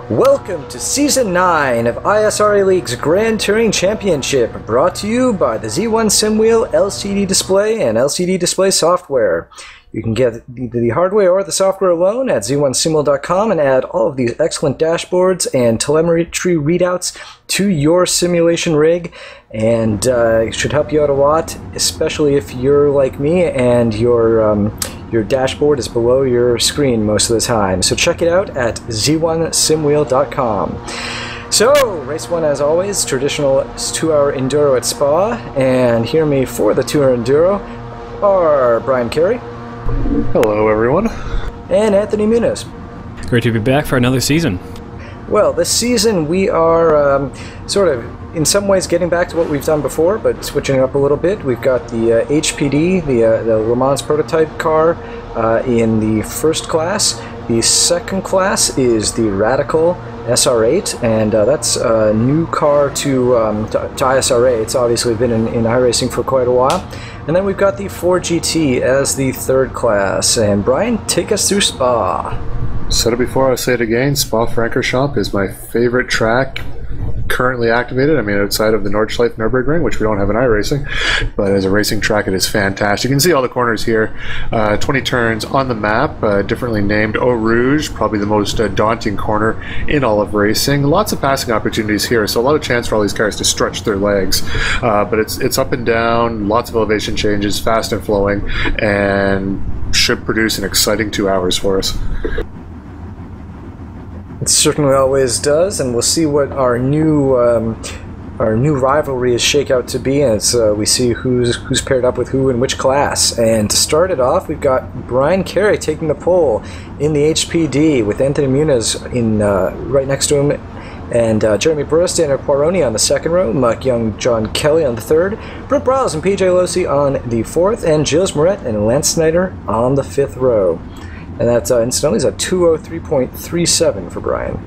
Welcome to Season 9 of ISRA League's Grand Touring Championship, brought to you by the Z1 Sim Wheel LCD display and LCD display software. You can get the hardware or the software alone at z1simwheel.com and add all of these excellent dashboards and telemetry readouts to your simulation rig, and it should help you out a lot, especially if you're like me and your dashboard is below your screen most of the time. So check it out at z1simwheel.com. So, race 1 as always, traditional 2-hour enduro at Spa, and hear me for the 2-hour enduro are Brian Carey. Hello everyone. And Anthony Muniz. Great to be back for another season. Well, this season we are sort of in some ways getting back to what we've done before, but switching it up a little bit. We've got the HPD, the Le Mans prototype car in the first class. The second class is the Radical SR8, and that's a new car to ISRA. It's obviously been in iRacing for quite a while. And then we've got the 4GT as the third class. And Brian, take us through Spa. Said it before, I'll say it again. Spa-Francorchamps is my favorite track currently activated. I mean, outside of the Nordschleife Nürburgring, which we don't have in iRacing, but as a racing track, it is fantastic. You can see all the corners here. 20 turns on the map, differently named Eau Rouge, probably the most daunting corner in all of racing. Lots of passing opportunities here, so a lot of chance for all these cars to stretch their legs. But it's up and down, lots of elevation changes, fast and flowing, and should produce an exciting 2 hours for us. It certainly always does, and we'll see what our new rivalry is shake out to be, and we see who's paired up with who in which class. And to start it off, we've got Brian Carey taking the pole in the HPD with Anthony Muniz in right next to him, and Jeremy Burris, Daniel Poironi on the second row, Mike Young, John Kelly on the third, Brooke Bryles and PJ Losi on the fourth, and Gilles Moret and Lance Snyder on the fifth row. And that's incidentally is a 203.37 for Brian.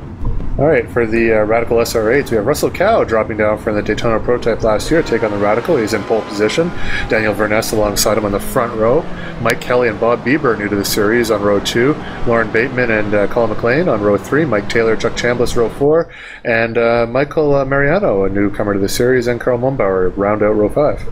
All right, for the Radical SR8s, we have Russell Cow dropping down from the Daytona prototype last year to take on the Radical. He's in pole position. Daniel Verness alongside him on the front row. Mike Kelly and Bob Bieber, new to the series, on row 2. Lauren Bateman and Colin McLean on row 3. Mike Taylor, Chuck Chambliss, row 4. And Michael Mariano, a newcomer to the series, and Carl Mumbauer round out row 5.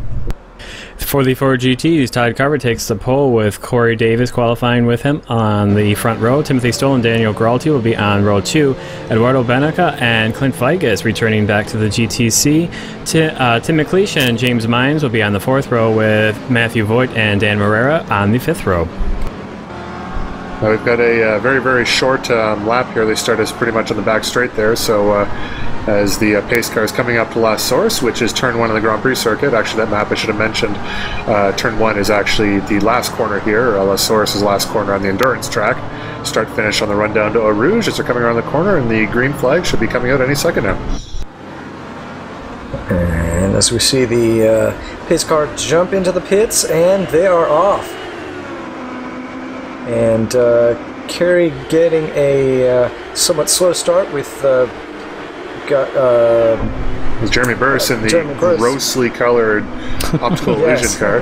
For the 4GTs, Todd Carver takes the pole with Corey Davis qualifying with him on the front row. Timothy Stoll and Daniel Gralti will be on row 2. Eduardo Benica and Clint Vigas returning back to the GTC. Tim McLeish and James Mines will be on the fourth row with Matthew Voigt and Dan Morera on the fifth row. Now we've got a very, very short lap here. They start us pretty much on the back straight there, so as the pace car is coming up to La Source, which is turn 1 of the Grand Prix circuit. Actually, that map I should have mentioned. Turn 1 is actually the last corner here. La Source is the last corner on the endurance track. Start-finish on the run down to Eau Rouge as they're coming around the corner, and the green flag should be coming out any second now. And as we see the pace car jump into the pits, and they are off. And Carey getting a somewhat slow start with It's Jeremy Burris in the grossly colored optical illusion car.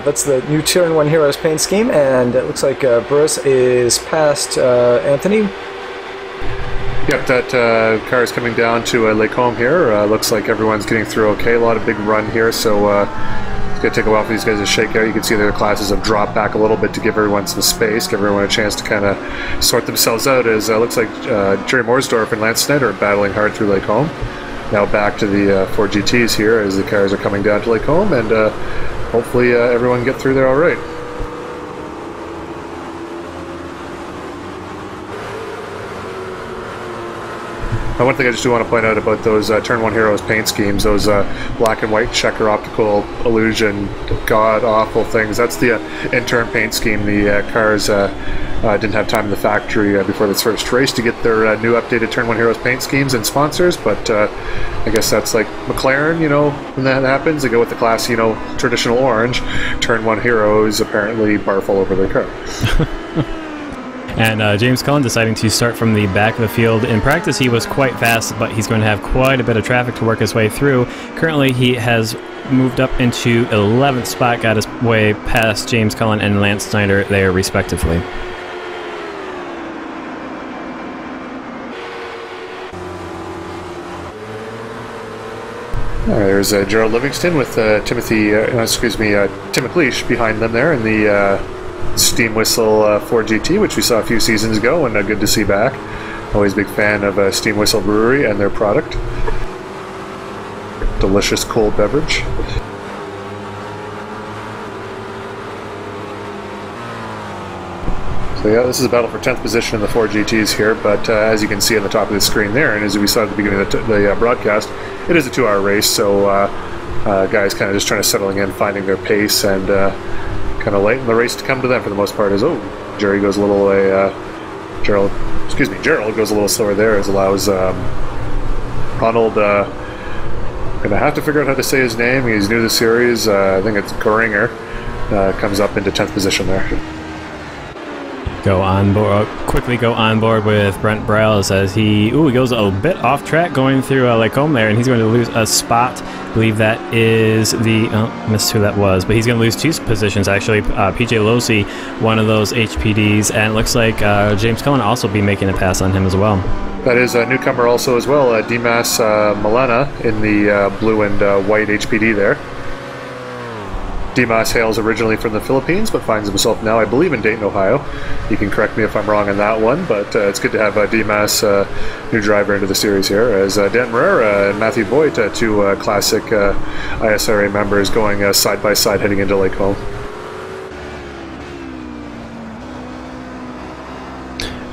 That's the new Turn 1 Heroes paint scheme, and it looks like Burris is past Anthony. Yep, that car is coming down to Lake Home here. Looks like everyone's getting through okay. A lot of big run here, so it's going to take a while for these guys to shake out. You can see their classes have dropped back a little bit to give everyone some space, give everyone a chance to kind of sort themselves out, as looks like Jerry Morsdorf and Lance Snyder are battling hard through Lake Home. Now back to the 4GTs here as the cars are coming down to Lake Home, and hopefully everyone can get through there all right. One thing I just do want to point out about those Turn 1 Heroes paint schemes, those black and white checker optical illusion god-awful things, that's the intern paint scheme. The cars didn't have time in the factory before this first race to get their new updated Turn 1 Heroes paint schemes and sponsors, but I guess that's like McLaren, you know, when that happens, they go with the classy, you know, traditional orange. Turn 1 Heroes apparently barf all over their car. And James Cullen deciding to start from the back of the field. In practice, he was quite fast, but he's going to have quite a bit of traffic to work his way through. Currently, he has moved up into 11th spot, got his way past James Cullen and Lance Snyder there, respectively. There's Gerald Livingston with Tim McLeish behind them there in the Steam Whistle Ford GT, which we saw a few seasons ago, and good to see back. Always a big fan of Steam Whistle Brewery and their product. Delicious cold beverage. So yeah, this is a battle for 10th position in the 4 GTs here, but as you can see on the top of the screen there, and as we saw at the beginning of the broadcast, it is a 2-hour race, so guys kind of just trying to settling in, finding their pace, and kind of lighten the race to come to them for the most part. Gerald goes a little Gerald goes a little slower there, as allows Ronald, gonna have to figure out how to say his name, he's new to the series, I think it's Goringer, comes up into 10th position there. Quickly go on board with Brent Browse as he goes a bit off track going through Lacombe there, and he's going to lose a spot. I believe that is missed who that was, but he's going to lose 2 positions actually. PJ Losey, one of those HPDs, and it looks like James Cullen also be making a pass on him as well. That is a newcomer also as well, Dimas Milana in the blue and white HPD there. Dimas hails originally from the Philippines, but finds himself now, I believe, in Dayton, Ohio. You can correct me if I'm wrong on that one, but it's good to have Dimas, new driver, into the series here, as Dan Marrera and Matthew Voigt, 2 classic ISRA members, going side by side heading into Lacombe.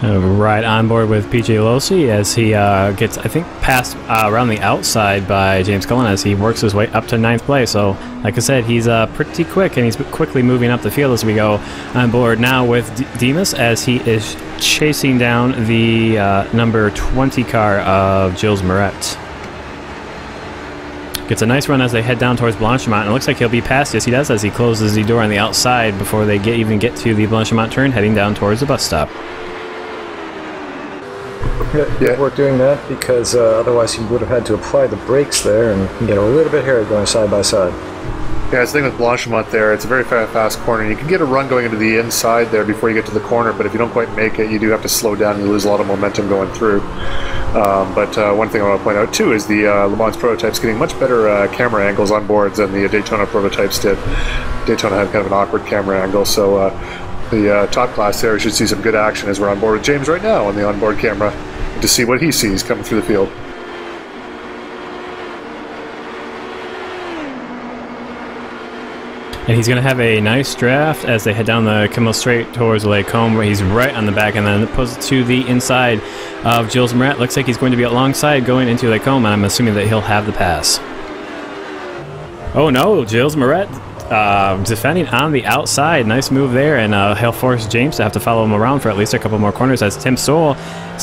Right on board with PJ Losey as he gets, I think, passed around the outside by James Cullen as he works his way up to 9th place. So, like I said, he's pretty quick, and he's quickly moving up the field as we go on board now with Dimas as he is chasing down the number 20 car of Gilles Moret. Gets a nice run as they head down towards Blanchimont, and it looks like he'll be passed. Yes, he does, as he closes the door on the outside before they even get to the Blanchimont turn, heading down towards the bus stop. Yeah, we're doing that because otherwise he would have had to apply the brakes there and get a little bit hairy going side by side. Yeah, it's the thing with Blanchimont there, it's a very fast corner. You can get a run going into the inside there before you get to the corner, but if you don't quite make it, you do have to slow down and you lose a lot of momentum going through. But one thing I want to point out too is the Le Mans prototypes getting much better camera angles on boards than the Daytona prototypes did. Daytona had kind of an awkward camera angle, so the top class there, we should see some good action as we're on board with James right now on the onboard camera to see what he sees coming through the field. And he's going to have a nice draft as they head down the Kimmel Straight towards Lacombe, where he's right on the back, and then opposed to the inside of Gilles Moret. Looks like he's going to be alongside going into Lacombe, and I'm assuming that he'll have the pass. Oh no, Gilles Moret defending on the outside. Nice move there, and he'll force James to have to follow him around for at least a couple more corners as Tim Stoll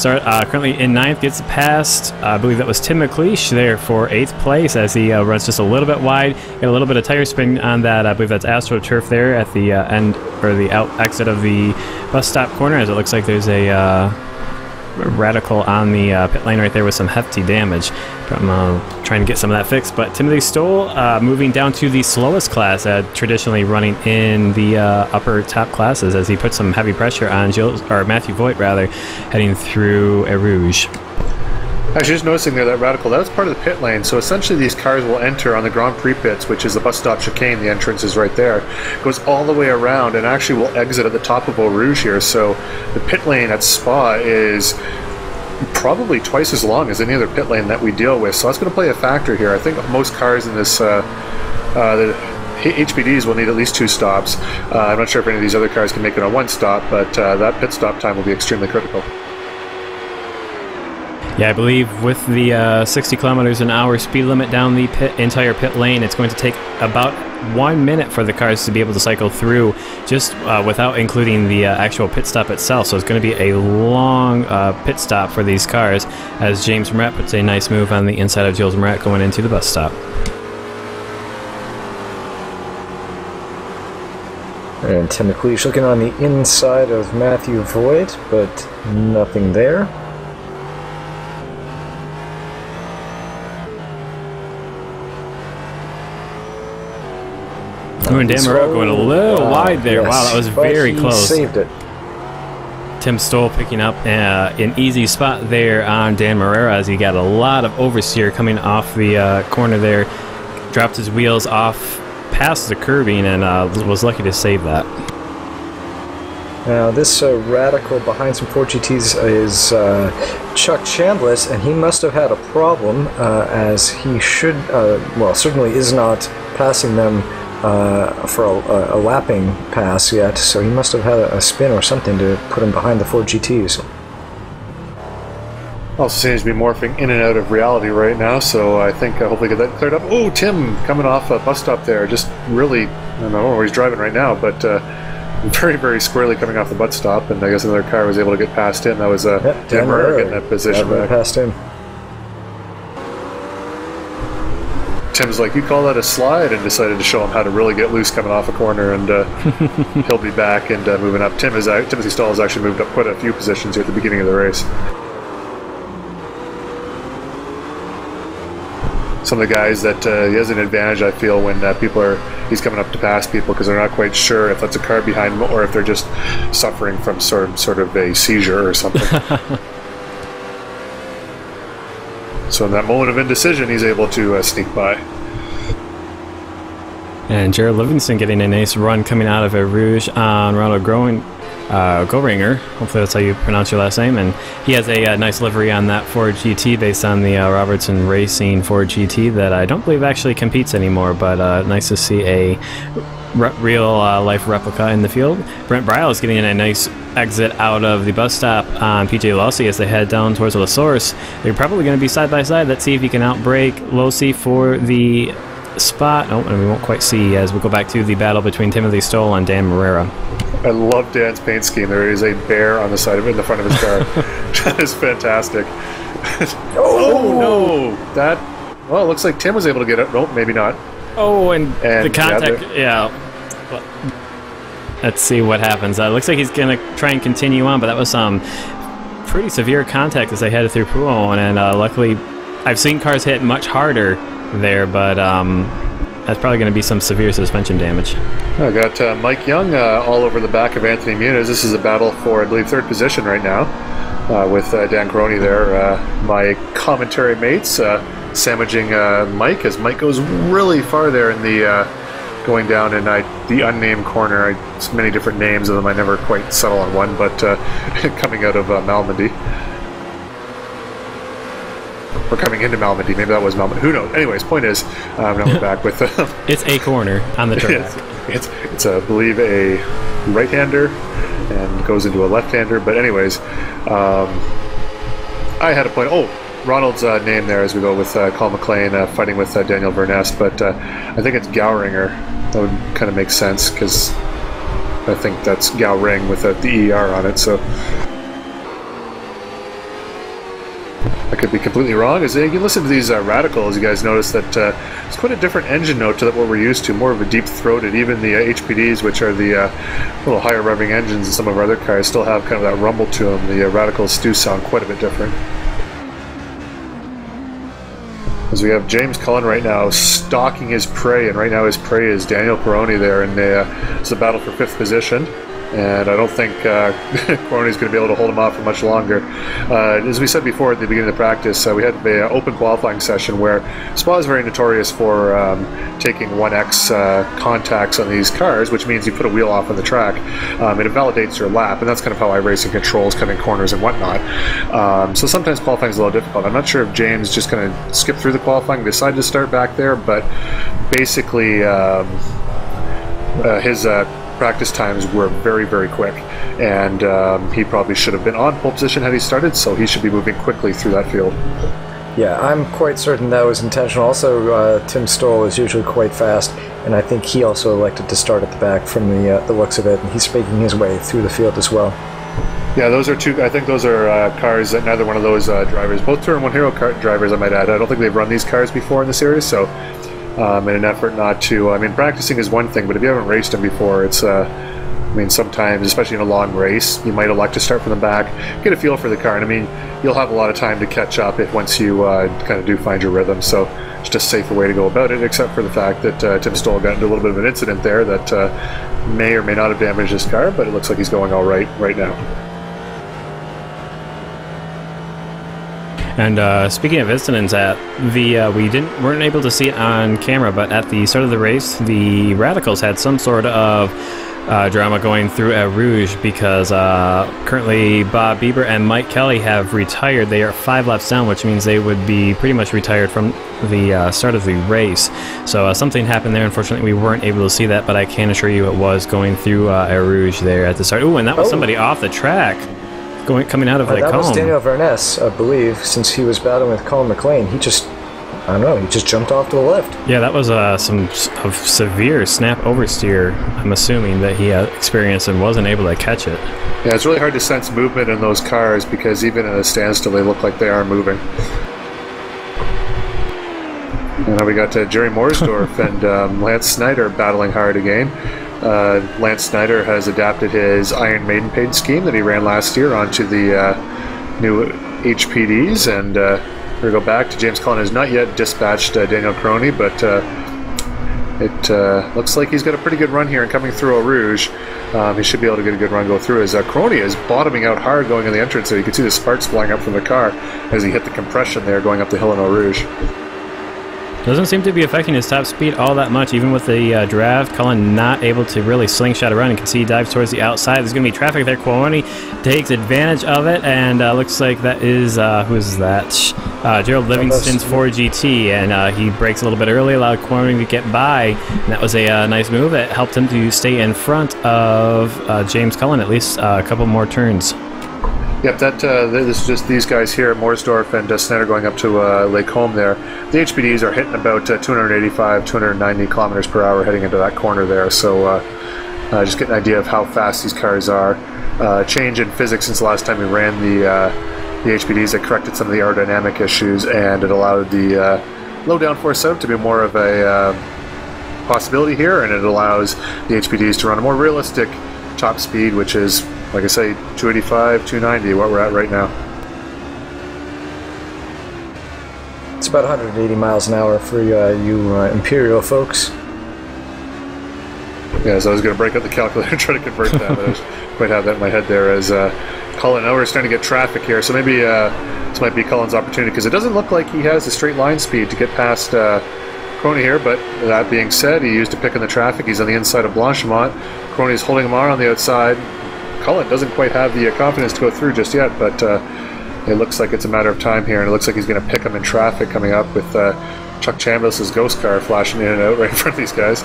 currently in 9th, gets past, I believe that was Tim McLeish there for 8th place as he runs just a little bit wide, get a little bit of tire spin on that, I believe that's AstroTurf there at the end, or the exit of the bus stop corner, as it looks like there's a radical on the pit lane right there with some hefty damage. I'm trying to get some of that fixed, but Timothy Stoll moving down to the slowest class, traditionally running in the upper top classes, as he puts some heavy pressure on Matthew Voigt rather, heading through Eau Rouge. Actually, just noticing there, that radical, that's part of the pit lane, so essentially these cars will enter on the Grand Prix pits, which is the bus stop chicane, the entrance is right there, goes all the way around and actually will exit at the top of Eau Rouge here, so the pit lane at Spa is probably twice as long as any other pit lane that we deal with, so that's going to play a factor here. I think most cars in this, the HPDs will need at least 2 stops. I'm not sure if any of these other cars can make it on 1 stop, but that pit stop time will be extremely critical. Yeah, I believe with the 60 kilometers an hour speed limit down the entire pit lane, it's going to take about 1 minute for the cars to be able to cycle through, just without including the actual pit stop itself. So it's going to be a long pit stop for these cars, as James Moret puts a nice move on the inside of Gilles Moret going into the bus stop. And Tim McLeish looking on the inside of Matthew Voigt, but nothing there. And Dan Moreau going a little wide there. Yes, wow, that was very close. Saved it. Tim Stoll picking up an easy spot there on Dan Morera as he got a lot of oversteer coming off the corner there. Dropped his wheels off past the curbing and was lucky to save that. Now this radical behind some Ford GTs is Chuck Chambliss, and he must have had a problem as he should, well, certainly is not passing them for a lapping pass yet, so he must have had a spin or something to put him behind the Ford GTs. Also seems to be morphing in and out of reality right now, so I think hopefully get that cleared up. Oh, Tim coming off a bus stop there, just really, I don't know where he's driving right now, but very, very squarely coming off the bus stop, and I guess another car was able to get past him. That was Dan Morera getting that position back. Past him. Tim's like, you call that a slide, and decided to show him how to really get loose coming off a corner, and he'll be back and moving up. Timothy Stoll has actually moved up quite a few positions here at the beginning of the race. Some of the guys that he has an advantage, I feel, when he's coming up to pass people because they're not quite sure if that's a car behind them or if they're just suffering from sort of a seizure or something. So in that moment of indecision, he's able to sneak by. And Jared Livingston getting a nice run coming out of a Rouge on Ronald Goringer. Hopefully that's how you pronounce your last name. And he has a nice livery on that Ford GT based on the Robertson Racing Ford GT that I don't believe actually competes anymore, but nice to see a real life replica in the field. Brent Brile is getting a nice exit out of the bus stop on PJ Losey as they head down towards La Source. They're probably going to be side by side. Let's see if he can outbrake Losey for the spot. Oh, and we won't quite see as we go back to the battle between Timothy Stoll and Dan Morera. I love Dan's paint scheme. There is a bear on the side of it in the front of his car. That is fantastic. Oh no! Well, it looks like Tim was able to get it. Nope, maybe not. Oh, and the contact. Yeah. Well, let's see what happens. Looks like he's gonna try and continue on, but that was some pretty severe contact as they headed through Pouhon, and luckily, I've seen cars hit much harder there, but that's probably going to be some severe suspension damage. I got Mike Young all over the back of Anthony Muniz. This is a battle for, I believe, third position right now with Dan Caroni there. My commentary mates sandwiching Mike as Mike goes really far there in the going down in the unnamed corner. Many different names of them. I never quite settle on one, but coming out of Malmedy. Or coming into Malmedy. Maybe that was Malmedy. Who knows? Anyways, point is, now we're back with... it's a corner on the track. It's I believe, a right-hander and goes into a left-hander. But anyways, I had a point... Oh, Ronald's name there as we go with Colin McLean fighting with Daniel Vernest. But I think it's Gowringer. That would kind of make sense because I think that's Gowring with the ER on it. So... I could be completely wrong. As you listen to these radicals, you guys notice that it's quite a different engine note to what we're used to, more of a deep-throated. Even the HPDs, which are the little higher revving engines in some of our other cars, still have kind of that rumble to them. The radicals do sound quite a bit different. As we have James Cullen right now stalking his prey, and right now his prey is Daniel Caroni there, and it's a battle for 5th position. And I don't think Coroni's going to be able to hold him off for much longer. As we said before at the beginning of the practice, we had an open qualifying session where Spa is very notorious for taking 1x contacts on these cars, which means you put a wheel off on the track. It invalidates your lap, and that's kind of how iRacing controls cutting corners and whatnot. So sometimes qualifying is a little difficult. I'm not sure if James just kind of skipped through the qualifying and decided to start back there, but basically his... practice times were very, very quick, and he probably should have been on pole position had he started, so he should be moving quickly through that field. Yeah, I'm quite certain that was intentional. Also, Tim Stoll is usually quite fast, and I think he also elected to start at the back from the looks of it, and he's making his way through the field as well. Yeah, those are two. I think those are cars that neither one of those drivers, both Turn 1 Hero car drivers, I might add. I don't think they've run these cars before in the series, so in an effort not to... I mean, practicing is one thing, but if you haven't raced them before, it's... I mean, sometimes, especially in a long race, you might elect to start from the back, get a feel for the car, and I mean, you'll have a lot of time to catch up once you kind of do find your rhythm, so it's just a safer way to go about it, except for the fact that Tim Stoll got into a little bit of an incident there that may or may not have damaged his car, but it looks like he's going all right now. And speaking of incidents, we weren't able to see it on camera, but at the start of the race, the Radicals had some sort of drama going through at Rouge because currently Bob Bieber and Mike Kelly have retired. They are 5 laps down, which means they would be pretty much retired from the start of the race. So something happened there. Unfortunately, we weren't able to see that, but I can assure you it was going through at Rouge there at the start. Ooh, and that was somebody off the track coming out of the that cone. was Daniel Verness, I believe, since he was battling with Colin McLean. He just jumped off to the left. Yeah, that was some severe snap oversteer, I'm assuming, that he experienced and wasn't able to catch it. Yeah, it's really hard to sense movement in those cars because even in a standstill, they look like they are moving. And now we got Jerry Morsdorf and Lance Snyder battling hard again. Lance Snyder has adapted his Iron Maiden paint scheme that he ran last year onto the new HPDs, and we're going to go back to James Cullen has not yet dispatched Daniel Crony, but it looks like he's got a pretty good run here and coming through Eau Rouge. He should be able to get a good run go through as Crony is bottoming out hard going in the entrance, so you can see the sparks flying up from the car as he hit the compression there going up the hill in Eau Rouge. Doesn't seem to be affecting his top speed all that much, even with the draft. Cullen not able to really slingshot around. You can see he dives towards the outside. There's going to be traffic there. Quiloni takes advantage of it, and looks like that is, who is that? Gerald Livingston's 4GT, and he breaks a little bit early, allowed Quiloni to get by, and that was a nice move that helped him to stay in front of James Cullen at least a couple more turns. Yep, this is just these guys here, Morsdorf and Snyder going up to Lake Home there. The HPDs are hitting about 285, 290 kilometers per hour heading into that corner there, so just get an idea of how fast these cars are. Change in physics since the last time we ran the HPDs that corrected some of the aerodynamic issues, and it allowed the low downforce setup to be more of a possibility here, and it allows the HPDs to run a more realistic top speed, which is, like I say, 285, 290, what we're at right now. It's about 180 miles an hour for you Imperial folks. Yeah, so I was going to break up the calculator and try to convert that, but I just quite have that in my head there as Cullen. Now we're starting to get traffic here, so maybe this might be Cullen's opportunity, because it doesn't look like he has the straight line speed to get past Crony here, but that being said, he used to pick in the traffic. He's on the inside of Blanchimont. Crony's holding him on the outside. Cullen doesn't quite have the confidence to go through just yet, but it looks like it's a matter of time here, and it looks like he's going to pick him in traffic coming up with Chuck Chambliss' ghost car flashing in and out right in front of these guys.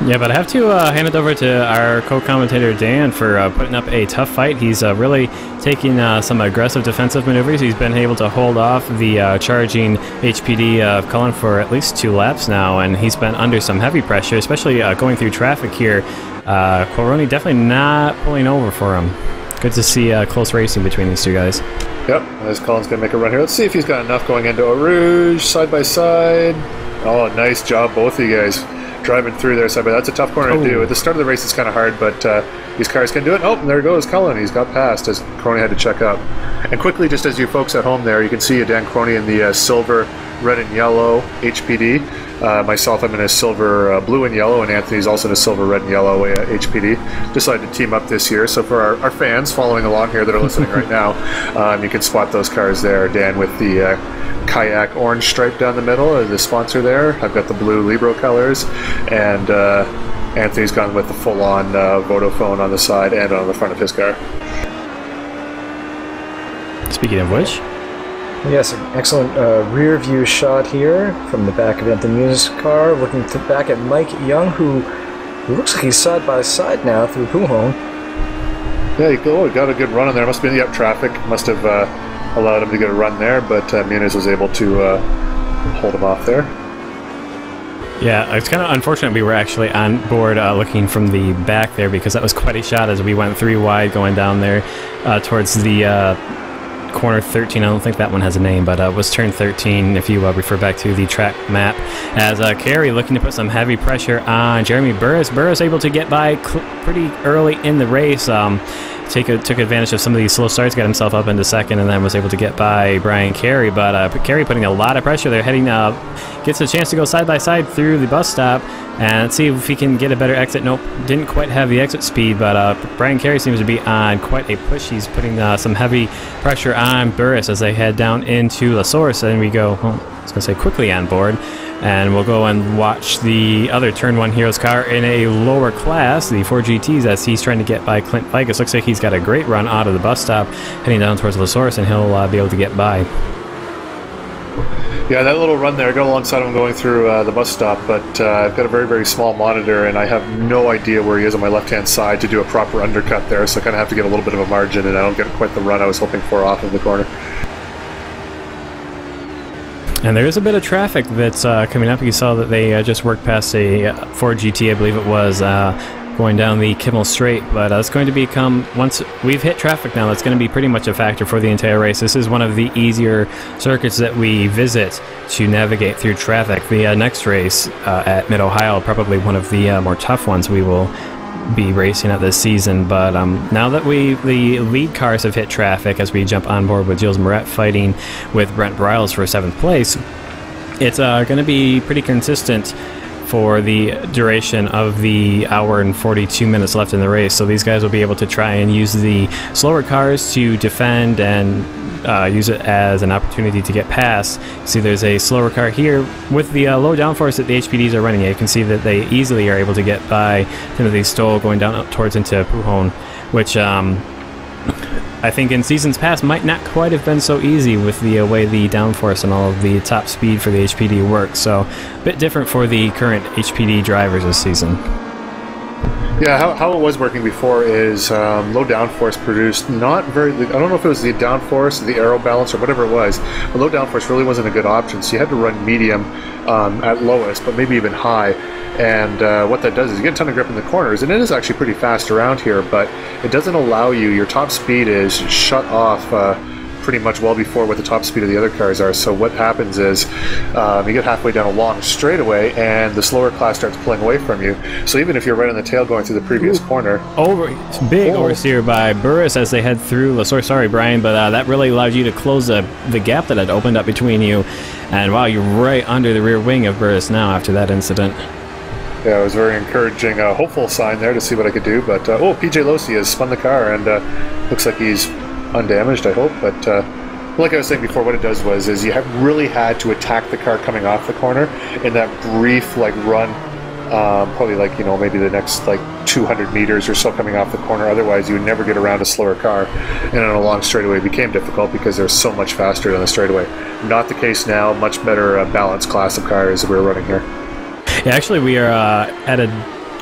Yeah, but I have to hand it over to our co-commentator Dan for putting up a tough fight. He's really taking some aggressive defensive maneuvers. He's been able to hold off the charging HPD of Cullen for at least 2 laps now, and he's been under some heavy pressure, especially going through traffic here. Quiloni definitely not pulling over for him. Good to see close racing between these two guys. Yep, as Cullen's going to make a run here. Let's see if he's got enough going into Eau Rouge, side by side. Oh, nice job, both of you guys. Driving through there, but that's a tough corner to do. At the start of the race, it's kind of hard, but these cars can do it. Oh, and there goes Cullen. He's got past as Crony had to check up. And quickly, just as you folks at home there, you can see Dan Crony in the silver, red, and yellow HPD. Myself, I'm in a silver, blue, and yellow, and Anthony's also in a silver, red, and yellow HPD. Decided to team up this year. So for our fans following along here that are listening right now, you can spot those cars there. Dan with the kayak orange stripe down the middle as the sponsor there. I've got the blue Libro colors, and Anthony's gone with the full-on Vodafone on the side and on the front of his car. Speaking of which, yes, an excellent rear view shot here from the back of Anthony's car, looking back at Mike Young, who looks like he's side by side now through Pujon. Yeah, he got a good run in there. Must have been traffic. Must have allowed him to get a run there, but Muniz was able to hold him off there. Yeah, it's kind of unfortunate we were actually on board looking from the back there, because that was quite a shot as we went 3 wide going down there towards the corner 13. I don't think that one has a name, but it was turn 13 if you refer back to the track map. As Kerry looking to put some heavy pressure on Jeremy Burris. Burris able to get by pretty early in the race. took advantage of some of these slow starts, got himself up into second, and then was able to get by Brian Carey. But Carey putting a lot of pressure there, heading gets a chance to go side by side through the bus stop, and let's see if he can get a better exit. Nope, didn't quite have the exit speed, but Brian Carey seems to be on quite a push. He's putting some heavy pressure on Burris as they head down into La Source, and we go, I was going to say quickly on board. And we'll go and watch the other Turn 1 Heroes car in a lower class, the 4GTs, as he's trying to get by Clint Vigus. Looks like he's got a great run out of the bus stop, heading down towards La Source, and he'll be able to get by. Yeah, that little run there, I got alongside him going through the bus stop, but I've got a very, very small monitor, and I have no idea where he is on my left-hand side to do a proper undercut there, so I kind of have to get a little bit of a margin, and I don't get quite the run I was hoping for off of the corner. And there is a bit of traffic that's coming up. You saw that they just worked past a Ford GT, I believe it was, going down the Kimmel Straight. But it's going to become, once we've hit traffic now, that's going to be pretty much a factor for the entire race. This is one of the easier circuits that we visit to navigate through traffic. The next race at Mid-Ohio, probably one of the more tough ones we will be racing at this season. But now that the lead cars have hit traffic, as we jump on board with Gilles Moret fighting with Brent Briles for 7th place, it's going to be pretty consistent for the duration of the hour and 42 minutes left in the race. So these guys will be able to try and use the slower cars to defend and use it as an opportunity to get past. See, there's a slower car here with the low downforce that the HPDs are running. You can see that they easily are able to get by Timothy Stoll going down up towards into Pujon, which I think in seasons past might not quite have been so easy with the way the downforce and all of the top speed for the HPD works. So a bit different for the current HPD drivers this season. Yeah, how it was working before is low downforce produced not very, I don't know if it was the downforce or the aero balance or whatever it was, but low downforce really wasn't a good option, so you had to run medium at lowest, but maybe even high. And what that does is you get a ton of grip in the corners, and it is actually pretty fast around here, but it doesn't allow you, your top speed is shut off pretty much well before what the top speed of the other cars are. So what happens is you get halfway down a long straightaway and the slower class starts pulling away from you. So even if you're right on the tail going through the previous corner. Big oversteer by Burris as they head through La Source. Sorry, Brian, but that really allowed you to close the gap that had opened up between you. And wow, you're right under the rear wing of Burris now after that incident. Yeah, it was very encouraging, hopeful sign there to see what I could do. But PJ Losi has spun the car and looks like he's undamaged, I hope. But like I was saying before, what it does is you have really had to attack the car coming off the corner in that brief run, probably maybe the next 200 meters or so coming off the corner. Otherwise you would never get around a slower car, and on a long straightaway it became difficult because they're so much faster than the straightaway. Not the case now. Much better balanced class of cars that we're running here. Yeah, actually we are at a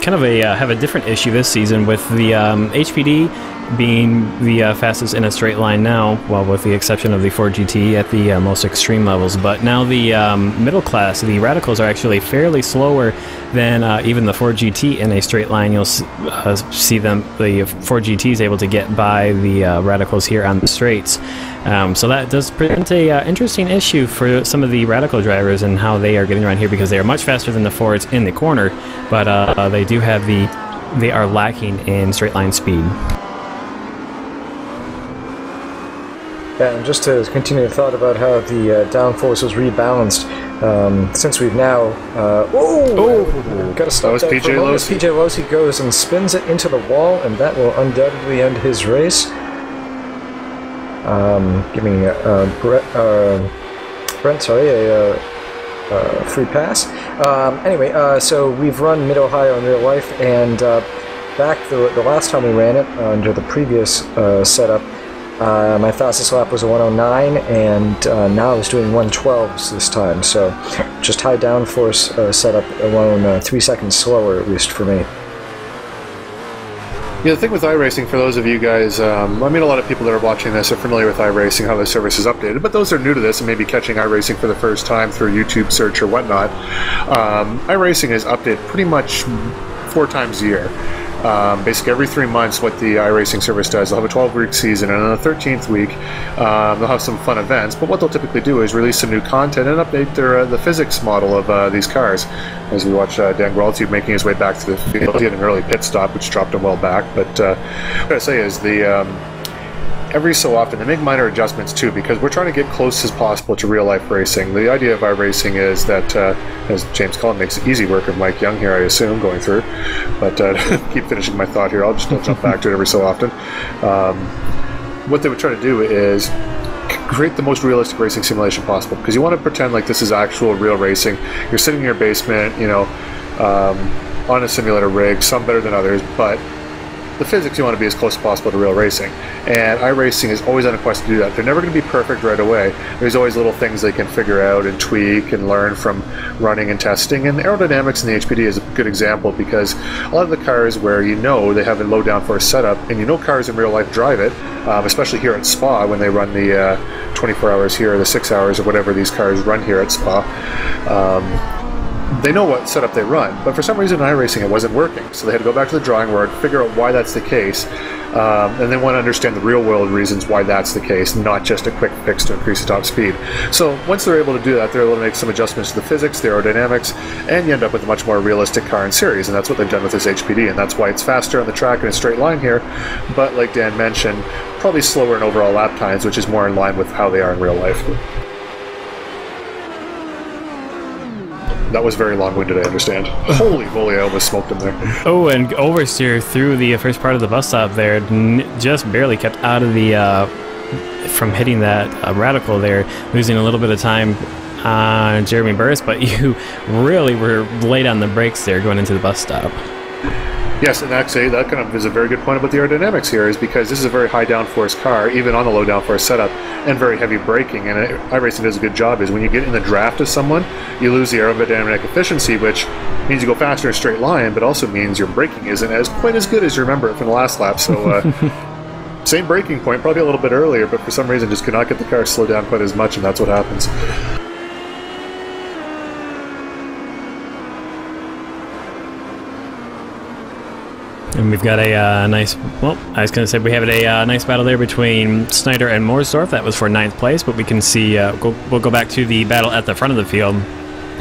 kind of have a different issue this season with the HPD being the fastest in a straight line now, well, with the exception of the 4GT at the most extreme levels. But now the middle class, the Radicals, are actually fairly slower than even the 4GT in a straight line. You'll see them, the 4GT is able to get by the Radicals here on the straights. So that does present a interesting issue for some of the Radical drivers and how they are getting around here, because they are much faster than the Fords in the corner, but they do have they are lacking in straight line speed. Yeah, and just to continue the thought about how the downforce was rebalanced, since we've now... got to stop that PJ for a moment. Losi. PJ Losi goes and spins it into the wall, and that will undoubtedly end his race. Giving Brent, a free pass. Anyway, so we've run Mid-Ohio in real life, and back the last time we ran it, under the previous setup, my fastest lap was a 109, and now I was doing 112s this time, so just high downforce setup alone, 3 seconds slower, at least for me. Yeah, the thing with iRacing, for those of you guys, I mean, a lot of people that are watching this are familiar with iRacing, how the service is updated, but those that are new to this and maybe catching iRacing for the first time through YouTube search or whatnot, iRacing is updated pretty much 4 times a year. Basically every 3 months what the iRacing service does, they'll have a 12-week season, and on the 13th week they'll have some fun events, but what they'll typically do is release some new content and update their the physics model of these cars. As we watch Dan Gualti making his way back to the field, he had an early pit stop which dropped him well back, but what I gotta say is every so often they make minor adjustments too, because we're trying to get close as possible to real life racing. The idea of iRacing is that, as James Cullen makes easy work of Mike Young here, I assume, going through, but keep finishing my thought here, I'll jump back to it every so often. What they would try to do is create the most realistic racing simulation possible, because you want to pretend like this is actual real racing. You're sitting in your basement, you know, on a simulator rig, some better than others, but the physics you want to be as close as possible to real racing, and iRacing is always on a quest to do that. They're never going to be perfect right away. There's always little things they can figure out and tweak and learn from running and testing, and aerodynamics in the HPD is a good example, because a lot of the cars where you know they have a low downforce setup, and you know cars in real life drive it, especially here at Spa when they run the 24 hours here, or the 6 hours, or whatever these cars run here at Spa. They know what setup they run, but for some reason in iRacing it wasn't working, so they had to go back to the drawing board, figure out why that's the case, and they want to understand the real world reasons why that's the case, not just a quick fix to increase the top speed. So once they're able to do that, they're able to make some adjustments to the physics, the aerodynamics, and you end up with a much more realistic car in series, and that's what they've done with this HPD, and that's why it's faster on the track in a straight line here, but like Dan mentioned, probably slower in overall lap times, which is more in line with how they are in real life. That was very long-winded, I understand. Holy moly, I almost smoked him there. Oh, and oversteer through the first part of the bus stop there, just barely kept out of the, from hitting that radical there, losing a little bit of time on Jeremy Burris, but you really were late on the brakes there going into the bus stop. Yes, and actually that kind of is a very good point about the aerodynamics here, is because this is a very high downforce car, even on the low downforce setup, and very heavy braking, and iRacing does a good job, is when you get in the draft of someone, you lose the aerodynamic efficiency, which means you go faster in a straight line, but also means your braking isn't quite as good as you remember it from the last lap, so same braking point, probably a little bit earlier, but for some reason just could not get the car slowed down quite as much, and that's what happens. And we've got a nice, well, I was going to say we have a nice battle there between Snyder and Mooresdorf. That was for 9th place, but we can see, we'll go back to the battle at the front of the field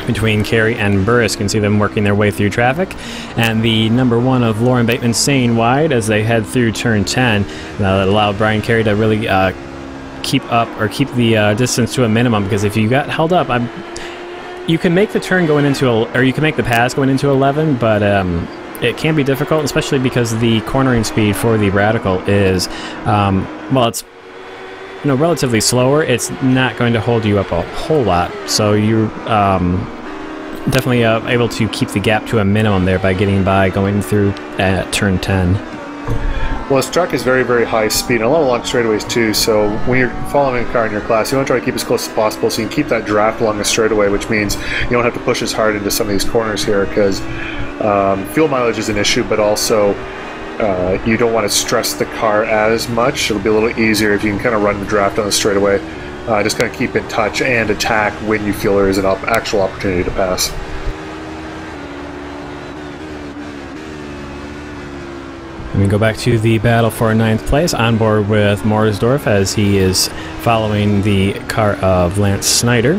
between Carey and Burris. You can see them working their way through traffic. And the number 1 of Lauren Bateman staying wide as they head through turn 10. That allowed Brian Carey to really keep the distance to a minimum, because if you got held up, you can make the turn going into, or you can make the pass going into 11, but it can be difficult, especially because the cornering speed for the radical is, well, it's relatively slower. It's not going to hold you up a whole lot, so you're definitely able to keep the gap to a minimum there by getting by going through at turn 10. Well, this track is very, very high speed, and a lot of long straightaways too, so when you're following a car in your class, you want to try to keep as close as possible so you can keep that draft along the straightaway, which means you don't have to push as hard into some of these corners here, because fuel mileage is an issue, but also you don't want to stress the car as much. It'll be a little easier if you can kind of run the draft on the straightaway. Just kind of keep in touch and attack when you feel there is an actual opportunity to pass. And we go back to the battle for 9th place, on board with Mooresdorf as he is following the car of Lance Snyder.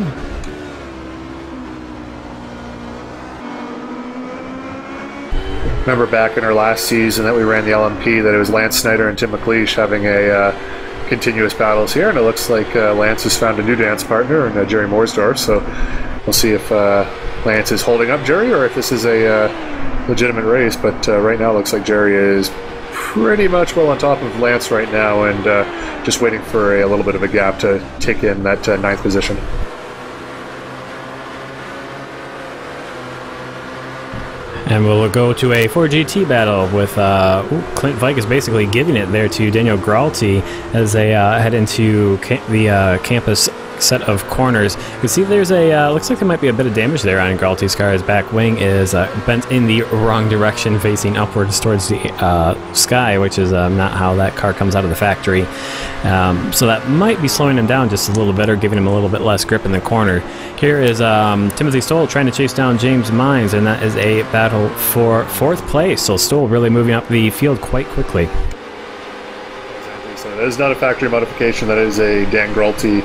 Remember back in our last season that we ran the LMP that it was Lance Snyder and Tim McLeish having a continuous battles here, and it looks like Lance has found a new dance partner in Jerry Mooresdorf, so we'll see if Lance is holding up Jerry or if this is a legitimate race, but right now it looks like Jerry is pretty much well on top of Lance right now, and just waiting for a little bit of a gap to take in that 9th position. And we'll go to a 4GT battle with Clint Vike is basically giving it there to Daniel Gralti as they head into the campus set of corners. You can see there's a, looks like there might be a bit of damage there on Gralty's car. His back wing is bent in the wrong direction, facing upwards towards the sky, which is not how that car comes out of the factory. So that might be slowing him down just a little bit, or giving him a little bit less grip in the corner. Here is Timothy Stoll trying to chase down James Mines, and that is a battle for 4th place. So Stoll really moving up the field quite quickly. So that is not a factory modification. That is a Dan Gralty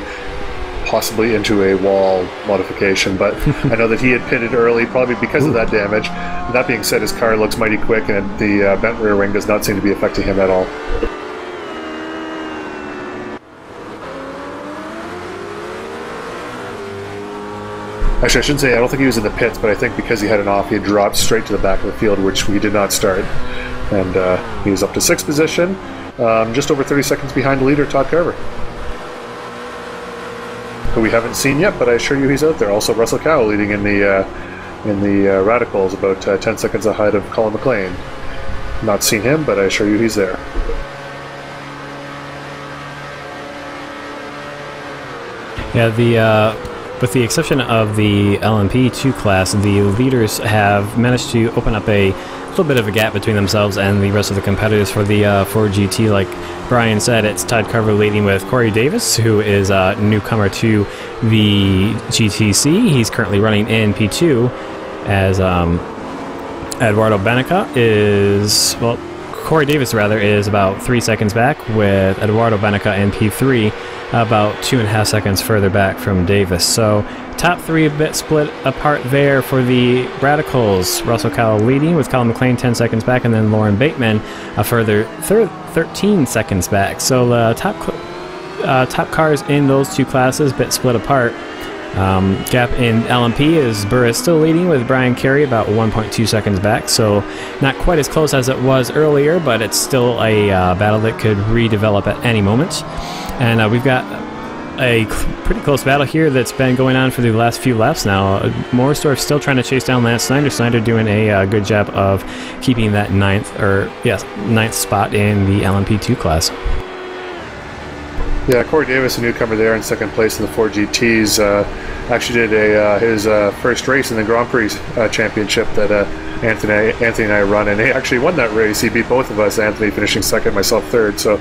possibly into a wall modification, but I know that he had pitted early, probably because of that damage. That being said, his car looks mighty quick, and the bent rear wing does not seem to be affecting him at all. Actually, I shouldn't say I don't think he was in the pits, but I think because he had an off, he had dropped straight to the back of the field, which we did not start. And he was up to 6th position, just over 30 seconds behind the leader, Todd Carver, who we haven't seen yet, but I assure you he's out there. Also, Russell Cow leading in the Radicals, about 10 seconds ahead of Colin McLean. Not seen him, but I assure you he's there. Yeah, with the exception of the LMP2 class, the leaders have managed to open up a little bit of a gap between themselves and the rest of the competitors for the Ford GT. Like Brian said, it's Todd Carver leading with Corey Davis, who is a newcomer to the GTC. He's currently running in P2, as Eduardo Benica is, well, Corey Davis rather, is about 3 seconds back, with Eduardo Benica in P3 about 2.5 seconds further back from Davis. So top 3 a bit split apart there for the Radicals. Russell Cowell leading with Colin McLean 10 seconds back, and then Lauren Bateman a further 13 seconds back. So the top cars in those 2 classes bit split apart. Gap in LMP is Burris still leading with Brian Carey about 1.2 seconds back, so not quite as close as it was earlier, but it's still a battle that could redevelop at any moment. And we've got a pretty close battle here that's been going on for the last few laps now. Morrisdorf still trying to chase down Lance Snyder. Snyder doing a good job of keeping that ninth spot in the LMP2 class. Yeah, Corey Davis, a newcomer there in 2nd place in the Ford GTs, actually did his first race in the Grand Prix championship that Anthony and I run, and he actually won that race. He beat both of us, Anthony finishing 2nd, myself 3rd, so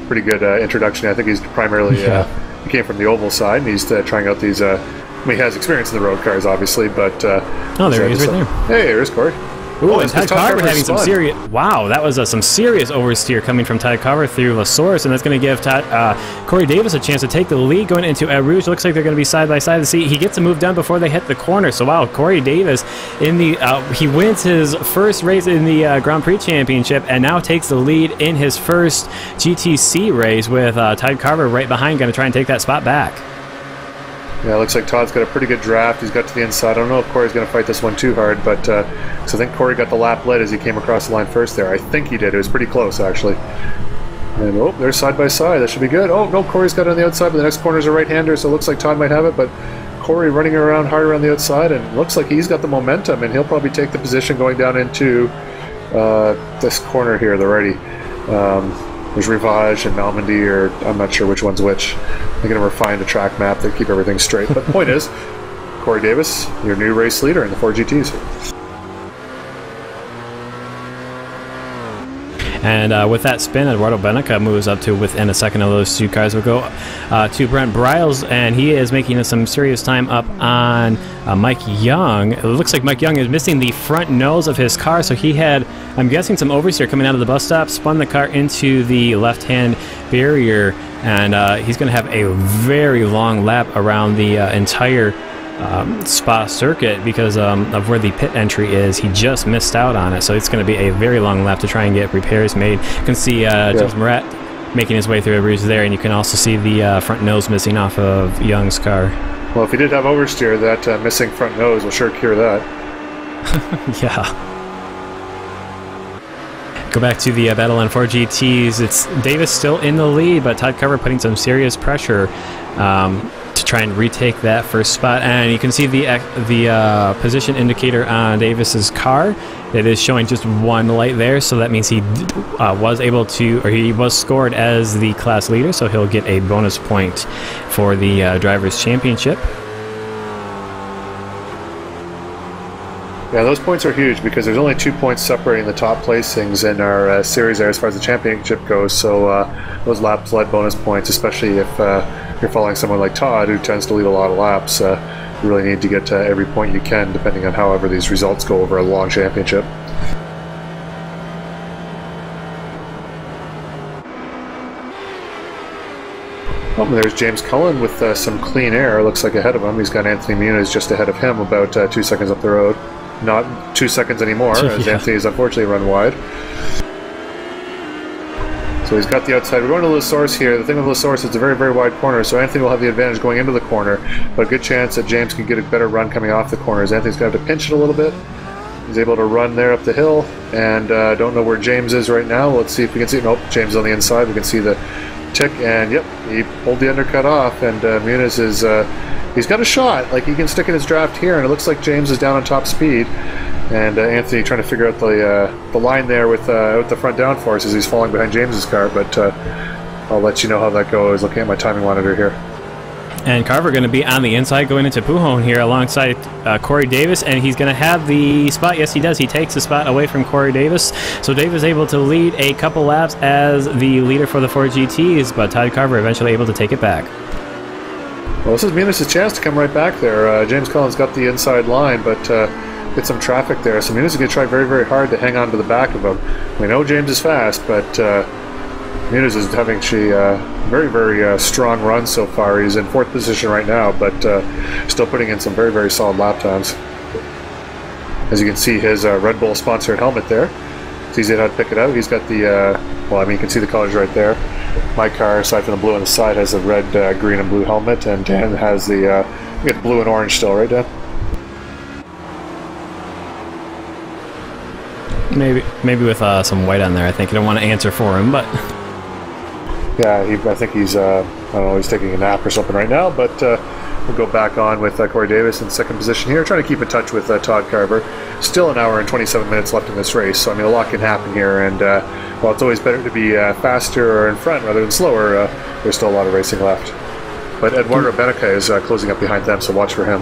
pretty good introduction. I think he's primarily, he came from the oval side, and he's trying out these, I mean, he has experience in the road cars, obviously, but... oh, there he is right there. Hey, there's Corey. Ooh, and Todd Carver having some serious... Wow, that was some serious oversteer coming from Todd Carver through La Source, and that's going to give Corey Davis a chance to take the lead going into Eau Rouge. Looks like they're going to be side by side. He gets a move done before they hit the corner. So wow, Corey Davis in the he wins his first race in the Grand Prix Championship, and now takes the lead in his first GTC race with Todd Carver right behind, going to try and take that spot back. Yeah, it looks like Todd's got a pretty good draft. He's got to the inside. I don't know if Corey's going to fight this one too hard, but so I think Corey got the lap lead as he came across the line first there. I think he did. It was pretty close, actually. And oh, they're side by side. That should be good. Oh, no, Corey's got it on the outside, but the next corner is a right-hander, so it looks like Todd might have it, but Corey running around hard around the outside, and looks like he's got the momentum, and he'll probably take the position going down into this corner here, the righty. There's Rivage and Malmedy, or I'm not sure which one's which. They're going to refine the track map to keep everything straight. But the point is, Corey Davis, your new race leader in the Ford GTs. And with that spin, Eduardo Benica moves up to within a second of those 2 cars. We'll go to Brent Briles, and he is making some serious time up on Mike Young. It looks like Mike Young is missing the front nose of his car, so he had, I'm guessing, some oversteer coming out of the bus stop, spun the car into the left-hand barrier, and he's going to have a very long lap around the entire Spa circuit because of where the pit entry is. He just missed out on it, so it's going to be a very long lap to try and get repairs made. You can see James Moret making his way through a rouge there, and you can also see the front nose missing off of Young's car. Well, if he did have oversteer, that missing front nose will sure cure that. Yeah. Go back to the battle on 4 GTs. It's Davis still in the lead, but Todd Carver putting some serious pressure to to try and retake that first spot. And you can see the position indicator on Davis's car. It is showing just one light there, so that means he was able to, or he was scored as the class leader, so he'll get a bonus point for the Drivers' Championship. Yeah, those points are huge because there's only 2 points separating the top placings in our series there as far as the championship goes. So those laps led bonus points, especially if you're following someone like Todd who tends to lead a lot of laps. You really need to get to every point you can, depending on however these results go over a long championship. Oh, there's James Cullen with some clean air. Looks like ahead of him. He's got Anthony Muniz just ahead of him, about 2 seconds up the road. Not 2 seconds anymore, as Anthony's unfortunately run wide. So he's got the outside. We're going to La Source here. The thing with La Source, it's a very, very wide corner, so Anthony will have the advantage going into the corner, but a good chance that James can get a better run coming off the corners. Anthony's going to have to pinch it a little bit. He's able to run there up the hill, and don't know where James is right now. Let's see if we can see. Nope, James is on the inside. We can see the tick, and yep, he pulled the undercut off, and Muniz is... he's got a shot, like he can stick in his draft here, and it looks like James is down on top speed, and Anthony trying to figure out the line there with the front downforce as he's falling behind James's car, but I'll let you know how that goes looking at my timing monitor here. And Carver going to be on the inside going into Pujon here alongside Corey Davis, and he's going to have the spot. Yes, he does. He takes the spot away from Corey Davis. So Davis able to lead a couple laps as the leader for the Ford GTs, but Todd Carver eventually able to take it back. Well, this is Muniz' chance to come right back there. James Cullen's got the inside line, but get some traffic there. So Muniz is going to try very, very hard to hang on to the back of him. We know James is fast, but Muniz is having a very, very strong run so far. He's in 4th position right now, but still putting in some very, very solid lap times. As you can see, his Red Bull sponsored helmet there. It's easy how to pick it out. He's got the, well, I mean, you can see the colors right there. My car, aside from the blue on the side, has a red, green, and blue helmet, and Dan has the, you get blue and orange still, right, Dan? Maybe with some white on there. I think I don't want to answer for him, but yeah, I think he's I don't know, he's taking a nap or something right now. But we'll go back on with Corey Davis in 2nd position here, trying to keep in touch with Todd Carver. Still an hour and 27 minutes left in this race, so I mean a lot can happen here. And while it's always better to be faster or in front rather than slower, there's still a lot of racing left. But Eduardo Benica is closing up behind them, so watch for him.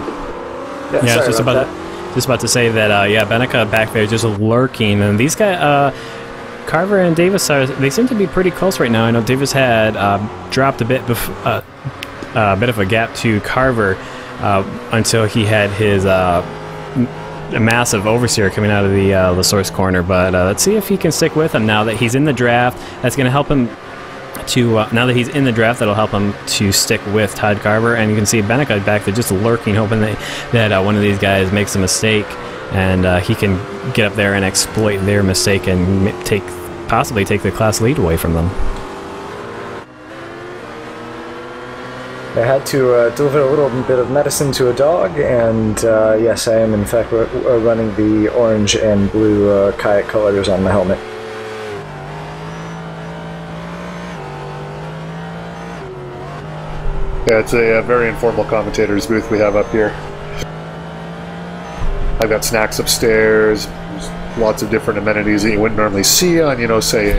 Yeah, it's just about to say that, yeah, Benica back there just lurking, and these guys, Carver and Davis, they seem to be pretty close right now. I know Davis had dropped a bit of a gap to Carver until he had his massive oversteer coming out of the La Source corner, but let's see if he can stick with him now that he's in the draft. That's going to help him to, now that he's in the draft, that'll help him to stick with Todd Carver. And you can see Benica back there just lurking, hoping that one of these guys makes a mistake, and he can get up there and exploit their mistake and possibly take the class lead away from them. I had to deliver a little bit of medicine to a dog, and yes, I am in fact running the orange and blue kayak colors on my helmet. Yeah, it's a very informal commentator's booth we have up here. I've got snacks upstairs, lots of different amenities that you wouldn't normally see on, say,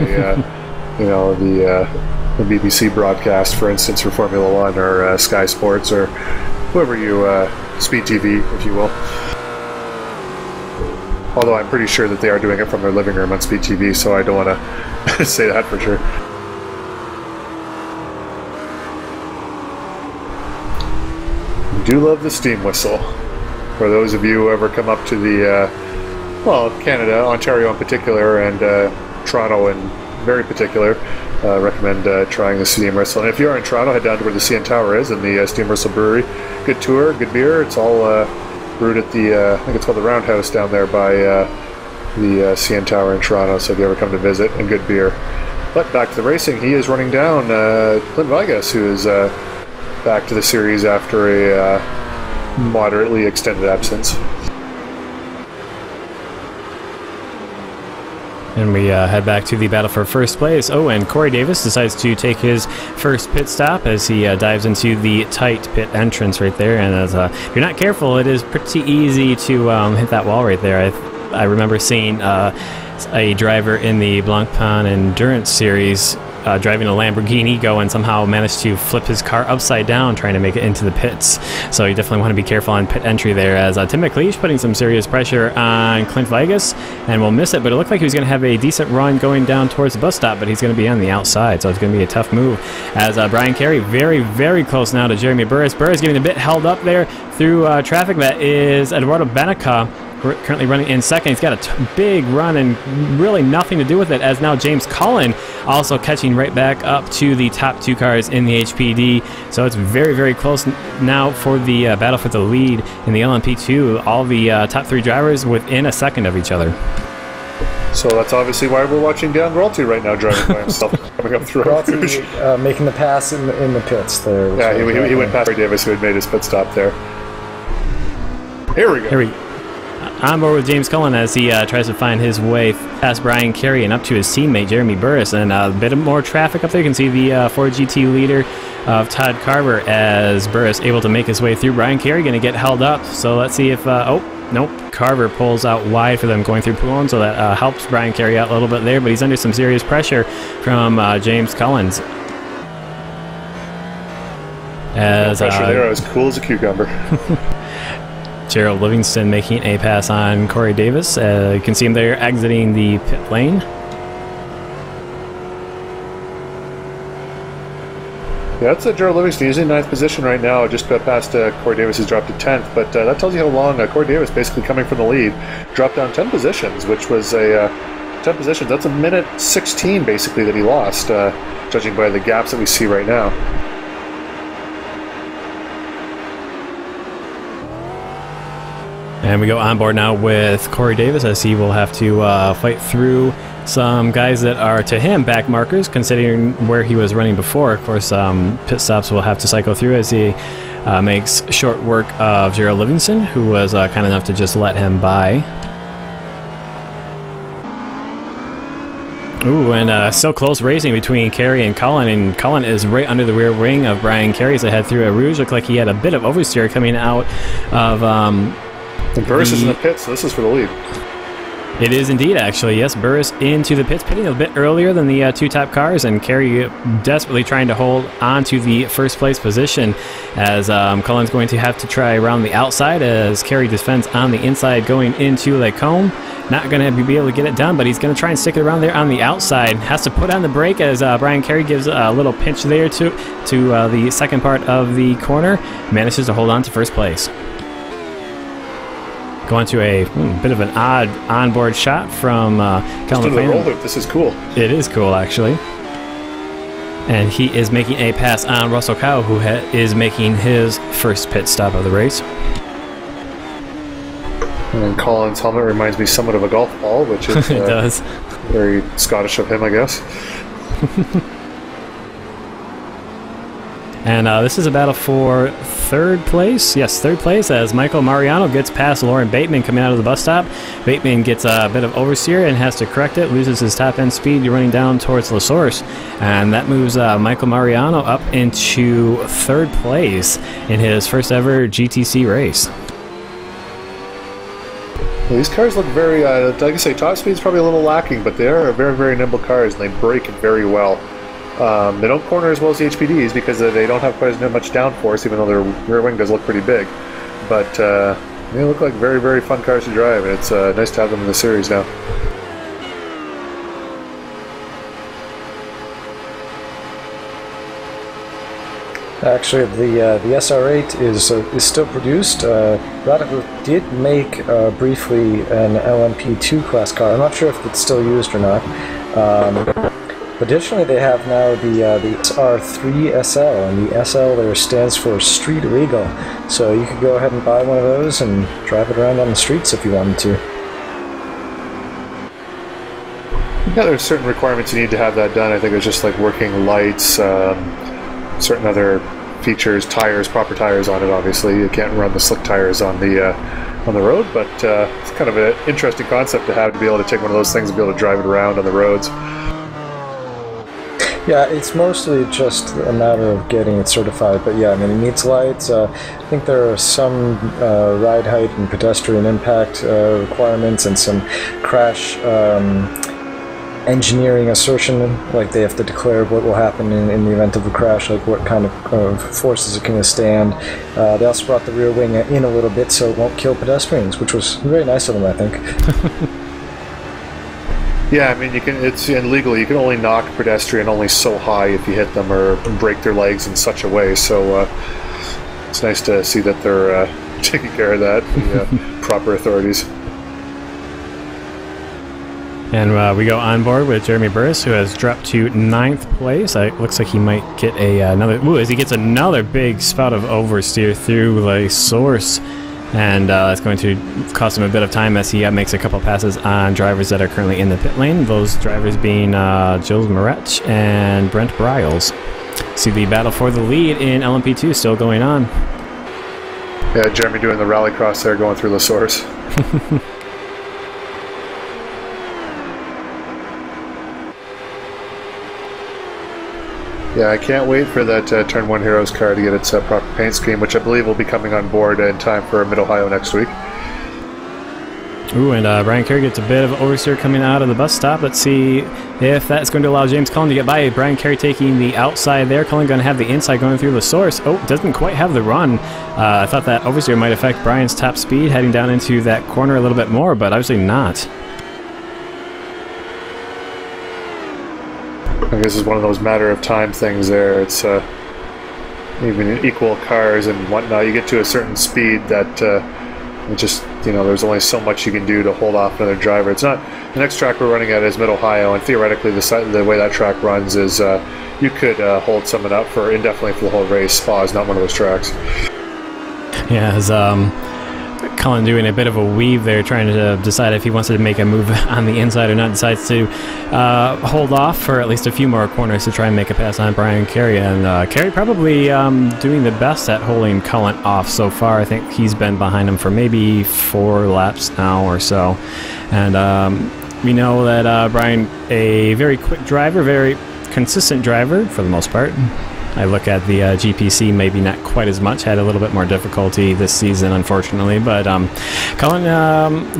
the BBC broadcast, for instance, for Formula One or Sky Sports or whoever Speed TV, if you will. Although I'm pretty sure that they are doing it from their living room on Speed TV, so I don't want to say that for sure. I do love the steam whistle. For those of you who ever come up to the, Canada, Ontario in particular, and Toronto in very particular, recommend trying the steam whistle. And if you are in Toronto, head down to where the CN Tower is and the Steam Whistle Brewery. Good tour, good beer. It's all brewed at the, I think it's called the Roundhouse down there by the CN Tower in Toronto, so if you ever come to visit, and good beer. But back to the racing, he is running down Clint Vigas, who is back to the series after a moderately extended absence. And we head back to the battle for first place. Oh, and Corey Davis decides to take his first pit stop as he dives into the tight pit entrance right there. And as if you're not careful, it is pretty easy to hit that wall right there. I remember seeing a driver in the Blancpain Endurance Series driving a Lamborghini go and somehow managed to flip his car upside down trying to make it into the pits. So you definitely want to be careful on pit entry there, as Tim McLeish putting some serious pressure on Clint Vigas and will miss it, but it looked like he was going to have a decent run going down towards the bus stop, but he's going to be on the outside, so it's going to be a tough move as Brian Carey very, very close now to Jeremy Burris. Burris getting a bit held up there through traffic. That is Eduardo Benica, currently running in second. He's got a big run and really nothing to do with it, as now James Cullen also catching right back up to the top two cars in the HPD. So it's very, very close now for the battle for the lead in the LMP2. All the top three drivers within a second of each other. So that's obviously why we're watching Dan Ralty right now driving by himself coming up through Ralty, making the pass in the pits there. Yeah, he went past Corey Davis, who had made his pit stop there. Here we go. On board with James Cullen as he tries to find his way past Brian Carey and up to his teammate Jeremy Burris, and a bit of more traffic up there. You can see the Ford GT leader of Todd Carver as Burris able to make his way through. Brian Carey going to get held up, so let's see if oh nope, Carver pulls out wide for them going through Poulon, so that helps Brian Carey out a little bit there, but he's under some serious pressure from James Collins. As pressure there, as cool as a cucumber. Gerald Livingston making a pass on Corey Davis. You can see him there exiting the pit lane. Yeah, that's Gerald Livingston. He's in 9th position right now, just past Corey Davis, who's dropped to 10th. But that tells you how long Corey Davis, basically coming from the lead, dropped down 10 positions, which was a 10 positions. That's a minute 16, basically, that he lost, judging by the gaps that we see right now. And we go on board now with Corey Davis, as he will have to fight through some guys that are, to him, back markers, considering where he was running before. Of course, pit stops will have to cycle through as he makes short work of Gerald Livingston, who was kind enough to just let him by. Ooh, and so close racing between Carey and Cullen, and Cullen is right under the rear wing of Brian Carey as they head through a Rouge. Looked like he had a bit of oversteer coming out of... And Burris is in the pits, so this is for the lead. It is indeed, actually. Yes, Burris into the pits, pitting a bit earlier than the two top cars, and Carey desperately trying to hold on to the first place position, as Cullen's going to have to try around the outside as Carey defends on the inside going into Le Combe. Not going to be able to get it done, but he's going to try and stick it around there on the outside. Has to put on the brake as Brian Carey gives a little pinch there to the second part of the corner. Manages to hold on to first place. Going to a bit of an odd onboard shot from Cullen. Roll loop. This is cool. It is cool, actually. And he is making a pass on Russell Cow, who is making his first pit stop of the race. And then Colin's helmet reminds me somewhat of a golf ball, which is it does. Very Scottish of him, I guess. And this is a battle for third place. Yes, third place, as Michael Mariano gets past Lauren Bateman coming out of the bus stop. Bateman gets a bit of oversteer and has to correct it, loses his top end speed running down towards La Source. And that moves Michael Mariano up into third place in his first ever GTC race. Well, these cars look very, like I say, top speed's probably a little lacking, but they are very, very nimble cars, and they brake very well. They don't corner as well as the HPDs because they don't have quite as much downforce, even though their rear wing does look pretty big. But they look like very, very fun cars to drive, and it's nice to have them in the series now. Actually, the SR8 is still produced. Radical did make briefly an LMP2 class car. I'm not sure if it's still used or not. Additionally, they have now the SR3 SL, and the SL there stands for Street Legal. So you could go ahead and buy one of those and drive it around on the streets if you wanted to. Yeah, there's certain requirements you need to have that done. I think it's just like working lights, certain other features tires, proper tires on it. Obviously, you can't run the slick tires on the road, but it's kind of an interesting concept to have, to be able to take one of those things and be able to drive it around on the roads. Yeah, it's mostly just a matter of getting it certified, but yeah, I mean, it needs lights. I think there are some ride height and pedestrian impact requirements, and some crash engineering assertion, like they have to declare what will happen in the event of a crash, like what kind of forces it can withstand. They also brought the rear wing in a little bit so it won't kill pedestrians, which was very nice of them, I think. Yeah, I mean, it's illegal. You can only knock a pedestrian only so high if you hit them or break their legs in such a way. So it's nice to see that they're taking care of that, the proper authorities. And we go on board with Jeremy Burris, who has dropped to 9th place. It looks like he might get another... Ooh, as he gets another big spout of oversteer through the source. And that's going to cost him a bit of time as he makes a couple passes on drivers that are currently in the pit lane. Those drivers being Jules Moretz and Brent Briles. See the battle for the lead in LMP2 still going on. Yeah, Jeremy doing the rallycross there, going through the source. Yeah, I can't wait for that Turn 1 Heroes car to get its proper paint scheme, which I believe will be coming on board in time for Mid-Ohio next week. Ooh, and Brian Carey gets a bit of oversteer coming out of the bus stop. Let's see if that's going to allow James Cullen to get by. Brian Carey taking the outside there. Cullen going to have the inside going through the source. Oh, doesn't quite have the run. I thought that oversteer might affect Brian's top speed heading down into that corner a little bit more, but obviously not. I guess it's one of those matter of time things there. It's even in equal cars and whatnot, you get to a certain speed that it just, there's only so much you can do to hold off another driver. It's not, the next track we're running at is Mid-Ohio, and theoretically the way that track runs is you could hold someone up for indefinitely for the whole race. Spa is not one of those tracks. Yeah, as Cullen doing a bit of a weave there, trying to decide if he wants to make a move on the inside or not. Decides to hold off for at least a few more corners to try and make a pass on Brian Carey. And Carey probably doing the best at holding Cullen off so far. I think he's been behind him for maybe 4 laps now or so. And we know that Brian, a very quick driver, very consistent driver for the most part. I look at the GPC, maybe not quite as much, had a little bit more difficulty this season, unfortunately. But Cullen,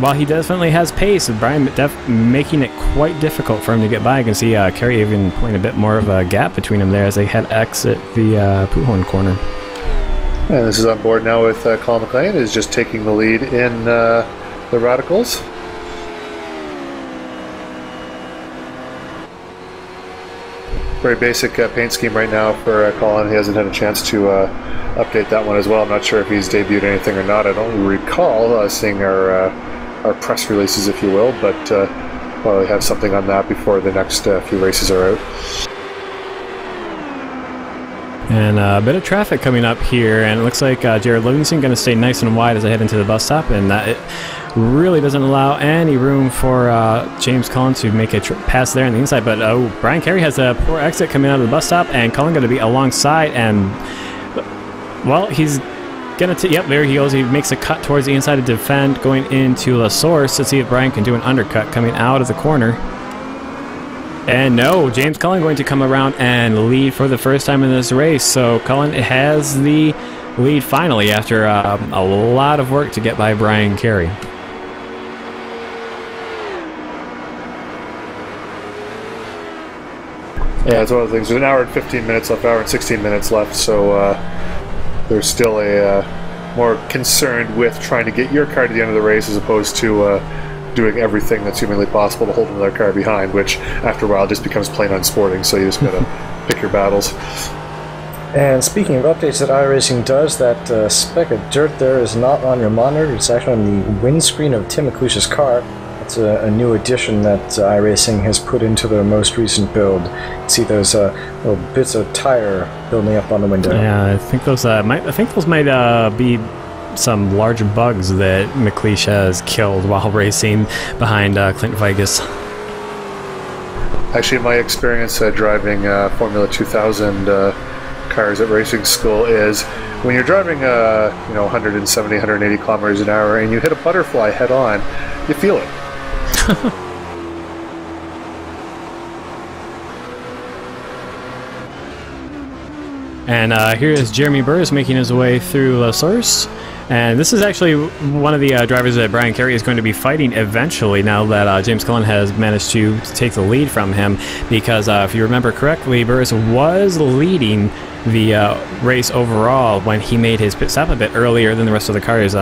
while he definitely has pace, Brian making it quite difficult for him to get by. I can see Carey even putting a bit more of a gap between them there as they head exit the Poohorn corner. And this is on board now with Colin McLean, is just taking the lead in the Radicals. Very basic paint scheme right now for Colin. He hasn't had a chance to update that one as well. I'm not sure if he's debuted anything or not. I don't recall seeing our press releases, if you will, but probably have something on that before the next few races are out. And a bit of traffic coming up here, and it looks like Jared Livingston going to stay nice and wide as I head into the bus stop, and it really doesn't allow any room for James Cullen to make a pass there on the inside. But Brian Carey has a poor exit coming out of the bus stop, and Cullen going to be alongside, and well, he's going to, yep, there he goes. He makes a cut towards the inside to defend, going into La Source to see if Brian can do an undercut coming out of the corner. And no, James Cullen going to come around and lead for the first time in this race. So Cullen has the lead finally after a lot of work to get by Brian Carey. Yeah, it's one of the things. There's an hour and 15 minutes left, hour and 16 minutes left, so there's still a more concerned with trying to get your car to the end of the race as opposed to doing everything that's humanly possible to hold another car behind, which after a while just becomes plain unsporting, so you just gotta pick your battles. And speaking of updates that iRacing does, that speck of dirt there is not on your monitor. It's actually on the windscreen of Tim McLeish's car. It's a new addition that iRacing has put into their most recent build. You can see those little bits of tire building up on the window. Yeah, I think those might be some large bugs that McLeish has killed while racing behind Clint Vigas. Actually, my experience driving Formula 2000 cars at racing school is when you're driving 170, 180 kilometers an hour and you hit a butterfly head on, you feel it. And here is Jeremy Burris making his way through La Source. And this is actually one of the drivers that Brian Carey is going to be fighting eventually, now that James Cullen has managed to take the lead from him. Because if you remember correctly, Burris was leading the race overall when he made his pit stop a bit earlier than the rest of the cars.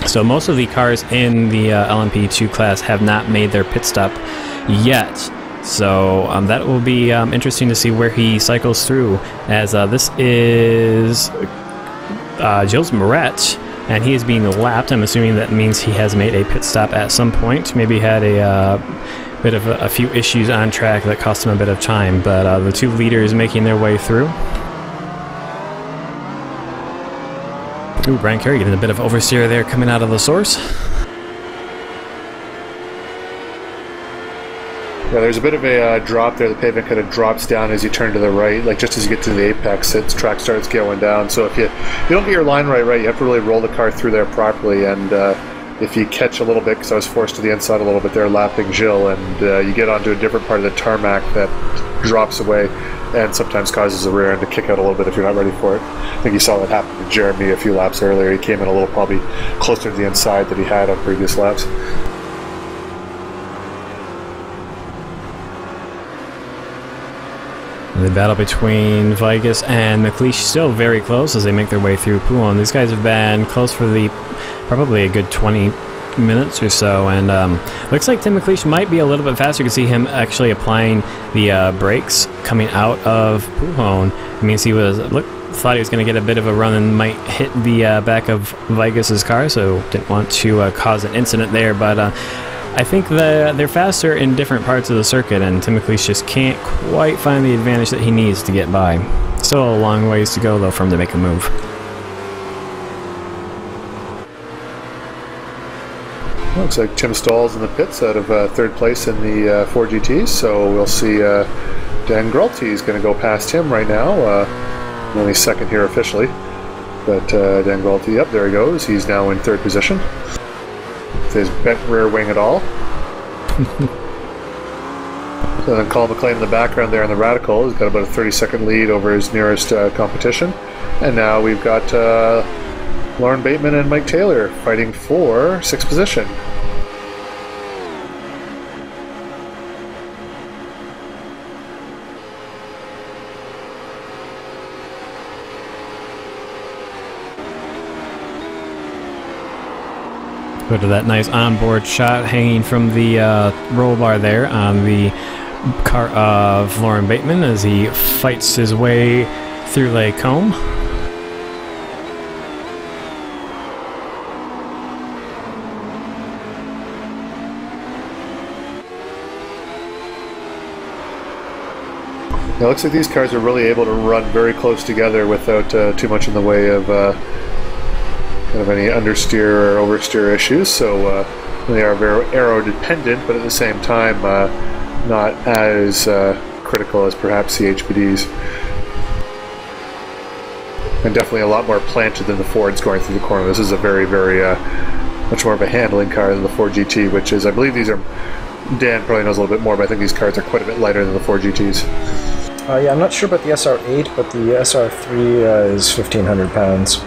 So most of the cars in the LMP2 class have not made their pit stop yet. So that will be interesting to see where he cycles through, as this is Gilles Moret, and he is being lapped. I'm assuming that means he has made a pit stop at some point. Maybe had a bit of a few issues on track that cost him a bit of time, but the two leaders making their way through. Ooh, Brian Carey getting a bit of oversteer there coming out of the source. Yeah, there's a bit of a drop there. The pavement kind of drops down as you turn to the right, like just as you get to the apex, its track starts going down. So if you don't get your line right, you have to really roll the car through there properly. And if you catch a little bit, because I was forced to the inside a little bit there, lapping Gilles, and you get onto a different part of the tarmac that drops away and sometimes causes the rear end to kick out a little bit if you're not ready for it. I think you saw that happen to Jeremy a few laps earlier. He came in a little probably closer to the inside than he had on previous laps. The battle between Vigas and McLeish still very close as they make their way through Pouhon. These guys have been close for probably a good 20 minutes or so, and looks like Tim McLeish might be a little bit faster. You can see him actually applying the brakes coming out of Pouhon. It means he thought he was going to get a bit of a run and might hit the back of Vigas's car, so didn't want to cause an incident there, but I think they're faster in different parts of the circuit, and Tim McLeish just can't quite find the advantage that he needs to get by. Still a long ways to go, though, for him to make a move. Looks like Tim Stahl's in the pits out of third place in the 4GTs, so we'll see Dan Gralty is going to go past him right now. Only second here officially, but Dan Gralty, yep, there he goes. He's now in third position. His bent rear wing at all. So then Colin McLean in the background there in the Radical. He's got about a 30-second lead over his nearest competition. And now we've got Lauren Bateman and Mike Taylor fighting for sixth position. Go to that nice onboard shot hanging from the roll bar there on the car of Lauren Bateman as he fights his way through Lake Combe. It looks like these cars are really able to run very close together without too much in the way of any understeer or oversteer issues, so they are very aero dependent, but at the same time not as critical as perhaps the HPDs, and definitely a lot more planted than the Fords going through the corner. This is a very much more of a handling car than the 4GT, which is, I believe these are, Dan probably knows a little bit more, but I think these cars are quite a bit lighter than the 4GTs. Yeah, I'm not sure about the SR8, but the SR3 is 1,500 pounds.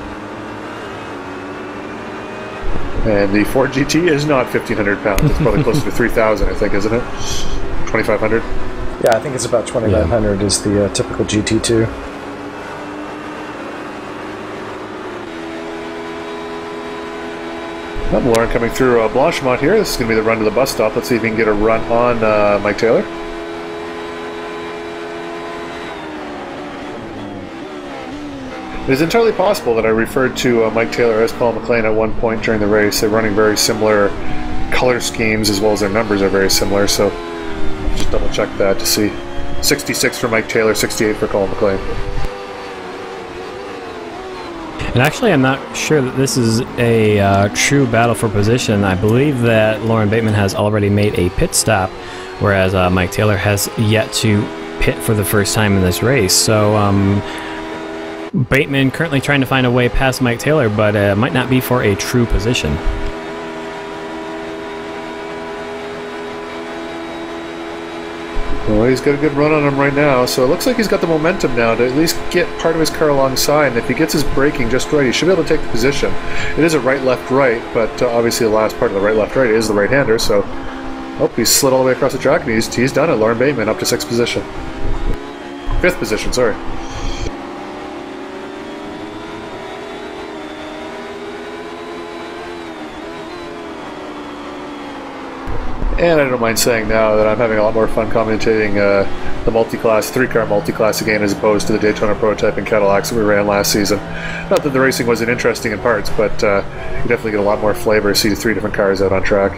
And the 4GT is not 1,500 pounds. It's probably closer to 3,000, I think, isn't it? 2,500? Yeah, I think it's about 2,900 is the typical GT2. Lauren coming through Blanchemont here. This is going to be the run to the bus stop. Let's see if we can get a run on Mike Taylor. It is entirely possible that I referred to Mike Taylor as Colin McLean at one point during the race. They're running very similar color schemes as well as their numbers are very similar, so I'll just double check that to see. 66 for Mike Taylor, 68 for Colin McLean. And actually, I'm not sure that this is a true battle for position. I believe that Lauren Bateman has already made a pit stop, whereas Mike Taylor has yet to pit for the first time in this race. So Bateman currently trying to find a way past Mike Taylor, but might not be for a true position. Well, he's got a good run on him right now, so it looks like he's got the momentum now to at least get part of his car alongside, and if he gets his braking just right, he should be able to take the position. It is a right-left-right, but obviously the last part of the right-left-right is the right-hander, so... Oh, he's slid all the way across the track, and he's done it. Lauren Bateman up to 6th position. 5th position, sorry. And I don't mind saying now that I'm having a lot more fun commentating the multi-class, 3-car multi-class again, as opposed to the Daytona prototype and Cadillacs that we ran last season. Not that the racing wasn't interesting in parts, but you definitely get a lot more flavor to see the 3 different cars out on track.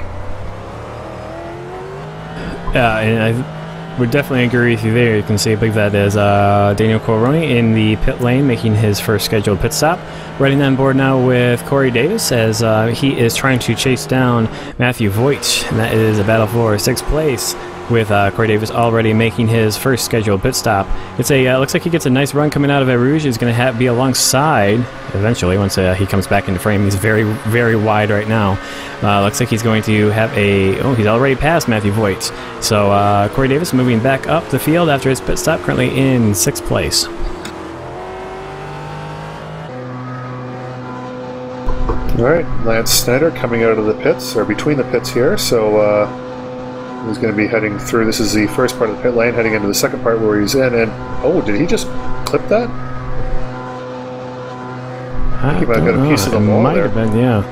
Yeah, and I would definitely agree with you there. You can see, I believe that is Daniel Coroni in the pit lane making his first scheduled pit stop. Riding on board now with Corey Davis as he is trying to chase down Matthew Voigt, and that is a battle for 6th place with Corey Davis already making his first scheduled pit stop. It's a looks like he gets a nice run coming out of Eau Rouge. He's going to be alongside eventually once he comes back into frame. He's very, very wide right now. Looks like he's going to have a... Oh, he's already passed Matthew Voigt. So Corey Davis moving back up the field after his pit stop, currently in 6th place. Alright, Lance Snyder coming out of the pits, or between the pits here, so he's going to be heading through. This is the first part of the pit lane, heading into the second part where he's in, and... Oh, did he just clip that? I think he might have got a piece of the wall there. Might have been, yeah.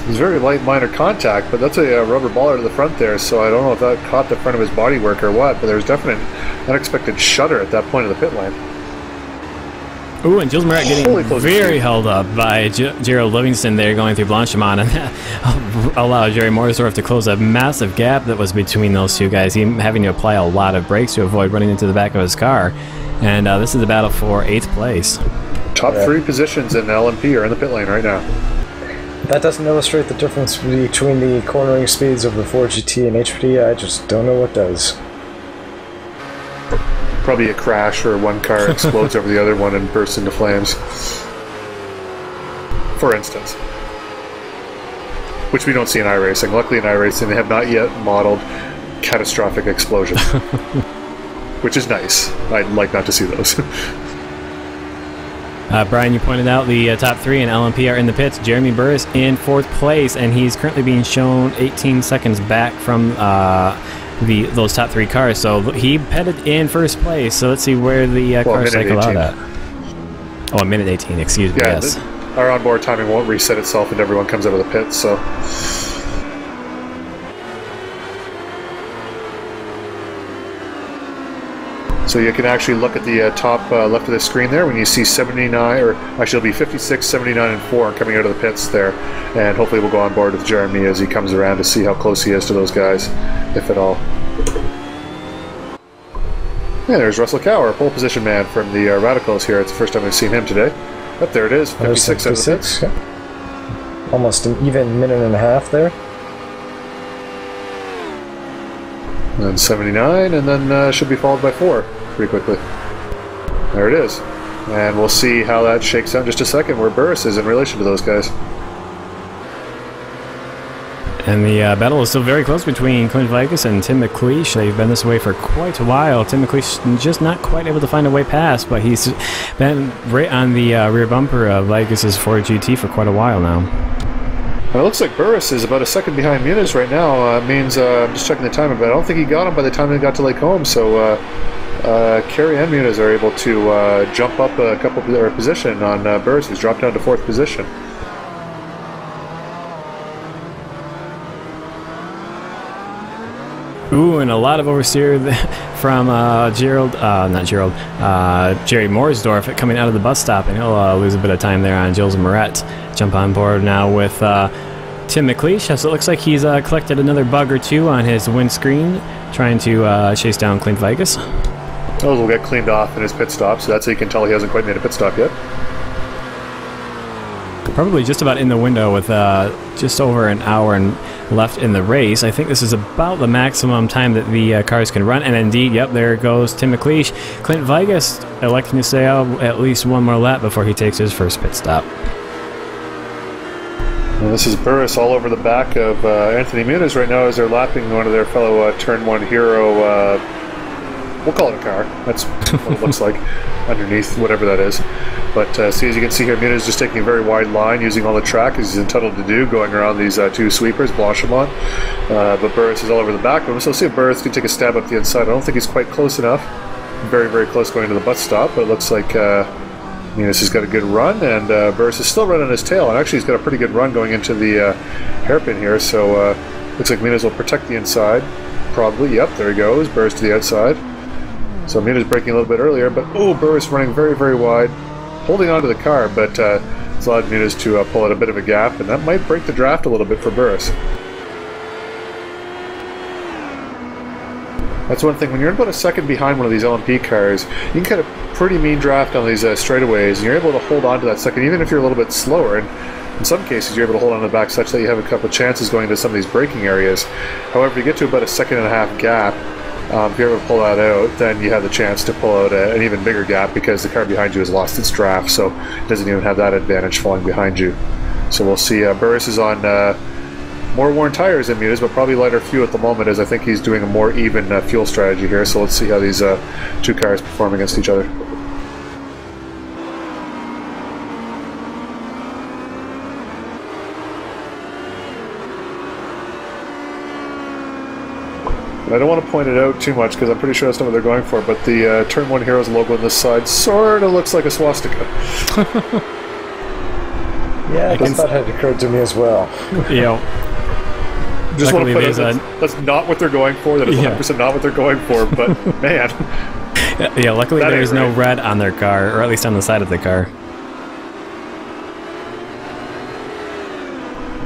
It was very light minor contact, but that's a rubber baller to the front there, so I don't know if that caught the front of his bodywork or what, but there was definitely an unexpected shudder at that point of the pit lane. Ooh, and Jules Murat getting very held up by Gerald Livingston there going through Blanchimont, and that allowed Jerry Morrisdorf to close a massive gap that was between those two guys, him having to apply a lot of brakes to avoid running into the back of his car. And this is the battle for 8th place. Top 3 positions in LMP are in the pit lane right now. That doesn't illustrate the difference between the cornering speeds of the Ford GT and HPD. I just don't know what does. Probably a crash or one car explodes over the other one and bursts into flames. For instance. Which we don't see in iRacing. Luckily in iRacing they have not yet modeled catastrophic explosions. Which is nice. I'd like not to see those. Brian, you pointed out the top 3 in LMP are in the pits. Jeremy Burris in 4th place, and he's currently being shown 18 seconds back from those top 3 cars. So he headed in 1st place. So let's see where the cars cycle out at. Oh, a minute 18, excuse me, yeah, yes. Our onboard timing won't reset itself and everyone comes out of the pit, so... So you can actually look at the top left of the screen there when you see 79, or actually it'll be 56, 79, and 4 coming out of the pits there. And hopefully we'll go on board with Jeremy as he comes around to see how close he is to those guys, if at all. Yeah, there's Russell Cower, pole position man from the Radicals here. It's the first time I've seen him today. Up there it is, 56 out of the pits. Yeah. Almost an even minute and a half there. And then 79, and then should be followed by 4 pretty quickly. There it is. And we'll see how that shakes out in just a second, where Burris is in relation to those guys. And the battle is still very close between Clint Vickers and Tim McLeish. They've been this way for quite a while. Tim McLeish just not quite able to find a way past, but he's been right on the rear bumper of Vickers' Ford GT for quite a while now. Well, it looks like Burris is about a second behind Muniz right now. It means, I'm just checking the time, but I don't think he got him by the time he got to Lake Holmes. So Kerry and Muniz are able to jump up a couple of their position on Burris, who's dropped down to 4th position. Ooh, and a lot of oversteer from Jerry Morsdorf coming out of the bus stop, and he'll lose a bit of time there on Jules Moret. Jump on board now with Tim McLeish. So it looks like he's collected another bug or 2 on his windscreen, trying to chase down Clint Vickers. Those will get cleaned off in his pit stop, so that's how you can tell he hasn't quite made a pit stop yet. probably just about in the window with just over an hour and left in the race. I think this is about the maximum time that the cars can run, and indeed, yep, there goes Tim McLeish. Clint Vigas electing to stay out at least one more lap before he takes his first pit stop. And this is Burris all over the back of Anthony Muniz right now as they're lapping one of their fellow Turn 1 hero, we'll call it a car. That's what it looks like underneath, whatever that is. But see, as you can see here, Muniz just taking a very wide line, using all the track as he's entitled to do, going around these two sweepers, Blanchimont. But Burris is all over the back of him, so we'll see if Burris can take a stab up the inside. I don't think he's quite close enough. Very, very close going to the bus stop, but it looks like Muniz has got a good run, and Burris is still running his tail, and actually he's got a pretty good run going into the hairpin here, so looks like Muniz will protect the inside, probably. Yep, there he goes, Burris to the outside. So Muniz braking a little bit earlier, but Burris running very, very wide, holding on to the car, but it's allowed Muniz to pull out a bit of a gap, and that might break the draft a little bit for Burris. That's one thing, when you're about a second behind one of these LMP cars, you can get a pretty mean draft on these straightaways, and you're able to hold on to that second, even if you're a little bit slower, and in some cases you're able to hold on to the back such that you have a couple of chances going into some of these braking areas. However, you get to about a second and a half gap, if you're able to pull that out, then you have the chance to pull out an even bigger gap because the car behind you has lost its draft, so it doesn't even have that advantage falling behind you. So we'll see. Burris is on more worn tires than Muniz, but probably lighter fuel at the moment, as I think he's doing a more even fuel strategy here. So let's see how these two cars perform against each other. I don't want to point it out too much because I'm pretty sure that's not what they're going for, but the Turn 1 Heroes logo on this side sort of looks like a swastika. Yeah, that had occurred to me as well. Yeah. Just want to put it that's not what they're going for. That is 100% not what they're going for, but man. Yeah, luckily there's no red on their car, or at least on the side of the car.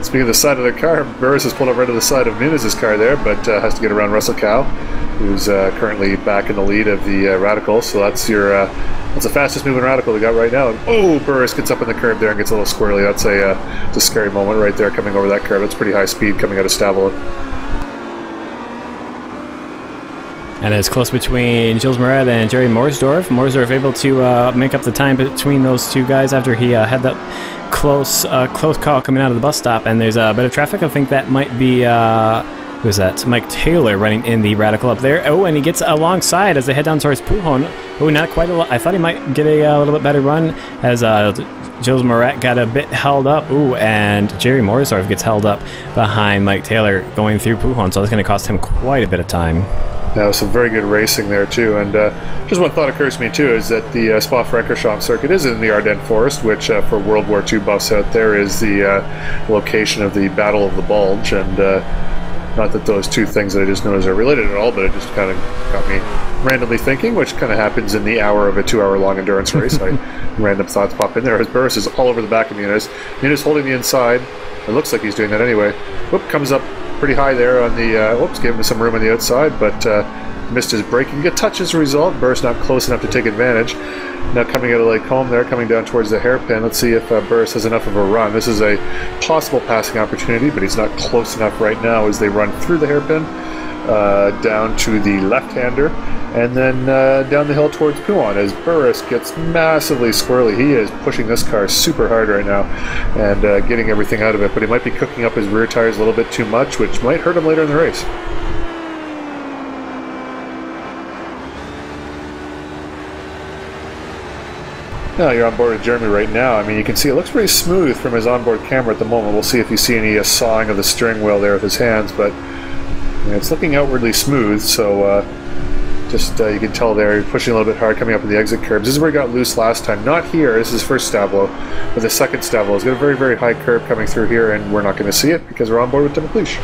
Speaking of the side of the car, Burris has pulled up right to the side of Muniz's car there, but has to get around Russell Cow, who's currently back in the lead of the Radical. So that's that's the fastest moving Radical we got right now. And, Burris gets up in the curb there and gets a little squirrely. That's a scary moment right there coming over that curb. That's pretty high speed coming out of Stavelot. And it's close between Jules Moret and Jerry Morsdorf. Morsdorf able to make up the time between those two guys after he had that close call coming out of the bus stop. And there's a bit of traffic. I think that might be who's that? Mike Taylor running in the Radical up there. And he gets alongside as they head down towards Pujon. Not quite a lot. I thought he might get a little bit better run as Jules Moret got a bit held up. And Jerry Morsdorf gets held up behind Mike Taylor going through Pujon. So it's going to cost him quite a bit of time. Yeah, some very good racing there too, and just one thought occurs to me too is that the Spa-Francorchamps circuit is in the Ardennes Forest, which for World War II buffs out there is the location of the Battle of the Bulge, and not that those two things that I just noticed are related at all, but it just kind of got me randomly thinking, which kind of happens in the hour of a 2-hour-long endurance race. Random thoughts pop in there. As Burris is all over the back of Muniz. Muniz holding the inside. It looks like he's doing that anyway. Whoop, comes up pretty high there on the, gave him some room on the outside, but missed his braking. He got touch as a result. Burris not close enough to take advantage. Now coming out of Lake Combe there, coming down towards the hairpin. Let's see if Burris has enough of a run. This is a possible passing opportunity, but he's not close enough right now as they run through the hairpin, down to the left-hander, and then down the hill towards Puon as Burris gets massively squirrely. He is pushing this car super hard right now and getting everything out of it, but he might be cooking up his rear tires a little bit too much, which might hurt him later in the race. Now you're on board with Jeremy right now. I mean, you can see it looks pretty smooth from his onboard camera at the moment. We'll see if you see any sawing of the steering wheel there with his hands, but it's looking outwardly smooth, so just you can tell there, pushing a little bit hard coming up in the exit curbs. This is where he got loose last time. Not here, this is his first Stavelot, but the second Stavelot. He's got a very, very high curb coming through here, and we're not going to see it because we're on board with Tim McLeish.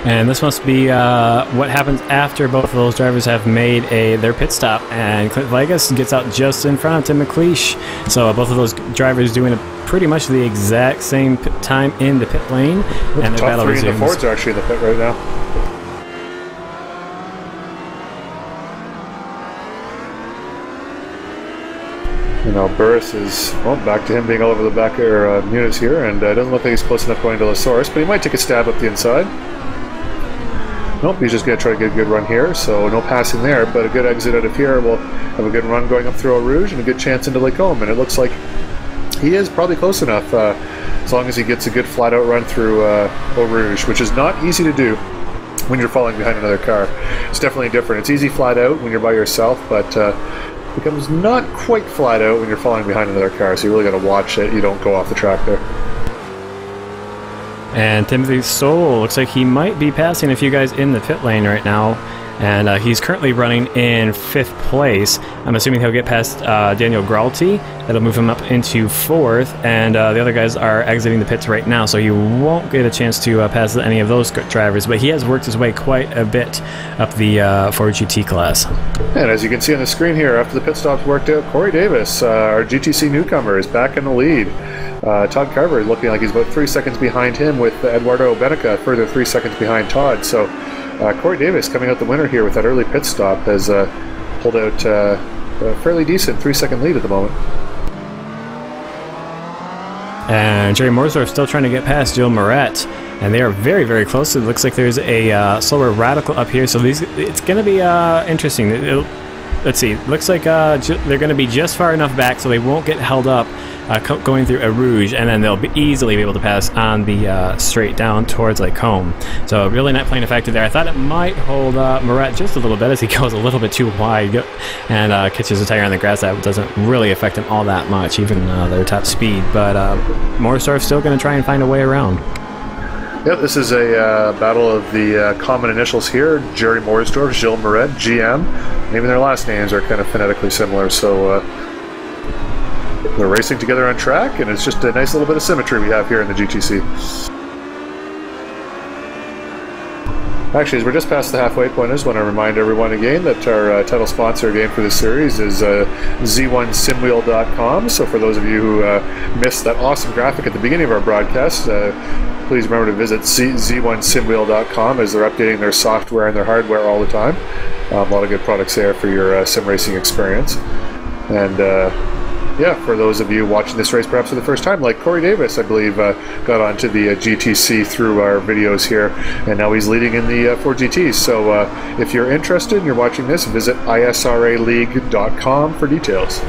And this must be what happens after both of those drivers have made their pit stop. And Clint Vigas gets out just in front of Tim McLeish. So both of those drivers doing pretty much the exact same time in the pit lane. And their battle resumes. The Fords are actually in the pit right now. You know, Burris is, well, back to him being all over the back air Muniz here, and doesn't look like he's close enough going to Lasource, but he might take a stab up the inside. Nope, he's just going to try to get a good run here, so no passing there, but a good exit out of here will have a good run going up through Eau Rouge and a good chance into Lake Home, and it looks like he is probably close enough, as long as he gets a good flat-out run through Eau Rouge, which is not easy to do when you're falling behind another car. It's definitely different. It's easy flat out when you're by yourself, but becomes not quite flat out when you're falling behind another car, so you really got to watch it. You don't go off the track there. And Timothy Stoll looks like he might be passing a few guys in the pit lane right now, and he's currently running in 5th place. I'm assuming he'll get past Daniel Gralti. That'll move him up into 4th, and the other guys are exiting the pits right now, so you won't get a chance to pass any of those drivers, but he has worked his way quite a bit up the Ford GT class. And as you can see on the screen here, after the pit stops worked out, Corey Davis, our GTC newcomer, is back in the lead. Todd Carver is looking like he's about 3 seconds behind him, with Eduardo Benica further 3 seconds behind Todd, so Corey Davis, coming out the winner here with that early pit stop, has pulled out a fairly decent 3-second lead at the moment. And Jerry Morsdorf still trying to get past Jill Moret, and they are very, very close. It looks like there's a slower radical up here, so it's going to be interesting. Let's see, looks like they're going to be just far enough back so they won't get held up going through Eau Rouge, and then they'll easily be able to pass on the straight down towards Lake Home. So really not playing a factor there. I thought it might hold Moret just a little bit as he goes a little bit too wide and catches a tire on the grass. That doesn't really affect him all that much, even their top speed. But Morsdorf's still going to try and find a way around. Yep, this is a battle of the common initials here. Jerry Morsdorf, Gilles Moret, GM. Even their last names are kind of phonetically similar, so they're racing together on track, and it's just a nice little bit of symmetry we have here in the GTC. Actually, as we're just past the halfway point, I just want to remind everyone again that our title sponsor again for this series is Z1Simwheel.com. So for those of you who missed that awesome graphic at the beginning of our broadcast, please remember to visit Z1Simwheel.com, as they're updating their software and their hardware all the time. A lot of good products there for your sim racing experience. And yeah, for those of you watching this race perhaps for the first time, like Corey Davis, I believe, got onto the GTC through our videos here, and now he's leading in the Ford GTs. So if you're interested and you're watching this, visit ISRAleague.com for details.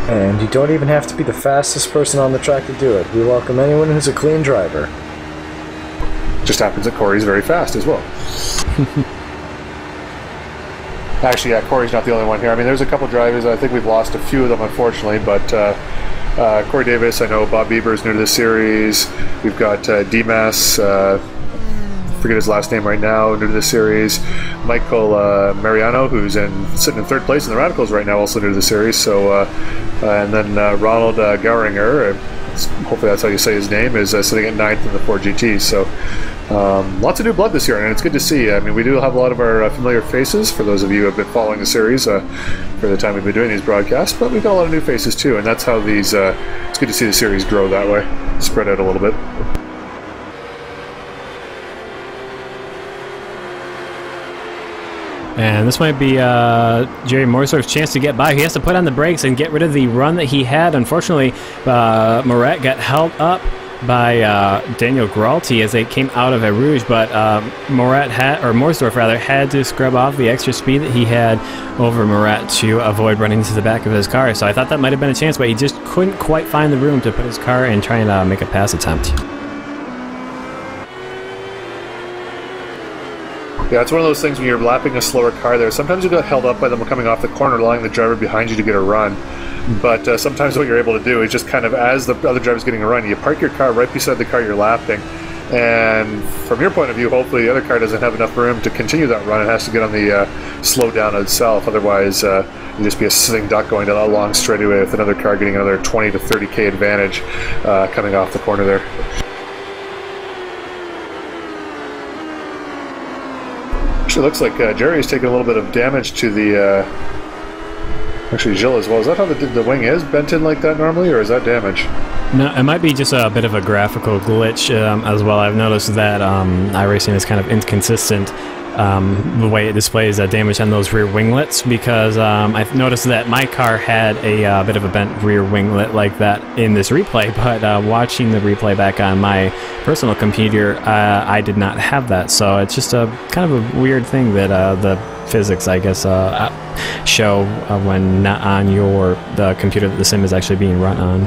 And you don't even have to be the fastest person on the track to do it. We welcome anyone who's a clean driver. Just happens that Corey's very fast as well. Actually, yeah, Corey's not the only one here. I mean, there's a couple drivers. I think we've lost a few of them, unfortunately, but Corey Davis, I know Bob Bieber is new to the series. We've got Dimas, forget his last name right now, new to the series. Michael Mariano, who's sitting in 3rd place in the Radicals right now, also new to the series. So, and then Ronald Gauringer, hopefully that's how you say his name, is sitting at 9th in the Ford GT. So lots of new blood this year, and it's good to see. I mean, we do have a lot of our familiar faces, for those of you who have been following the series for the time we've been doing these broadcasts, but we've got a lot of new faces too, and that's how these, it's good to see the series grow that way, spread out a little bit. And this might be Jerry Morsdorf's chance to get by. He has to put on the brakes and get rid of the run that he had. Unfortunately, Moret got held up by Daniel Gralti as they came out of Eau Rouge, but Morsdorf rather had to scrub off the extra speed that he had over Moret to avoid running into the back of his car. So I thought that might have been a chance, but he just couldn't quite find the room to put his car and try and make a pass attempt. Yeah, it's one of those things when you're lapping a slower car there. Sometimes you get held up by them coming off the corner, allowing the driver behind you to get a run. But sometimes what you're able to do is just kind of, as the other driver's getting a run, you park your car right beside the car you're lapping. And from your point of view, hopefully the other car doesn't have enough room to continue that run. It has to get on the slow down itself. Otherwise, you'd just be a sitting duck going down a long straightaway with another car getting another 20 to 30K advantage coming off the corner there. Actually, looks like Jerry's taking a little bit of damage to the... Actually, Gilles as well. Is that how the wing is bent in like that normally, or is that damage? No, it might be just a bit of a graphical glitch as well. I've noticed that iRacing is kind of inconsistent the way it displays damage on those rear winglets, because I've noticed that my car had a bit of a bent rear winglet like that in this replay, but watching the replay back on my personal computer, I did not have that. So it's just a kind of a weird thing that the physics, I guess, show when not on the computer that the sim is actually being run on.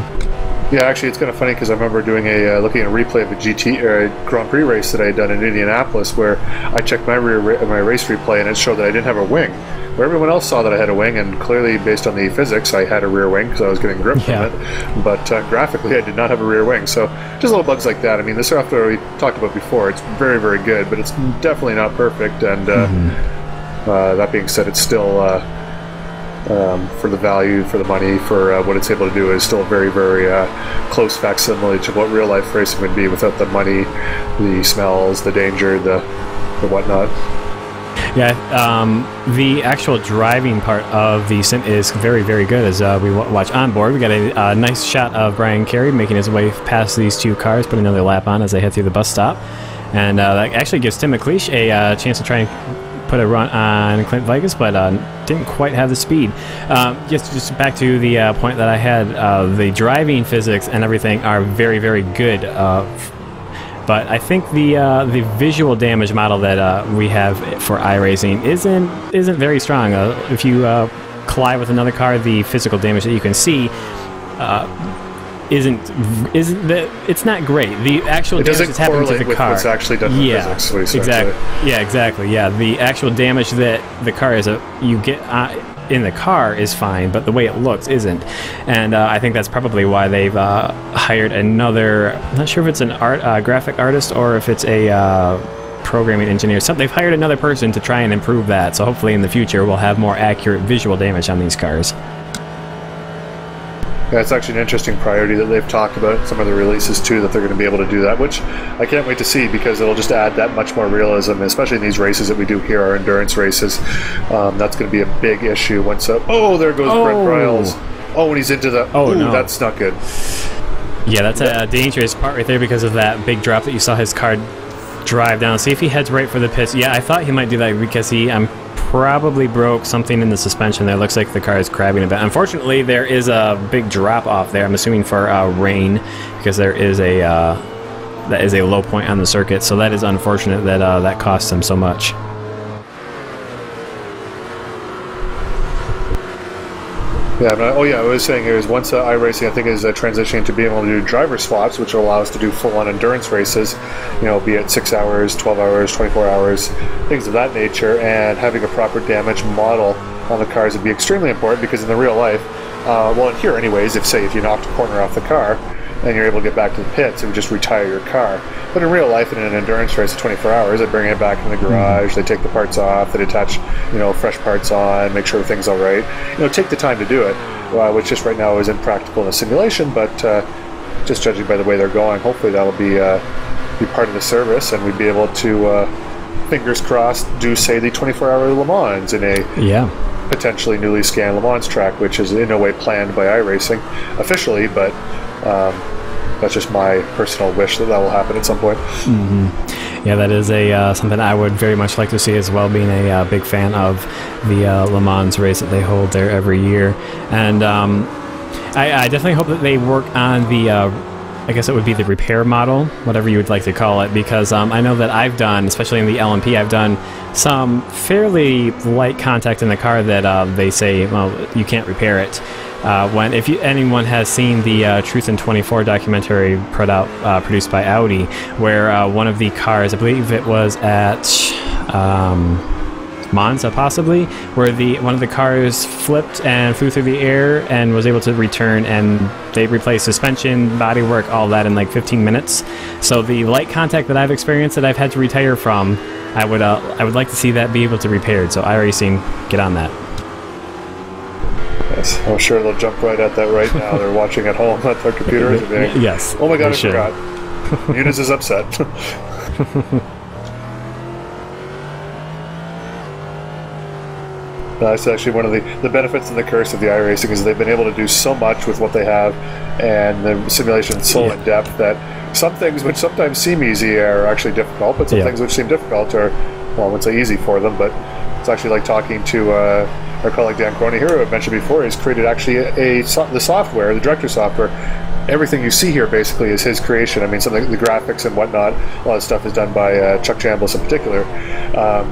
Yeah, actually, it's kind of funny because I remember doing looking at a replay of a GT Grand Prix race that I had done in Indianapolis, where I checked my race replay and it showed that I didn't have a wing. Where everyone else saw that I had a wing, and clearly, based on the physics, I had a rear wing because I was getting grip from it. But graphically, I did not have a rear wing. So just little bugs like that. I mean, the software we talked about before, it's very, very good, but it's definitely not perfect. And that being said, it's still. For the value, for the money, for what it's able to do, is still a very, very close facsimile to what real-life racing would be without the money, the smells, the danger, the whatnot. Yeah, the actual driving part of the sim is very, very good. As we watch on board, we got a nice shot of Brian Carey making his way past these two cars, putting another lap on as they head through the bus stop. And that actually gives Tim McLeish a chance to try and put a run on Clint Vigas, but didn't quite have the speed. Just back to the point that I had, the driving physics and everything are very, very good. But I think the visual damage model that we have for iRacing isn't very strong. If you collide with another car, the physical damage that you can see it's not great. The actual damage that's happening to the car. What's actually done to physics. Exactly. Yeah, exactly. Yeah, the actual damage that the car you get in the car is fine, but the way it looks isn't. And I think that's probably why they've hired another. I'm not sure if it's an graphic artist or if it's a programming engineer. So they've hired another person to try and improve that. So hopefully in the future we'll have more accurate visual damage on these cars. Yeah, it's actually an interesting priority that they've talked about in some of the releases too, that they're going to be able to do that, which I can't wait to see, because it'll just add that much more realism, especially in these races that we do here, our endurance races. That's going to be a big issue once. There goes Brent Briles. Oh, and he's into the. Oh, no, that's not good. Yeah, that's a dangerous part right there because of that big drop that you saw his car drive down. See if he heads right for the pits. Yeah, I thought he might do that because he probably broke something in the suspension there. Looks like the car is crabbing a bit. Unfortunately, there is a big drop off there. I'm assuming for rain, because there is that is a low point on the circuit. So that is unfortunate that that costs him so much. Yeah, I was saying here is once iRacing, I think, is transitioning to being able to do driver swaps, which will allow us to do full-on endurance races, be it 6 hours, 12 hours, 24 hours, things of that nature, and having a proper damage model on the cars would be extremely important, because in the real life, in here anyways, if you knocked a corner off the car and you're able to get back to the pits, it would just retire your car. But in real life, in an endurance race of 24 hours, they bring it back in the garage, they take the parts off, they attach, fresh parts on, make sure everything's all right. Take the time to do it, which just right now is impractical in a simulation, but just judging by the way they're going, hopefully that'll be part of the service, and we'd be able to, fingers crossed, do, say, the 24-hour Le Mans in a potentially newly scanned Le Mans track, which is in no way planned by iRacing officially, but that's just my personal wish that will happen at some point. Yeah, that is something I would very much like to see as well, being a big fan of the Le Mans race that they hold there every year. And I definitely hope that they work on the, I guess it would be the repair model, whatever you would like to call it, because I know that I've done, especially in the LMP, I've done some fairly light contact in the car that they say, well, you can't repair it. If anyone has seen the Truth in 24 documentary produced by Audi, where one of the cars, I believe it was at Monza possibly, where one of the cars flipped and flew through the air and was able to return, and they replaced suspension, bodywork, all that in like 15 minutes. So the light contact that I've experienced that I've had to retire from, I would like to see that be able to be repaired. So iRacing, get on that. Yes, I'm sure they'll jump right at that right now. They're watching at home at their computers. Yes. Oh my God, I forgot. Eunice is upset. That's actually one of the benefits and the curse of the iRacing, is they've been able to do so much with what they have, and the simulation is so in depth that some things which sometimes seem easy are actually difficult, but some things which seem difficult are well, I wouldn't say easy for them, but it's actually like talking to our colleague Dan Crony here, who I mentioned before. He's created actually the software, the director software. Everything you see here basically is his creation. I mean, some of the graphics and whatnot, a lot of stuff is done by Chuck Chambliss in particular,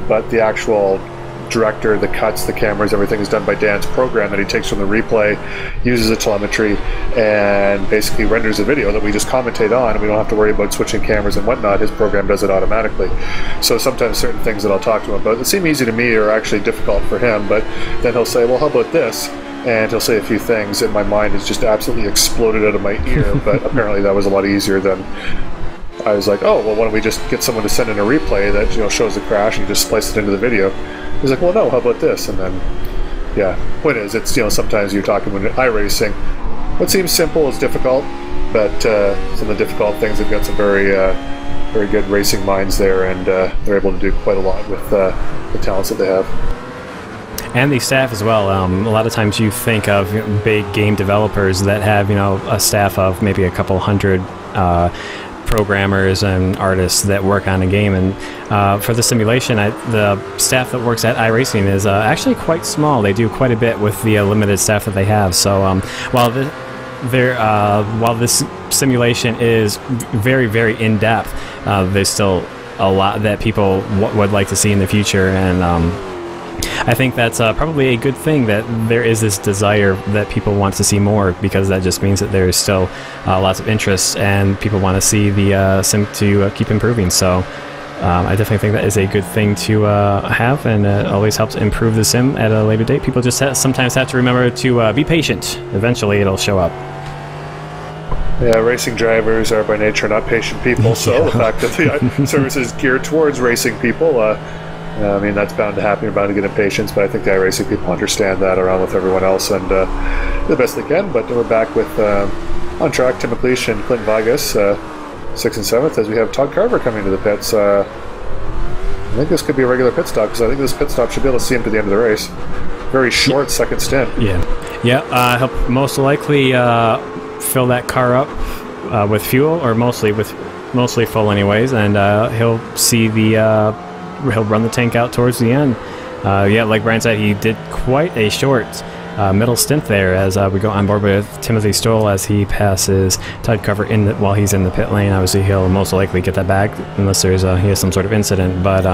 but the actual director, the cuts, the cameras, everything is done by Dan's program that he takes from the replay, uses the telemetry, and basically renders a video that we just commentate on, and we don't have to worry about switching cameras and whatnot. His program does it automatically. So sometimes certain things that I'll talk to him about that seem easy to me are actually difficult for him, but then he'll say, well, how about this? And he'll say a few things, and my mind has just absolutely exploded out of my ear, but apparently that was a lot easier than... I was like, oh, well, why don't we just get someone to send in a replay that, you know, shows the crash and you just splice it into the video. He's like, well, no, how about this? And then, yeah, point is, it's, you know, sometimes you're talking when iRacing. What seems simple is difficult, but some of the difficult things, they've got some very good racing minds there, and they're able to do quite a lot with the talents that they have. And the staff as well. A lot of times you think of big game developers that have, you know, a staff of maybe a couple hundred programmers and artists that work on a game, and for the simulation, the staff that works at iRacing is actually quite small. They do quite a bit with the limited staff that they have. So while this simulation is very, very in depth, there's still a lot that people would like to see in the future, and I think that's probably a good thing that there is this desire that people want to see more, because that just means that there is still lots of interest and people want to see the sim to keep improving. So I definitely think that is a good thing to have, and it always helps improve the sim at a later date. People just sometimes have to remember to be patient. Eventually it'll show up. Yeah, racing drivers are by nature not patient people, so the fact that the service is geared towards racing people, I mean, that's bound to happen. You're bound to get impatience, but I think the iRacing people understand that, along with everyone else, and do the best they can. But we're back with on track Tim McLeish and Clint Vigas, 6th and 7th, as we have Todd Carver coming to the pits. I think this could be a regular pit stop, because I think this pit stop should be able to see him to the end of the race. Very short second stint. Yeah. He'll most likely fill that car up with fuel, or mostly full anyways, and he'll see the. He'll run the tank out towards the end. Yeah, like Brian said, he did quite a short middle stint there, as we go on board with Timothy Stoll as he passes Todd Carver while he's in the pit lane. Obviously, he'll most likely get that back unless he has some sort of incident. But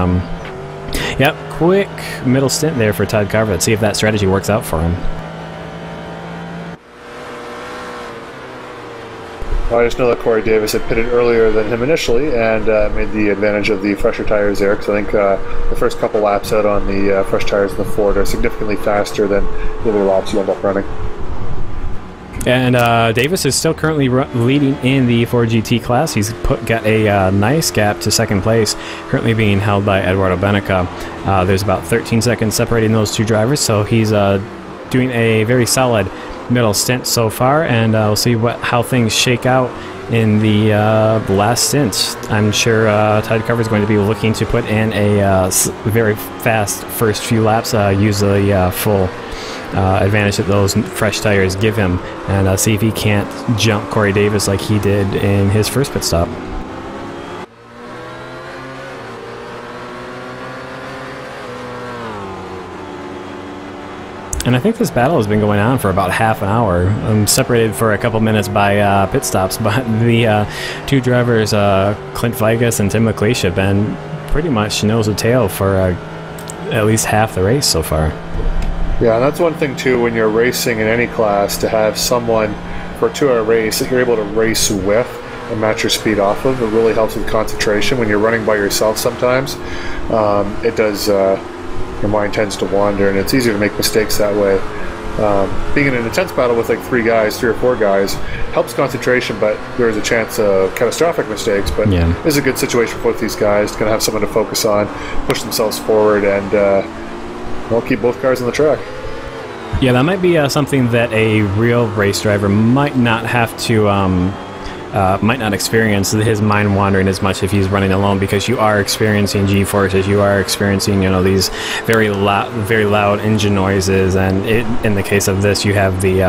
yep, quick middle stint there for Todd Carver. Let's see if that strategy works out for him. I just know that Corey Davis had pitted earlier than him initially, and made the advantage of the fresher tires there, because I think the first couple laps out on the fresh tires in the Ford are significantly faster than the other laps you end up running. And Davis is still currently leading in the Ford GT class. He's got a nice gap to second place, currently being held by Eduardo Benica. There's about 13 seconds separating those two drivers, so he's doing a very solid middle stint so far, and we'll see how things shake out in the last stint. I'm sure Todd Carver is going to be looking to put in a very fast first few laps, use the full advantage that those fresh tires give him, and see if he can't jump Corey Davis like he did in his first pit stop. And I think this battle has been going on for about half an hour. I'm separated for a couple minutes by pit stops, but the two drivers, Clint Vigas and Tim McLeish, have been pretty much nose to tail for at least half the race so far. Yeah, and that's one thing too, when you're racing in any class, to have someone for a 2-hour race that you're able to race with and match your speed off of. It really helps with concentration. When you're running by yourself sometimes, it does... your mind tends to wander, and it's easier to make mistakes that way. Being in an intense battle with like 3 or 4 guys helps concentration, but there is a chance of catastrophic mistakes. But It's a good situation for both these guys to kind of have someone to focus on, push themselves forward, and keep both cars on the track. Yeah, that might be something that a real race driver might not have to might not experience his mind wandering as much if he's running alone, because you are experiencing G-forces, you are experiencing, these very loud engine noises, and in the case of this, you have the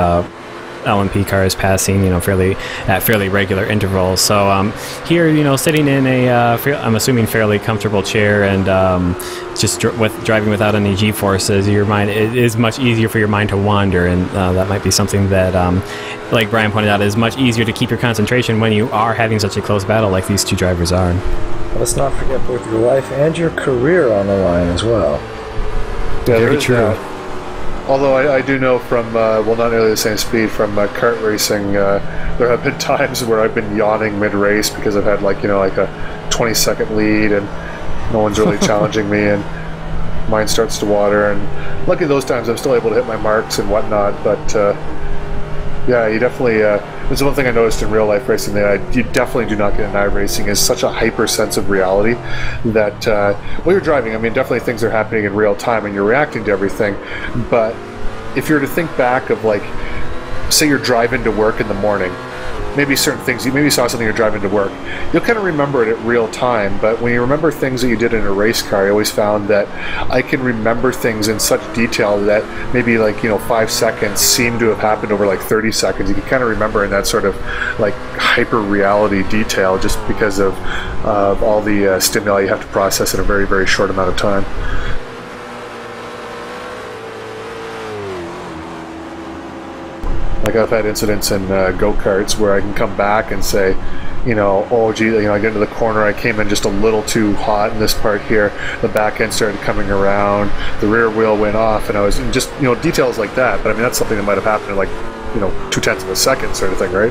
LMP cars passing, fairly regular intervals. So here, sitting in a, I'm assuming fairly comfortable chair, and just driving without any G-forces, it is much easier for your mind to wander, and that might be something that, like Brian pointed out, is much easier to keep your concentration when you are having such a close battle like these two drivers are. Let's not forget both your life and your career on the line as well. Yeah, very true. Although I do know from, not nearly the same speed, from kart racing, there have been times where I've been yawning mid-race because I've had like a 20-second lead and no one's really challenging me, and mine starts to water, and lucky those times I'm still able to hit my marks and whatnot, but yeah, you definitely, there's one thing I noticed in real life racing that you definitely do not get in iRacing is such a hyper sense of reality that while you're driving, I mean, definitely things are happening in real time and you're reacting to everything, but if you were to think back of, like, say you're driving to work in the morning, maybe certain things, you maybe saw something you're driving to work, you'll kind of remember it at real time, but when you remember things that you did in a race car, I always found that I can remember things in such detail that maybe 5 seconds seem to have happened over like 30 seconds. You can kind of remember in that sort of like hyper reality detail just because of all the stimuli you have to process in a very, very short amount of time. Like I've had incidents in go-karts where I can come back and say, oh gee, I get into the corner, I came in just a little too hot in this part here, the back end started coming around, the rear wheel went off, and I was just, details like that. But I mean, that's something that might have happened in like, 0.2 of a second sort of thing, right?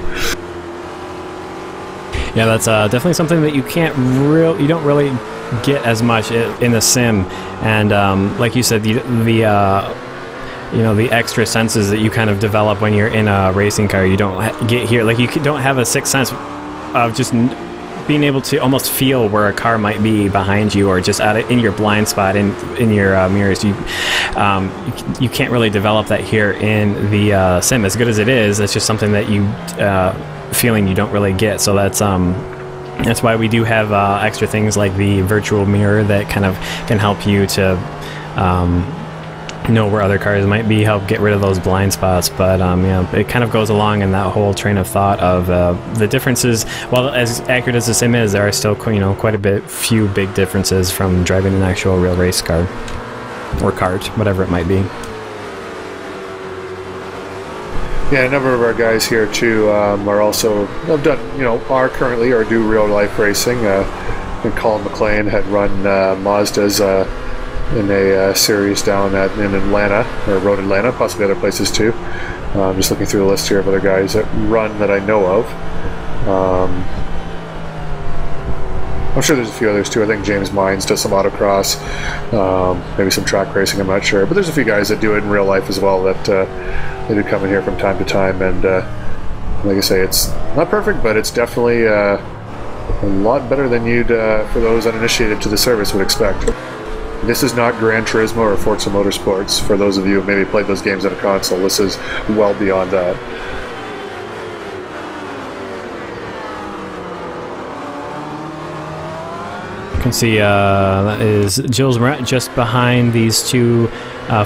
Yeah, that's definitely something that you don't really get as much in the sim, and like you said, the extra senses that you kind of develop when you're in a racing car, you don't get here. Like, you don't have a sixth sense of just being able to almost feel where a car might be behind you, or just in your blind spot in your mirrors. You can't really develop that here in the sim. As good as it is, it's just something that you feeling you don't really get. So that's why we do have extra things like the virtual mirror that kind of can help you to know where other cars might be, help get rid of those blind spots. But it kind of goes along in that whole train of thought of the differences. While as accurate as the sim is, there are still quite a few big differences from driving an actual real race car or kart, whatever it might be. Yeah, a number of our guys here too are also are currently or do real life racing. And Colin McLean had run Mazda's in a series down in Atlanta, or Road Atlanta, possibly other places too. I'm just looking through the list here of other guys that run that I know of. I'm sure there's a few others too. I think James Mines does some autocross, maybe some track racing, I'm not sure. But there's a few guys that do it in real life as well that they do come in here from time to time. And like I say, it's not perfect, but it's definitely a lot better than you'd, for those uninitiated to the service, would expect. This is not Gran Turismo or Forza Motorsports. For those of you who maybe played those games on a console, this is well beyond that. You can see that is Jules Moret just behind these two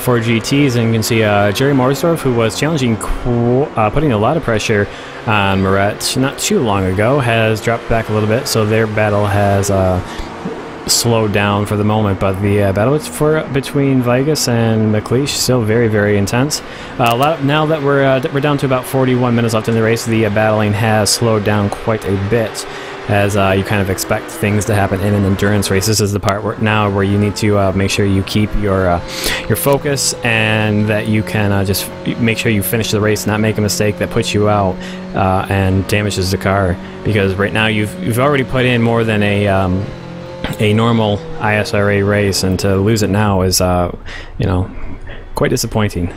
Ford GTs, and you can see Jerry Morsdorf, who was challenging, putting a lot of pressure on Moret not too long ago, has dropped back a little bit, so their battle has slowed down for the moment, but the battle between Vegas and McLeish still very, very intense. Now that we're down to about 41 minutes left in the race, the battling has slowed down quite a bit, as you kind of expect things to happen in an endurance race. This is the part where you need to make sure you keep your focus, and that you can just make sure you finish the race, not make a mistake that puts you out and damages the car, because right now you've already put in more than a normal ISRA race, and to lose it now is quite disappointing.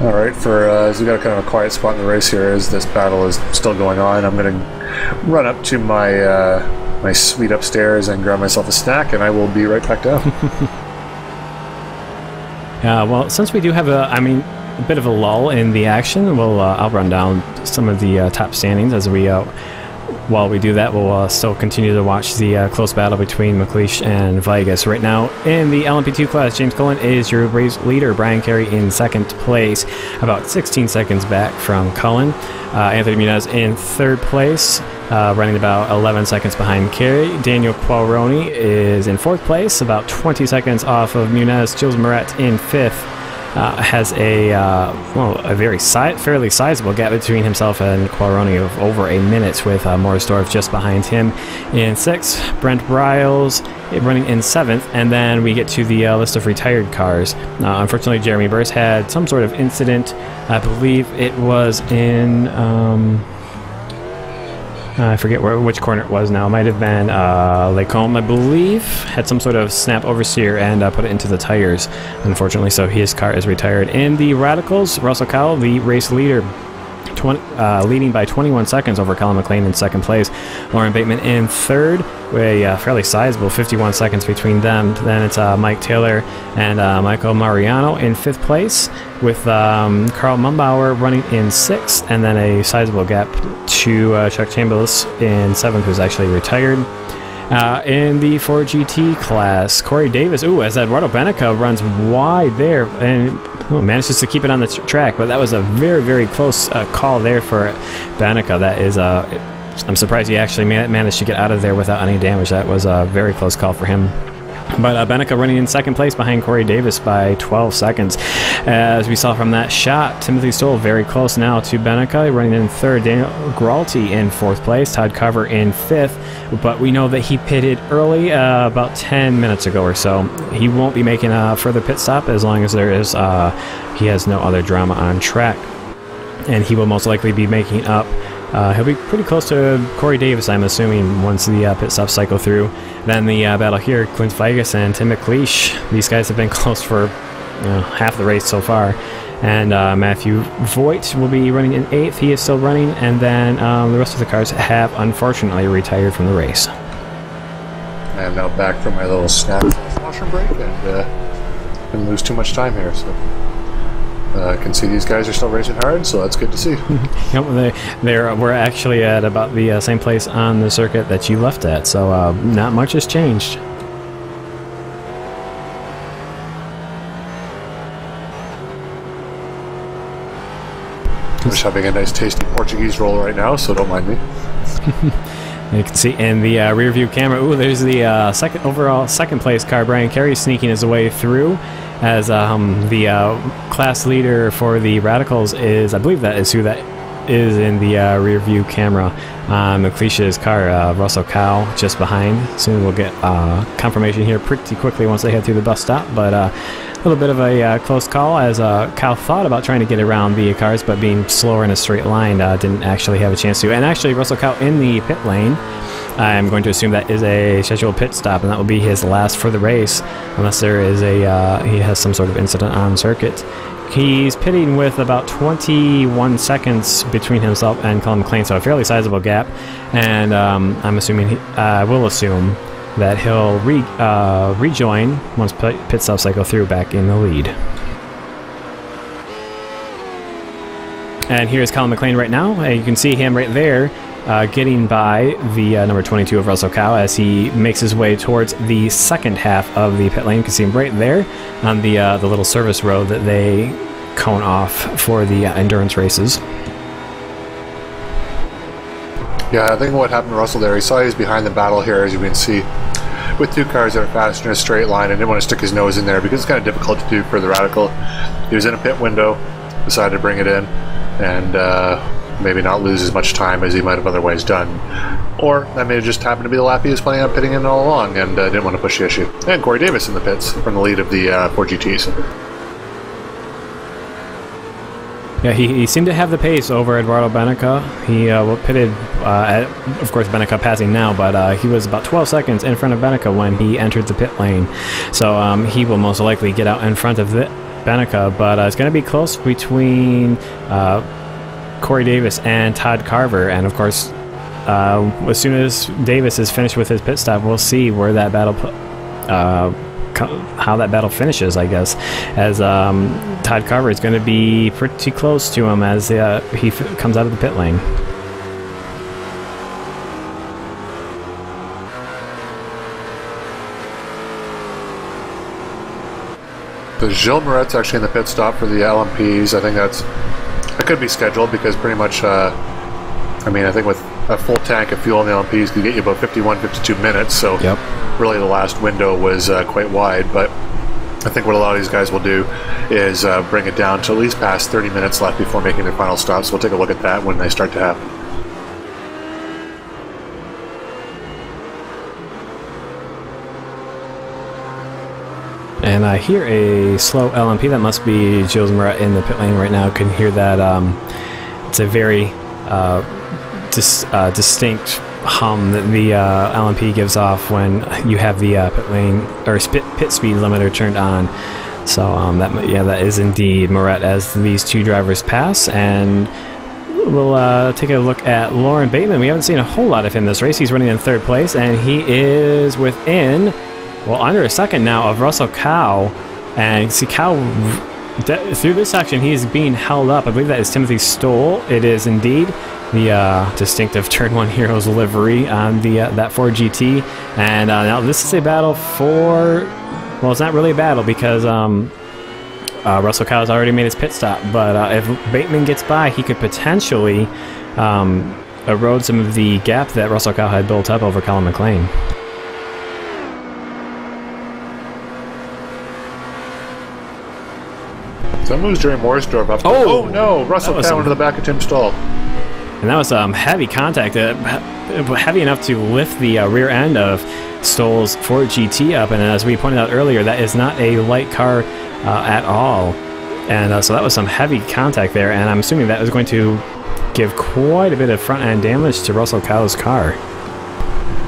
All right, as we got kind of a quiet spot in the race here as this battle is still going on, I'm going to run up to my suite upstairs and grab myself a snack, and I will be right back down. Well, since we do have a bit of a lull in the action, I'll run down some of the top standings as we while we do that, we'll still continue to watch the close battle between McLeish and Vegas. Right now, in the LMP2 class, James Cullen is your race leader. Brian Carey in second place, about 16 seconds back from Cullen. Anthony Muniz in third place, running about 11 seconds behind Carey. Daniel Qualroni is in fourth place, about 20 seconds off of Muniz. Jules Moret in fifth. Has a fairly sizable gap between himself and Qualroni of over a minute, with Morrisdorf just behind him in sixth. Brent Briles running in seventh, and then we get to the list of retired cars. Unfortunately, Jeremy Burse had some sort of incident. I believe it was in I forget which corner it was now. It might have been Lacombe, I believe. Had some sort of snap oversteer and put it into the tires, unfortunately, so his car is retired. In the Radicals, Russell Cowell, the race leader, leading by 21 seconds over Colin McLean in second place. Lauren Bateman in third, with a fairly sizable 51 seconds between them. Then it's Mike Taylor and Michael Mariano in fifth place, with Carl Mumbauer running in sixth, and then a sizable gap to Chuck Chambliss in seventh, who's actually retired. In the 4GT class, Corey Davis, as Eduardo Benica runs wide there and manages to keep it on the track, but that was a very, very close call there for Benica. That is, I'm surprised he actually managed to get out of there without any damage. That was a very close call for him. But Benica running in second place behind Corey Davis by 12 seconds. As we saw from that shot, Timothy Stoll very close now to Benica, running in third. Daniel Gralty in fourth place. Todd Carver in fifth. But we know that he pitted early, about 10 minutes ago or so. He won't be making a further pit stop as long as there is he has no other drama on track. And he will most likely be making up. He'll be pretty close to Corey Davis, I'm assuming, once the pit stops cycle through. Then the battle here, Clint Figas and Tim McLeish. These guys have been close for half the race so far. And Matthew Voigt will be running in eighth. He is still running. And then the rest of the cars have, unfortunately, retired from the race. I am now back from my little snack washroom break, and didn't lose too much time here, so... I can see these guys are still racing hard, so that's good to see. Yep, we're actually at about the same place on the circuit that you left at, so not much has changed. I'm just having a nice tasty Portuguese roll right now, so don't mind me. You can see in the rear view camera, there's the second place car. Brian Carey sneaking his way through, as the class leader for the Radicals is, I believe that is who that is in the rear view camera. McLeish's car, Russell Cowell, just behind. Soon we'll get confirmation here pretty quickly once they head through the bus stop, but a little bit of a close call, as Cowell thought about trying to get around the cars, but being slower in a straight line, didn't actually have a chance to. And actually, Russell Cowell in the pit lane, I'm going to assume that is a scheduled pit stop, and that will be his last for the race, unless there is he has some sort of incident on circuit. He's pitting with about 21 seconds between himself and Colin McLean, so a fairly sizable gap. And I'm assuming will assume that he'll rejoin once pit stop cycle through back in the lead. And here's Colin McLean right now. You can see him right there, getting by the number 22 of Russell Cowell as he makes his way towards the second half of the pit lane. You can see him right there on the little service road that they cone off for the endurance races. Yeah, I think what happened to Russell there, he saw he was behind the battle here, as you can see, with two cars that are fast in a straight line, and didn't want to stick his nose in there because it's kind of difficult to do for the Radical. He was in a pit window, decided to bring it in, and maybe not lose as much time as he might have otherwise done. Or that may have just happened to be the lap he was planning on pitting in all along, and didn't want to push the issue. And Corey Davis in the pits from the lead of the 4GTs. Yeah, he seemed to have the pace over Eduardo Benica. He pitted, of course, Benica passing now, but he was about 12 seconds in front of Benica when he entered the pit lane. So he will most likely get out in front of Benica, but it's going to be close between Corey Davis and Todd Carver. And, of course, as soon as Davis is finished with his pit stop, we'll see where that battle how that battle finishes, I guess, as Todd Carver is going to be pretty close to him as he comes out of the pit lane. The Gilles Moret's actually in the pit stop for the LMPs. I think that could be scheduled because pretty much, I mean, I think with a full tank of fuel in the LMPs could get you about 51, 52 minutes. So really the last window was quite wide. But I think what a lot of these guys will do is bring it down to at least past 30 minutes left before making their final stop. So we'll take a look at that when they start to happen. And I hear a slow LMP. That must be Gilles Moret in the pit lane right now. Can hear that. It's a very distinct hum that the LMP gives off when you have the pit lane or pit speed limiter turned on. So that is indeed Moret as these two drivers pass. And we'll take a look at Lauren Bateman. We haven't seen a whole lot of him this race. He's running in third place, and he is within, well, under a second now of Russell Cow. And you see Cow, through this section, he is being held up. I believe that is Timothy Stoll. It is indeed the distinctive Turn 1 Heroes livery on the that Ford GT. And now this is a battle for, well, it's not really a battle because Russell Cow has already made his pit stop. But if Bateman gets by, he could potentially erode some of the gap that Russell Cow had built up over Colin McLean. So that moves Jerry Morrisdorf up. Oh no! Russell Cow into the back of Tim Stoll. And that was heavy contact, heavy enough to lift the rear end of Stoll's Ford GT up. And as we pointed out earlier, that is not a light car at all. And so that was some heavy contact there. And I'm assuming that was going to give quite a bit of front end damage to Russell Cow's car.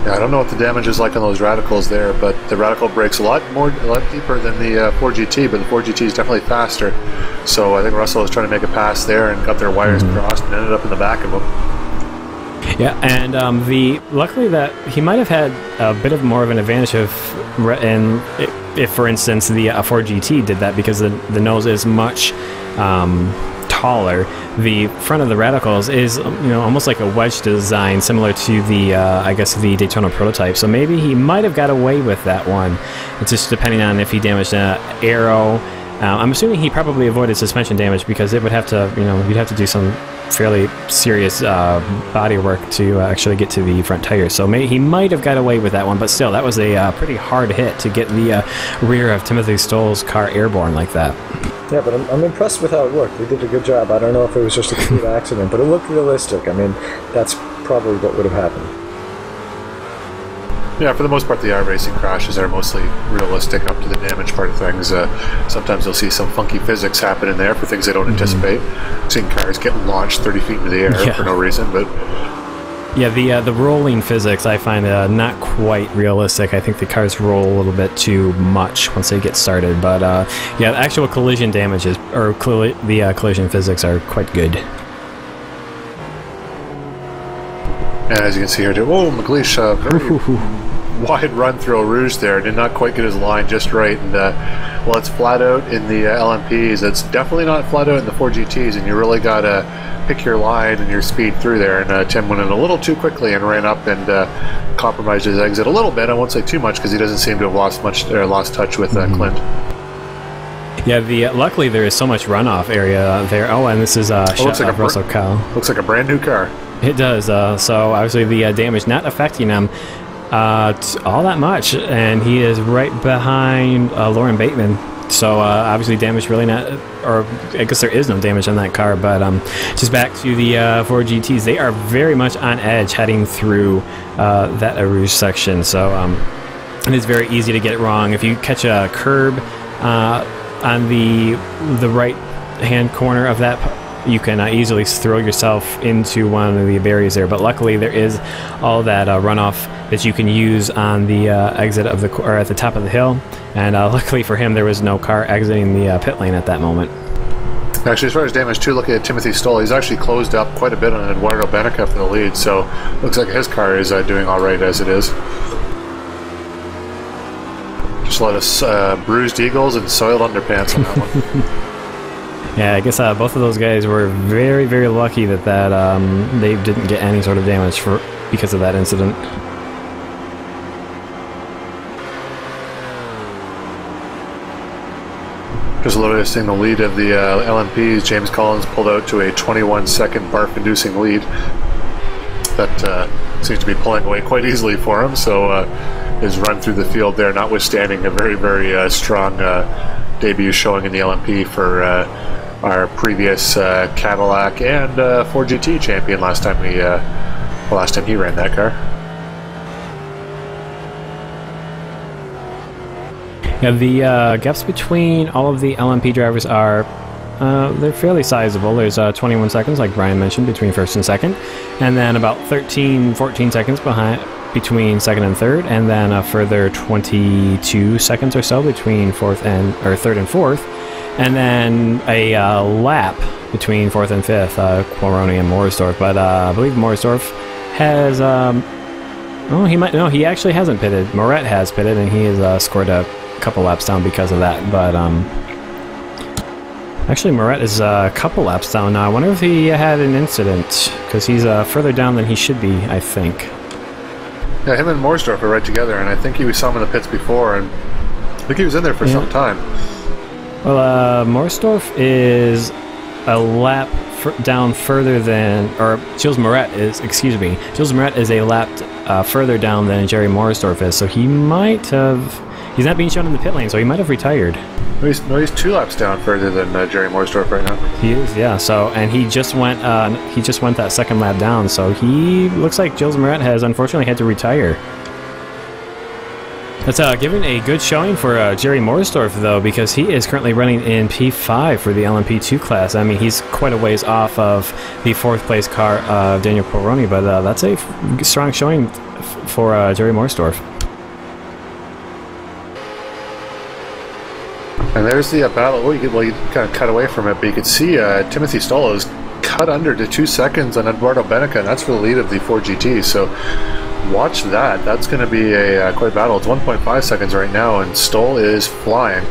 Yeah, I don't know what the damage is like on those radicals there, but the radical breaks a lot deeper than the Ford GT, but the Ford GT is definitely faster. So I think Russell was trying to make a pass there and got their wires crossed and ended up in the back of him. Yeah, and luckily that he might have had a bit of more of an advantage if, for instance, the Ford GT did that, because the nose is much taller. The front of the radicals is, almost like a wedge design, similar to the, I guess, the Daytona prototype. So maybe he might have got away with that one. It's just depending on if he damaged an aero. I'm assuming he probably avoided suspension damage, because it would have to, you'd have to do some fairly serious body work to actually get to the front tires. So he might have got away with that one, but still, that was a pretty hard hit to get the rear of Timothy Stoll's car airborne like that. Yeah, but I'm impressed with how it looked. They did a good job. I don't know if it was just a complete accident, but it looked realistic. I mean, that's probably what would have happened. Yeah, for the most part, the iRacing crashes are mostly realistic up to the damage part of things. Sometimes you'll see some funky physics happen in there for things they don't anticipate. Seeing cars get launched 30 feet into the air for no reason, but... Yeah, the rolling physics I find not quite realistic. I think the cars roll a little bit too much once they get started. But yeah, the actual collision damages, or the collision physics, are quite good. And as you can see here, McLeish, very wide run through Eau Rouge there. Did not quite get his line just right. And well, it's flat out in the LMPs. It's definitely not flat out in the Ford GTs, and you really got to pick your line and your speed through there. And Tim went in a little too quickly and ran up and compromised his exit a little bit. I won't say too much, because he doesn't seem to have lost touch with Clint. Yeah, luckily there is so much runoff area there. Oh, and this is shot of Russell Cow. Looks like a brand new car. It does. So obviously the damage not affecting him all that much, and he is right behind Lauren Bateman. So obviously damage really not, or I guess there is no damage on that car. But just back to the Ford GTs, they are very much on edge heading through that Eau Rouge section. So it is very easy to get it wrong. If you catch a curb on the right hand corner of that, you can easily throw yourself into one of the barriers there. But luckily there is all that runoff that you can use on the exit of or at the top of the hill. And luckily for him, there was no car exiting the pit lane at that moment. Actually, as far as damage too, looking at Timothy Stoll, he's actually closed up quite a bit on Eduardo Benica for the lead. So looks like his car is doing all right as it is. Just a lot of bruised eagles and soiled underpants on that one. Yeah, I guess both of those guys were very, very lucky that they didn't get any sort of damage because of that incident. Just noticing the lead of the LMPs. James Collins pulled out to a 21-second barf-inducing lead. That seems to be pulling away quite easily for him, so his run through the field there, notwithstanding a very, very strong debut showing in the LMP for our previous Cadillac and Ford GT champion last time he ran that car. Yeah, the gaps between all of the LMP drivers are they're fairly sizable. There's 21 seconds, like Brian mentioned, between first and second, and then about 14 seconds between second and third, and then a further 22 seconds or so between third and fourth, and then a lap between fourth and fifth, Quaroni and Morsdorf. But I believe Morsdorf has he actually hasn't pitted. Moret has pitted, and he has scored a couple laps down because of that. But actually Moret is a couple laps down now. I wonder if he had an incident, because he's further down than he should be, I think. Yeah, him and Morsdorf are right together, and I think we saw him in the pits before, and I think he was in there for some time. Well, Morsdorf is a lap down further than, or Gilles Moret is a lap further down than Jerry Morsdorf is, so he might have. He's not being shown in the pit lane, so he might have retired. He's 2 laps down further than Jerry Morsdorf right now. He is, yeah. So, and he just went that second lap down. So he looks like Gilles Moret has unfortunately had to retire. That's giving a good showing for Jerry Morsdorf, though, because he is currently running in P5 for the LMP2 class. I mean, he's quite a ways off of the 4th place car of Daniel Quaroni, but that's a strong showing for Jerry Morsdorf. And there's the battle. You kind of cut away from it, but you could see Timothy Stolo's cut under to 2 seconds on Eduardo Benica, and that's for the lead of the Ford GT. So watch that. That's going to be quite a battle. It's 1.5 seconds right now, and Stoll is flying.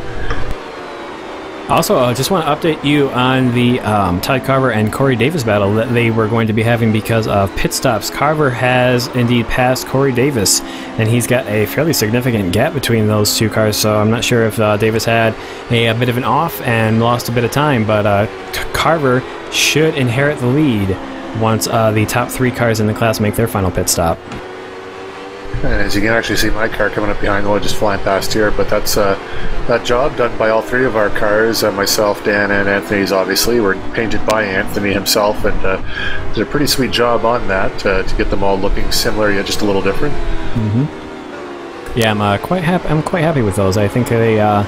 Also, I just want to update you on the Todd Carver and Corey Davis battle that they were going to be having because of pit stops. Carver has indeed passed Corey Davis, and he's got a fairly significant gap between those two cars, so I'm not sure if Davis had a bit of an off and lost a bit of time, but Carver should inherit the lead once the top 3 cars in the class make their final pit stop. And as you can actually see my car coming up behind the wall, just flying past here, but that's that job done by all 3 of our cars, myself, Dan, and Anthony's obviously. We're painted by Anthony himself, and did a pretty sweet job on that to get them all looking similar yet just a little different. Mm-hmm. Yeah, I'm quite happy. I'm quite happy with those. I think they have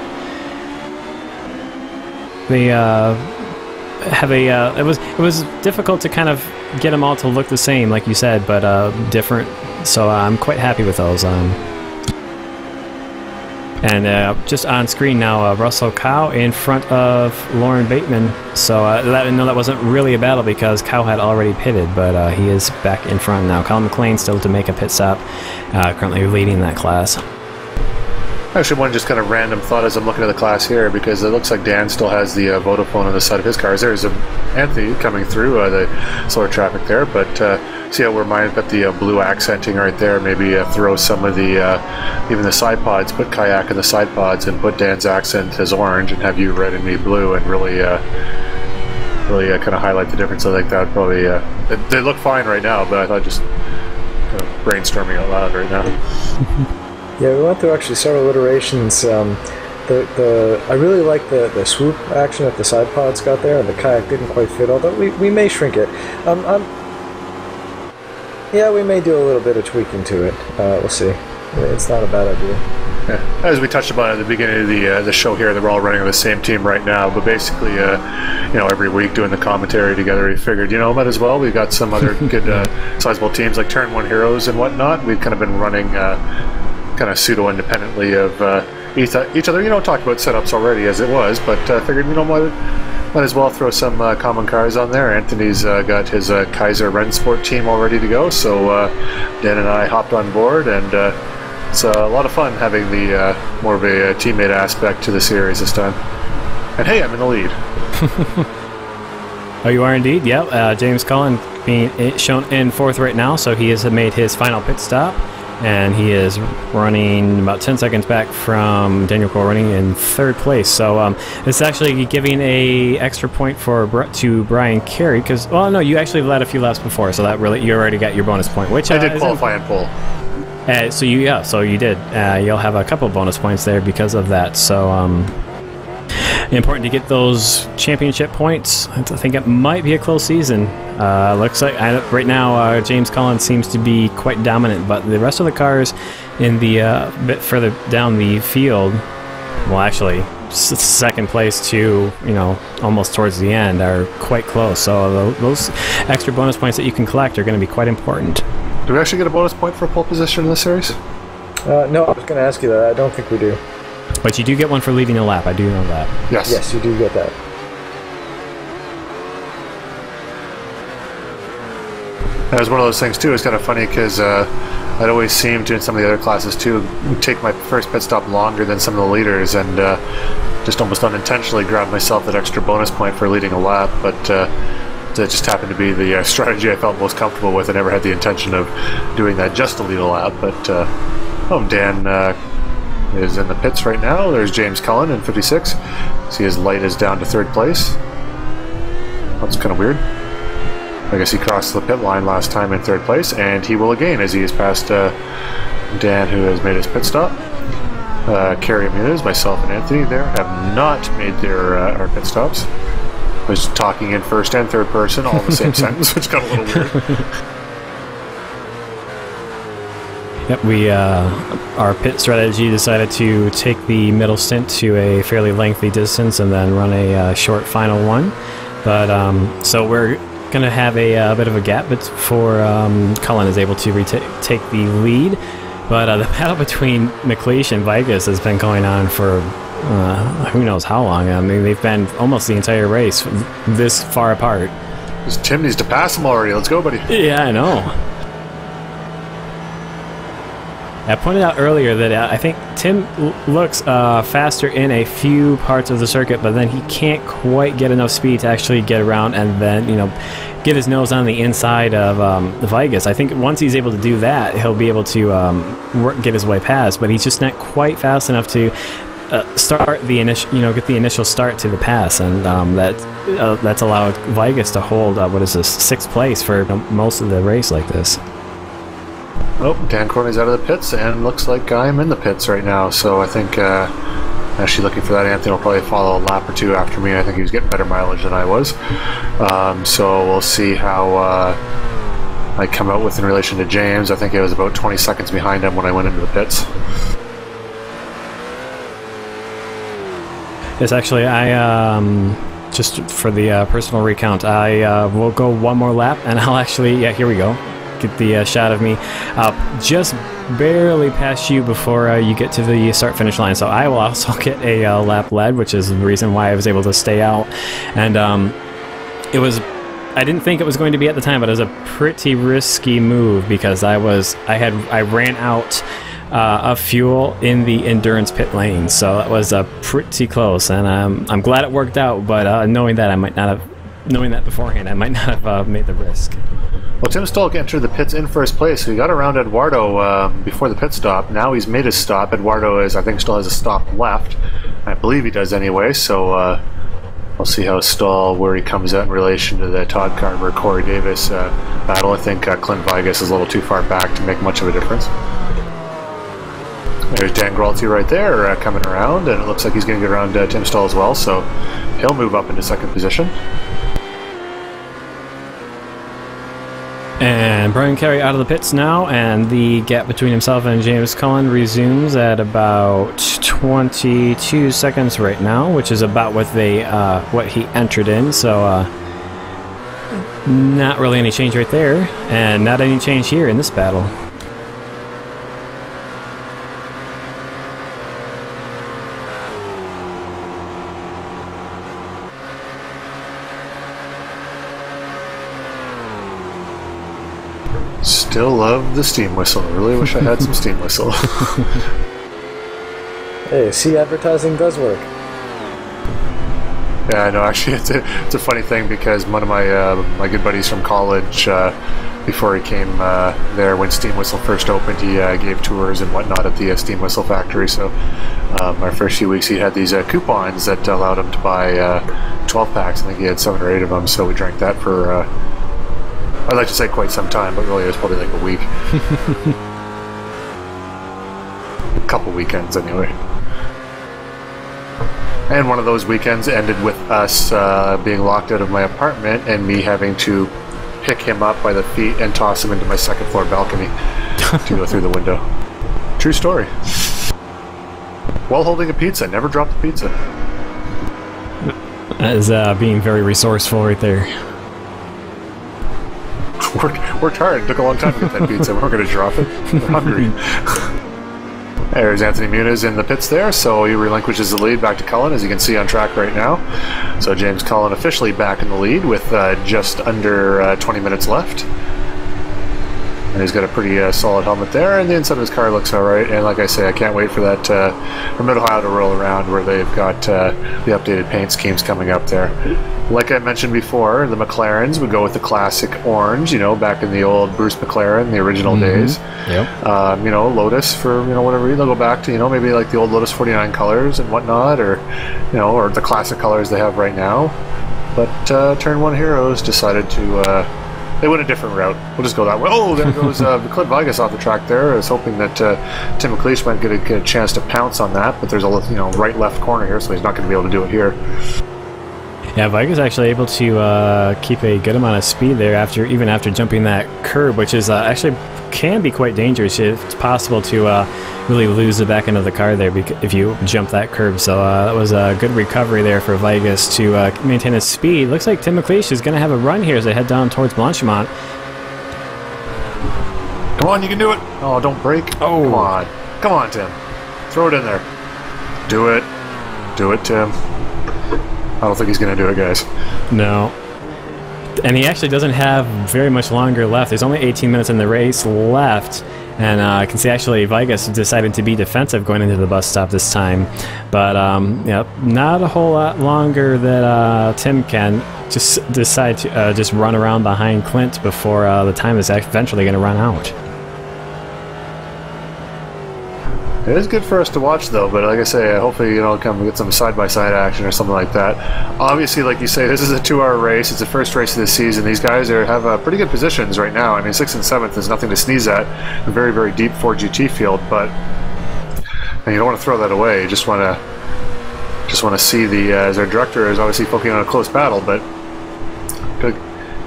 a. It was difficult to kind of get them all to look the same, like you said, but different. So I'm quite happy with those. And just on screen now, Russell Cow in front of Lauren Bateman. So that wasn't really a battle because Cow had already pitted, but he is back in front now. Colin McLean still to make a pit stop, currently leading that class. Actually, one just kind of random thought as I'm looking at the class here, because it looks like Dan still has the Vodafone on the side of his cars. There's Anthony coming through the slower traffic there, but see how we're mine's got the blue accenting right there. Maybe throw some of the even the side pods, put kayak in the side pods, and put Dan's accent as orange, and have you red and me blue, and really kind of highlight the difference. I think that would probably they look fine right now, but I thought just kind of brainstorming out loud right now. Yeah, we went through actually several iterations. I really like the swoop action that the side pods got there, and the kayak didn't quite fit, although we may shrink it. Yeah, we may do a little bit of tweaking to it. We'll see. It's not a bad idea. Yeah. As we touched upon at the beginning of the show here, that we're all running on the same team right now, but basically, every week doing the commentary together, we figured, might as well. We've got some other good sizable teams like Turn 1 Heroes and whatnot. We've kind of been running kind of pseudo-independently of each other. Talked about setups already as it was, but figured, might as well throw some common cars on there. Anthony's got his Kaiser Rennsport team all ready to go, so Dan and I hopped on board, and it's a lot of fun having the more of a teammate aspect to the series this time. And hey, I'm in the lead. Oh, you are indeed? Yep. James Cullen being shown in 4th right now, so he has made his final pit stop. and he is running about 10 seconds back from Daniel Cole, running in 3rd place. So it's actually giving a extra point to Brian Carey, because, well, no, you actually led a few laps before, so that really, you already got your bonus point, which I did qualify and pole. So you did. You'll have a couple bonus points there because of that. So important to get those championship points. I think it might be a close season. Looks like right now James Collins seems to be quite dominant, but the rest of the cars in the bit further down the field, well, actually, second place to almost towards the end, are quite close. So those extra bonus points that you can collect are going to be quite important. Do we actually get a bonus point for pole position in this series? No, I was going to ask you that. I don't think we do. But you do get one for leading a lap. I do know that. Yes. Yes, you do get that. That was one of those things too. It's kind of funny because I'd always seem to, in some of the other classes too, take my first pit stop longer than some of the leaders, and just almost unintentionally grab myself that extra bonus point for leading a lap. But that just happened to be the strategy I felt most comfortable with. I never had the intention of doing that just to lead a lap. But Dan is in the pits right now. There's James Cullen in 56. See, his light is down to 3rd place. That's kind of weird. I guess he crossed the pit line last time in 3rd place, and he will again as he is past Dan, who has made his pit stop. Carrie Muse, myself, and Anthony there have not made their our pit stops. I was talking in 1st and 3rd person all in the same sentence, which got a little weird. Yep, our pit strategy decided to take the middle stint to a fairly lengthy distance and then run a short final one. But so we're going to have a bit of a gap before Cullen is able to take the lead. But the battle between McLeish and Vigas has been going on for who knows how long. I mean, they've been almost the entire race this far apart. Tim needs to pass him already. Let's go, buddy. Yeah, I know. I pointed out earlier that I think Tim looks faster in a few parts of the circuit, but then he can't quite get enough speed to actually get around and then, get his nose on the inside of the Vigas. I think once he's able to do that, he'll be able to get his way past, but he's just not quite fast enough to start the initial, get the initial start to the pass, and that's allowed Vigas to hold 6th place for most of the race like this. Oh, Dan Corley's out of the pits, and looks like I'm in the pits right now, so I think actually looking for that, Anthony will probably follow a lap or two after me. I think he was getting better mileage than I was. So we'll see how I come out with in relation to James. I think it was about 20 seconds behind him when I went into the pits. Yes, actually, I just for the personal recount, I will go one more lap, and I'll actually, here we go. Get the shot of me just barely past you before you get to the start-finish line. So I will also get a lap led, which is the reason why I was able to stay out. And I didn't think it was going to be at the time, but it was a pretty risky move because I ran out of fuel in the endurance pit lane, so that was pretty close. And I'm glad it worked out, but knowing that beforehand, I might not have made the risk. Well, Tim Stolk entered the pits in 1st place, so he got around Eduardo before the pit stop. Now he's made his stop. Eduardo I think, still has a stop left. I believe he does anyway, so we'll see how where he comes out in relation to the Todd Carver, Corey Davis battle. I think Clint Vigas is a little too far back to make much of a difference. There's Dan Gralty right there coming around, and it looks like he's going to get around Tim Stall as well, so he'll move up into 2nd position. And Brian Carey out of the pits now, and the gap between himself and James Cullen resumes at about 22 seconds right now, which is about what he entered in. So not really any change right there, and not any change here in this battle. Still love the steam whistle. I really wish I had some steam whistle. Hey, see, advertising does work. Yeah, no, actually, it's a funny thing because one of my good buddies from college, before he came there, when Steam Whistle first opened, he gave tours and whatnot at the Steam Whistle factory. So our first few weeks, he had these coupons that allowed him to buy 12 packs. I think he had 7 or 8 of them. So we drank that for I'd like to say quite some time, but really it was probably like a week, a couple weekends anyway. And one of those weekends ended with us being locked out of my apartment and me having to pick him up by the feet and toss him into my second floor balcony to go through the window. True story. While holding a pizza, never dropped the pizza. That is being very resourceful right there. Worked hard. It took a long time to get that pizza. We're not going to drop it. We're hungry. There's Anthony Muniz in the pits there, so he relinquishes the lead back to Cullen, as you can see on track right now. So James Cullen officially back in the lead with just under 20 minutes left. And he's got a pretty solid helmet there, and the inside of his car looks alright. And like I say, I can't wait for that for Mid-Ohio to roll around where they've got the updated paint schemes coming up there. Like I mentioned before, the McLarens would go with the classic orange, you know, back in the old Bruce McLaren, the original days. Yep. You know, Lotus for, you know, whatever, they'll go back to, you know, maybe like the old Lotus 49 colors and whatnot, or, you know, or the classic colors they have right now. But Turn 1 Heroes decided to, they went a different route. We'll just go that way. Oh, there goes Clint Vigas off the track there. I was hoping that Tim McLeish might get a chance to pounce on that, but there's a, you know, right-left corner here, so he's not going to be able to do it here. Yeah, Vigas actually able to keep a good amount of speed there even after jumping that curb, which is actually can be quite dangerous. It's possible to really lose the back end of the car there if you jump that curb. So that was a good recovery there for Vigas to maintain his speed. Looks like Tim McLeish is going to have a run here as they head down towards Blanchimont. Come on, you can do it. Oh, don't break. Oh, come on. Come on, Tim. Throw it in there. Do it. Do it, Tim. I don't think he's going to do it, guys. No. And he actually doesn't have very much longer left. There's only 18 minutes in the race left. And I can see actually Vigas decided to be defensive going into the bus stop this time. But yeah, not a whole lot longer that Tim can just decide to just run around behind Clint before the time is eventually going to run out. It is good for us to watch, though, but like I say, hopefully, you know, come get some side-by-side action or something like that. Obviously, like you say, this is a 2-hour race. It's the first race of the season. These guys have pretty good positions right now. I mean, 6th and 7th is nothing to sneeze at. A very, very deep Ford GT field, but and you don't want to throw that away. You just want to see the as their director is obviously focusing on a close battle, but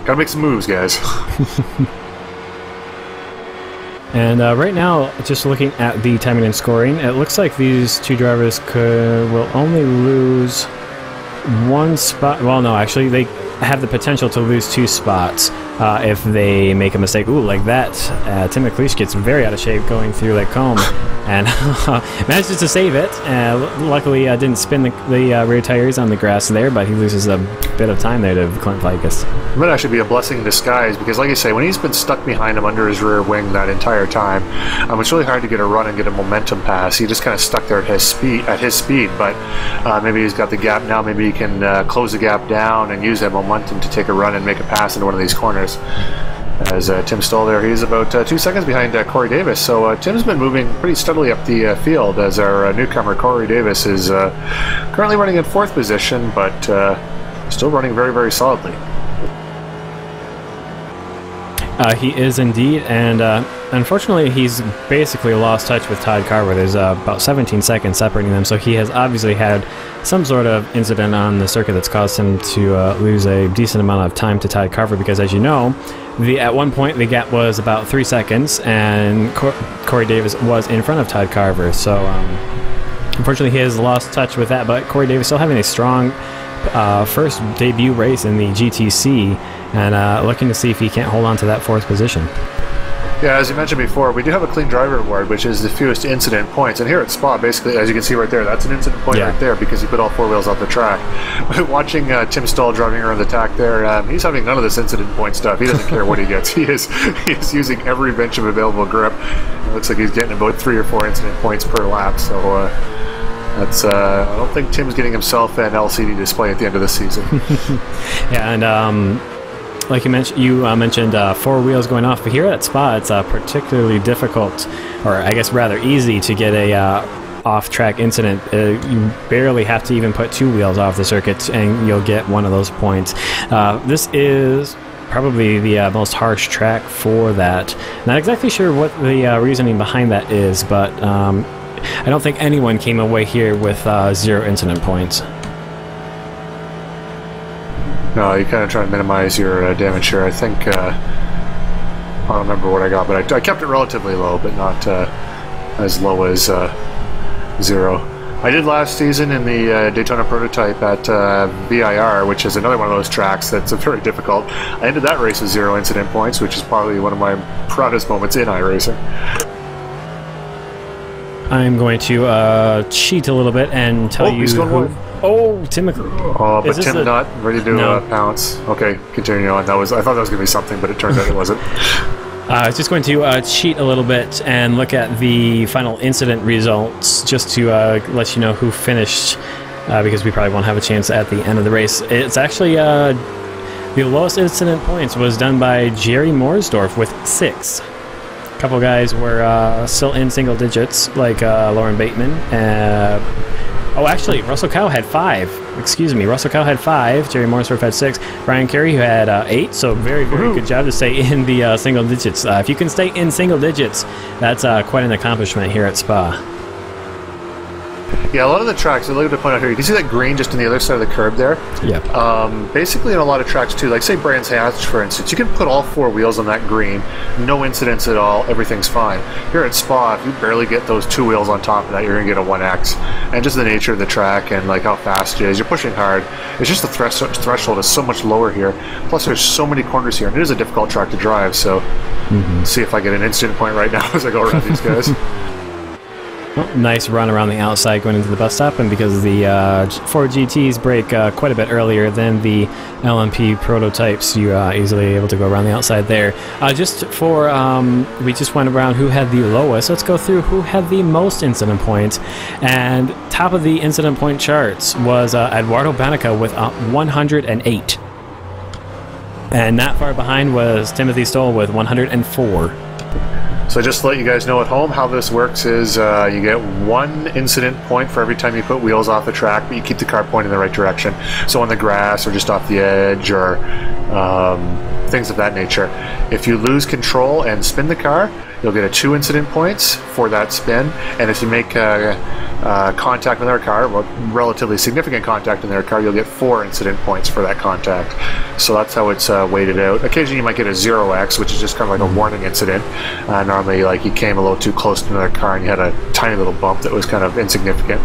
gotta make some moves, guys. And right now, just looking at the timing and scoring, it looks like these two drivers will only lose 1 spot. Well, no, actually, they have the potential to lose 2 spots if they make a mistake. Ooh, like that. Tim McLeish gets very out of shape going through that comb and manages to save it. Luckily, didn't spin the rear tires on the grass there, but he loses a bit of time there to Clint Vigas. It might actually be a blessing in disguise because, like you say, when he's been stuck behind him under his rear wing that entire time, it's really hard to get a run and get a momentum pass. He just kind of stuck there at his speed. But maybe he's got the gap now. Maybe he can close the gap down and use that momentum to take a run and make a pass into one of these corners. As Tim Stoll there, he's about 2 seconds behind Corey Davis. So Tim's been moving pretty steadily up the field as our newcomer Corey Davis is currently running in 4th position, but still running very, very solidly. He is indeed, and unfortunately he's basically lost touch with Todd Carver. There's about 17 seconds separating them, so he has obviously had some sort of incident on the circuit that's caused him to lose a decent amount of time to Todd Carver, because as you know, at one point the gap was about 3 seconds, and Corey Davis was in front of Todd Carver, so unfortunately he has lost touch with that, but Corey Davis still having a strong first debut race in the GTC, and looking to see if he can't hold on to that 4th position. Yeah, as you mentioned before, we do have a clean driver award, which is the fewest incident points. And here at Spa, basically, as you can see right there, that's an incident point right there because he put all 4 wheels off the track. But watching Tim Stoll driving around the track there, he's having none of this incident point stuff. He doesn't care what he gets. He is using every inch of available grip. It looks like he's getting about 3 or 4 incident points per lap. So That's I don't think Tim's getting himself an LCD display at the end of the season. Yeah, and like you mentioned 4 wheels going off, but here at Spa it's particularly difficult, or I guess rather easy, to get a off-track incident. You barely have to even put 2 wheels off the circuit and you'll get one of those points. This is probably the most harsh track for that. Not exactly sure what the reasoning behind that is, but I don't think anyone came away here with 0 incident points. No, you kind of try to minimize your damage here. I think, I don't remember what I got, but I kept it relatively low, but not as low as 0. I did last season in the Daytona prototype at VIR, which is another one of those tracks that's very difficult. I ended that race with 0 incident points, which is probably one of my proudest moments in iRacing. I'm going to cheat a little bit and tell you who... Oh, Tim. Oh, but Tim not ready to pounce. Okay, continue on. I thought that was going to be something, but it turned out it wasn't. I was just going to cheat a little bit and look at the final incident results just to let you know who finished, because we probably won't have a chance at the end of the race. It's actually the lowest incident points was done by Jerry Morsdorf with 6. A couple guys were still in single digits, like Lauren Bateman. Oh, actually, Russell Cow had 5. Excuse me, Russell Cow had 5. Jerry Morsdorf had 6. Brian Carey, who had 8. So very, very good job to stay in the single digits. If you can stay in single digits, that's quite an accomplishment here at Spa. Yeah, a lot of the tracks, I'd like to point out here, you can see that green just on the other side of the curb there. Yeah. Basically, in a lot of tracks too, like say Brands Hatch, for instance, you can put all 4 wheels on that green, no incidents at all, everything's fine. Here at Spa, if you barely get those 2 wheels on top of that, you're going to get a 1X. And just the nature of the track and like how fast it is, you're pushing hard. It's just the threshold is so much lower here. Plus, there's so many corners here, and it is a difficult track to drive, so see if I get an incident point right now as I go around these guys. Well, nice run around the outside going into the bus stop, and because the Ford GTs brake quite a bit earlier than the LMP prototypes, you easily able to go around the outside there. Just for, we just went around who had the lowest. Let's go through who had the most incident points. And top of the incident point charts was Eduardo Benica with 108. And not far behind was Timothy Stoll with 104. So just to let you guys know at home, how this works is you get 1 incident point for every time you put wheels off the track, but you keep the car pointing in the right direction. So on the grass or just off the edge or things of that nature. If you lose control and spin the car, you'll get 2 incident points for that spin. And if you make contact with their car, well, relatively significant contact in their car, you'll get 4 incident points for that contact. So that's how it's weighted out. Occasionally you might get a 0x, which is just kind of like a warning incident. Normally, like you came a little too close to another car and you had a tiny little bump that was kind of insignificant.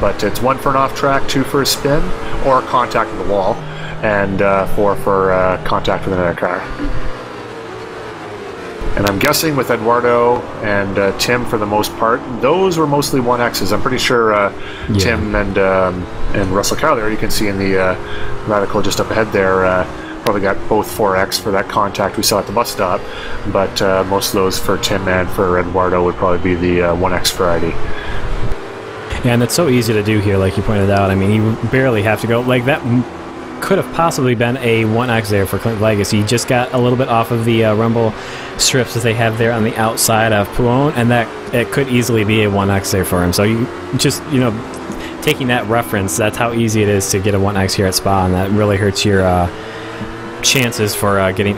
But it's 1 for an off track, 2 for a spin, or contact with the wall, and 4 for contact with another car. And I'm guessing with Eduardo and Tim, for the most part, those were mostly 1Xs. I'm pretty sure Tim and Russell Cow there, you can see in the radical just up ahead there, probably got both 4X for that contact we saw at the bus stop. But most of those for Tim and for Eduardo would probably be the 1X variety. Yeah, and it's so easy to do here, like you pointed out. I mean, you barely have to go like that. Could have possibly been a 1X there for Clint Legacy. He just got a little bit off of the rumble strips that they have there on the outside of Pouon, and that it could easily be a 1X there for him. So you just, taking that reference, that's how easy it is to get a 1X here at Spa, and that really hurts your chances for getting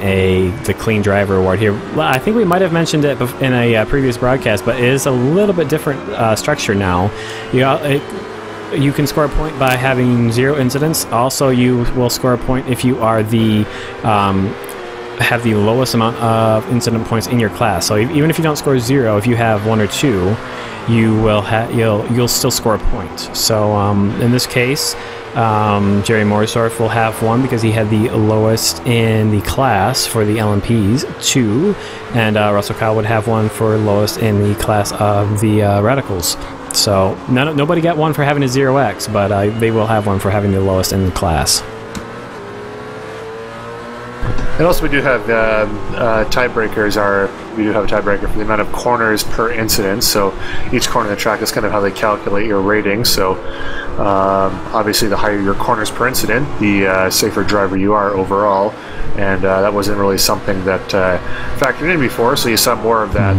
the clean driver award here. I think we might have mentioned it in a previous broadcast, but it is a little bit different structure now. You can score a point by having 0 incidents. Also, you will score a point if you are have the lowest amount of incident points in your class. So even if you don't score 0, if you have 1 or 2, you'll still score a point. So in this case, Jerry Morsdorf will have 1 because he had the lowest in the class for the LMPs, 2, and Russell Cow would have 1 for lowest in the class of the Radicals. So nobody got 1 for having a 0X, but they will have 1 for having the lowest in the class. And also we do have tiebreakers are we do have a tiebreaker for the amount of corners per incident. So each corner of the track is kind of how they calculate your rating. So obviously the higher your corners per incident, the safer driver you are overall. And that wasn't really something that factored in before, so you saw more of that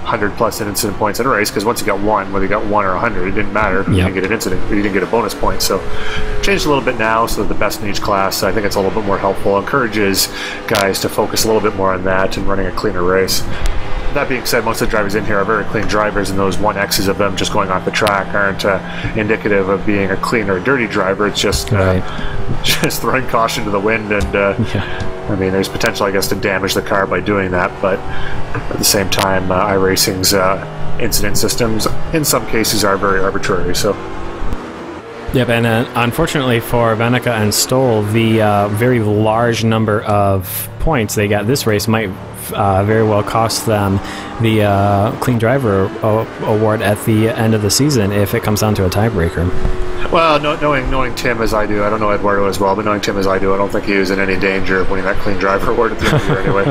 100-plus incident points in a race, because once you got one, whether you got 1 or 100, it didn't matter. You didn't get an incident, or you didn't get a bonus point. So changed a little bit now, so that the best in each class, I think it's a little bit more helpful. Encourages guys to focus a little bit more on that and running a cleaner race. That being said, most of the drivers in here are very clean drivers, and those 1Xs of them just going off the track aren't indicative of being a clean or a dirty driver. It's just just throwing caution to the wind, and I mean, there's potential, I guess, to damage the car by doing that, but at the same time, iRacing's incident systems, in some cases, are very arbitrary, so... Yep, and unfortunately for Venica and Stoll, the very large number of points they got this race might very well cost them the Clean Driver Award at the end of the season if it comes down to a tiebreaker. Well, knowing Tim as I do, I don't know Eduardo as well, but knowing Tim as I do, I don't think he was in any danger of winning that Clean Driver Award at the end of the year anyway.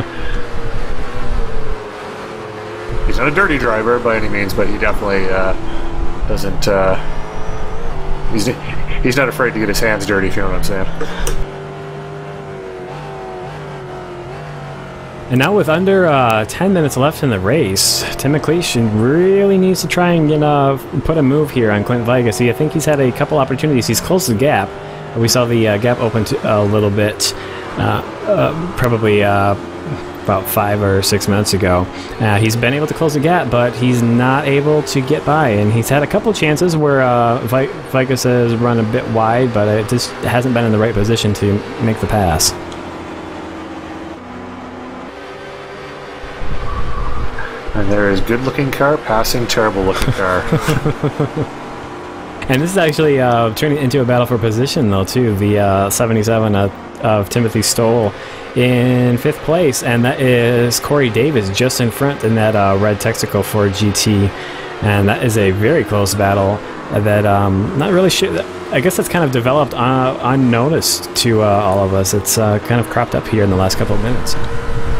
He's not a dirty driver by any means, but he definitely doesn't... He's not afraid to get his hands dirty, if you know what I'm saying. And now with under 10 minutes left in the race, Tim McLeish really needs to try and put a move here on Clint Vegas. I think he's had a couple opportunities. He's closed the gap. We saw the gap open a little bit, probably about 5 or 6 minutes ago. He's been able to close the gap, but he's not able to get by. And he's had a couple chances where Vegas has run a bit wide, but it just hasn't been in the right position to make the pass. And there is good-looking car passing terrible-looking car. And this is actually turning into a battle for position, though, too. The 77 of Timothy Stoll in 5th place, and that is Corey Davis just in front in that red Texaco Ford GT. And that is a very close battle that not really sure. I guess that's kind of developed unnoticed to all of us. It's kind of cropped up here in the last couple of minutes.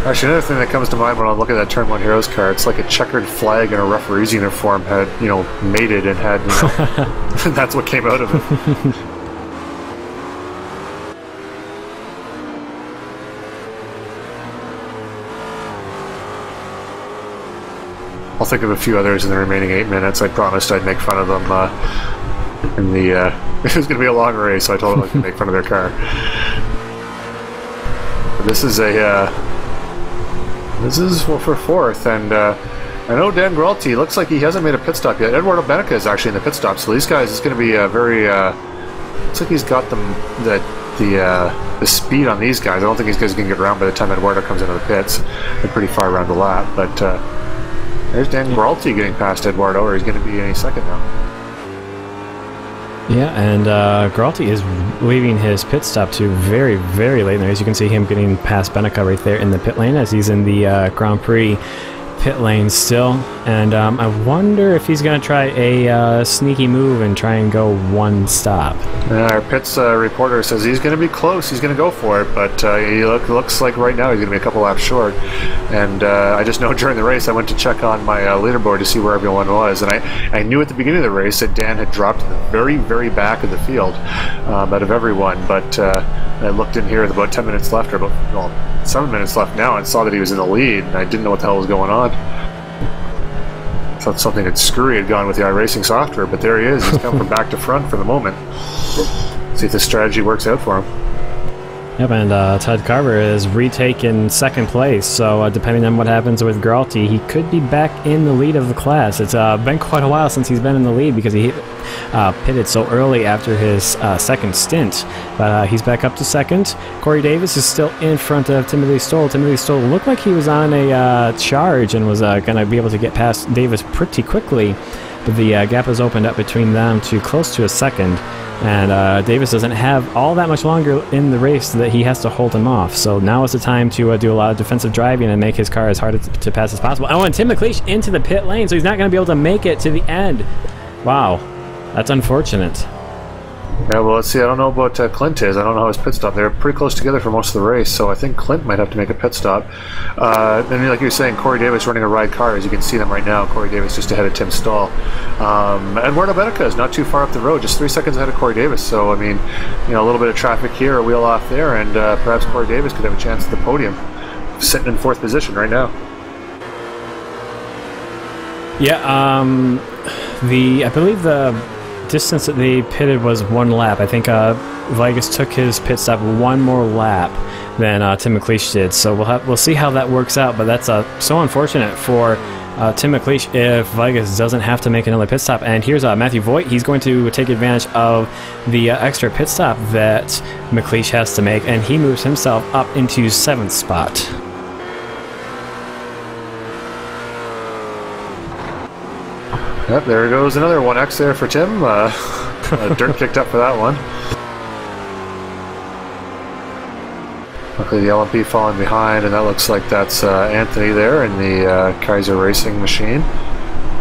Actually, another thing that comes to mind when I look at that Turn 1 Heroes car, it's like a checkered flag in a referee's uniform had, mated and had, that's what came out of it. I'll think of a few others in the remaining 8 minutes. I promised I'd make fun of them in the... it was going to be a long race, so I told them I could make fun of their car. But this is a... This is for 4th, and I know Dan Gralti looks like he hasn't made a pit stop yet. Eduardo Benica is actually in the pit stop, so these guys, it's going to be a very... looks like he's got the speed on these guys. I don't think these guys can get around by the time Eduardo comes into the pits. They're pretty far around the lap, but there's Dan Gralti getting past Eduardo, or he's going to be any second now. Yeah, and Gralti is leaving his pit stop to very, very late in the race. You can see him getting past Benica right there in the pit lane as he's in the Grand Prix pit lane still. And I wonder if he's going to try a sneaky move and try and go one stop. Our pits reporter says he's going to be close. He's going to go for it, but he looks like right now he's going to be a couple laps short. And I just know during the race I went to check on my leaderboard to see where everyone was, and I knew at the beginning of the race that Dan had dropped in the very, very back of the field out of everyone, but I looked in here with about 10 minutes left, or about 7 minutes left now, and saw that he was in the lead, and I didn't know what the hell was going on. I thought something had screwy had gone with the iRacing software, but there he is. He's come from back to front for the moment. See if this strategy works out for him. Yep, and Todd Carver is retaken 2nd place, so depending on what happens with Gralti, he could be back in the lead of the class. It's been quite a while since he's been in the lead because he pitted so early after his 2nd stint, but he's back up to 2nd. Corey Davis is still in front of Timothy Stoll. Timothy Stoll looked like he was on a charge and was going to be able to get past Davis pretty quickly, but the gap has opened up between them to close to a 2nd. And Davis doesn't have all that much longer in the race that he has to hold him off. So now is the time to do a lot of defensive driving and make his car as hard to pass as possible. Oh, and Tim McLeish into the pit lane, so he's not going to be able to make it to the end. Wow, that's unfortunate. Yeah, well, let's see. I don't know about Clint is. I don't know how his pit stop. They're pretty close together for most of the race, so I think Clint might have to make a pit stop. And like you were saying, Corey Davis running a ride car. As you can see them right now, Corey Davis just ahead of Tim Stahl. Eduardo Benica is not too far up the road, just 3 seconds ahead of Corey Davis. So, I mean, you know, a little bit of traffic here, a wheel off there, and perhaps Corey Davis could have a chance at the podium, sitting in 4th position right now. Yeah, I believe the distance that they pitted was 1 lap. I think Vegas took his pit stop 1 more lap than Tim McLeish did. So we'll see how that works out. But that's so unfortunate for Tim McLeish if Vegas doesn't have to make another pit stop. And here's Matthew Voigt. He's going to take advantage of the extra pit stop that McLeish has to make, and he moves himself up into 7th spot. Yep, there goes another 1X there for Tim. Dirt kicked up for that one. Luckily the LMP falling behind, and that looks like that's Anthony there in the Kaiser Racing machine.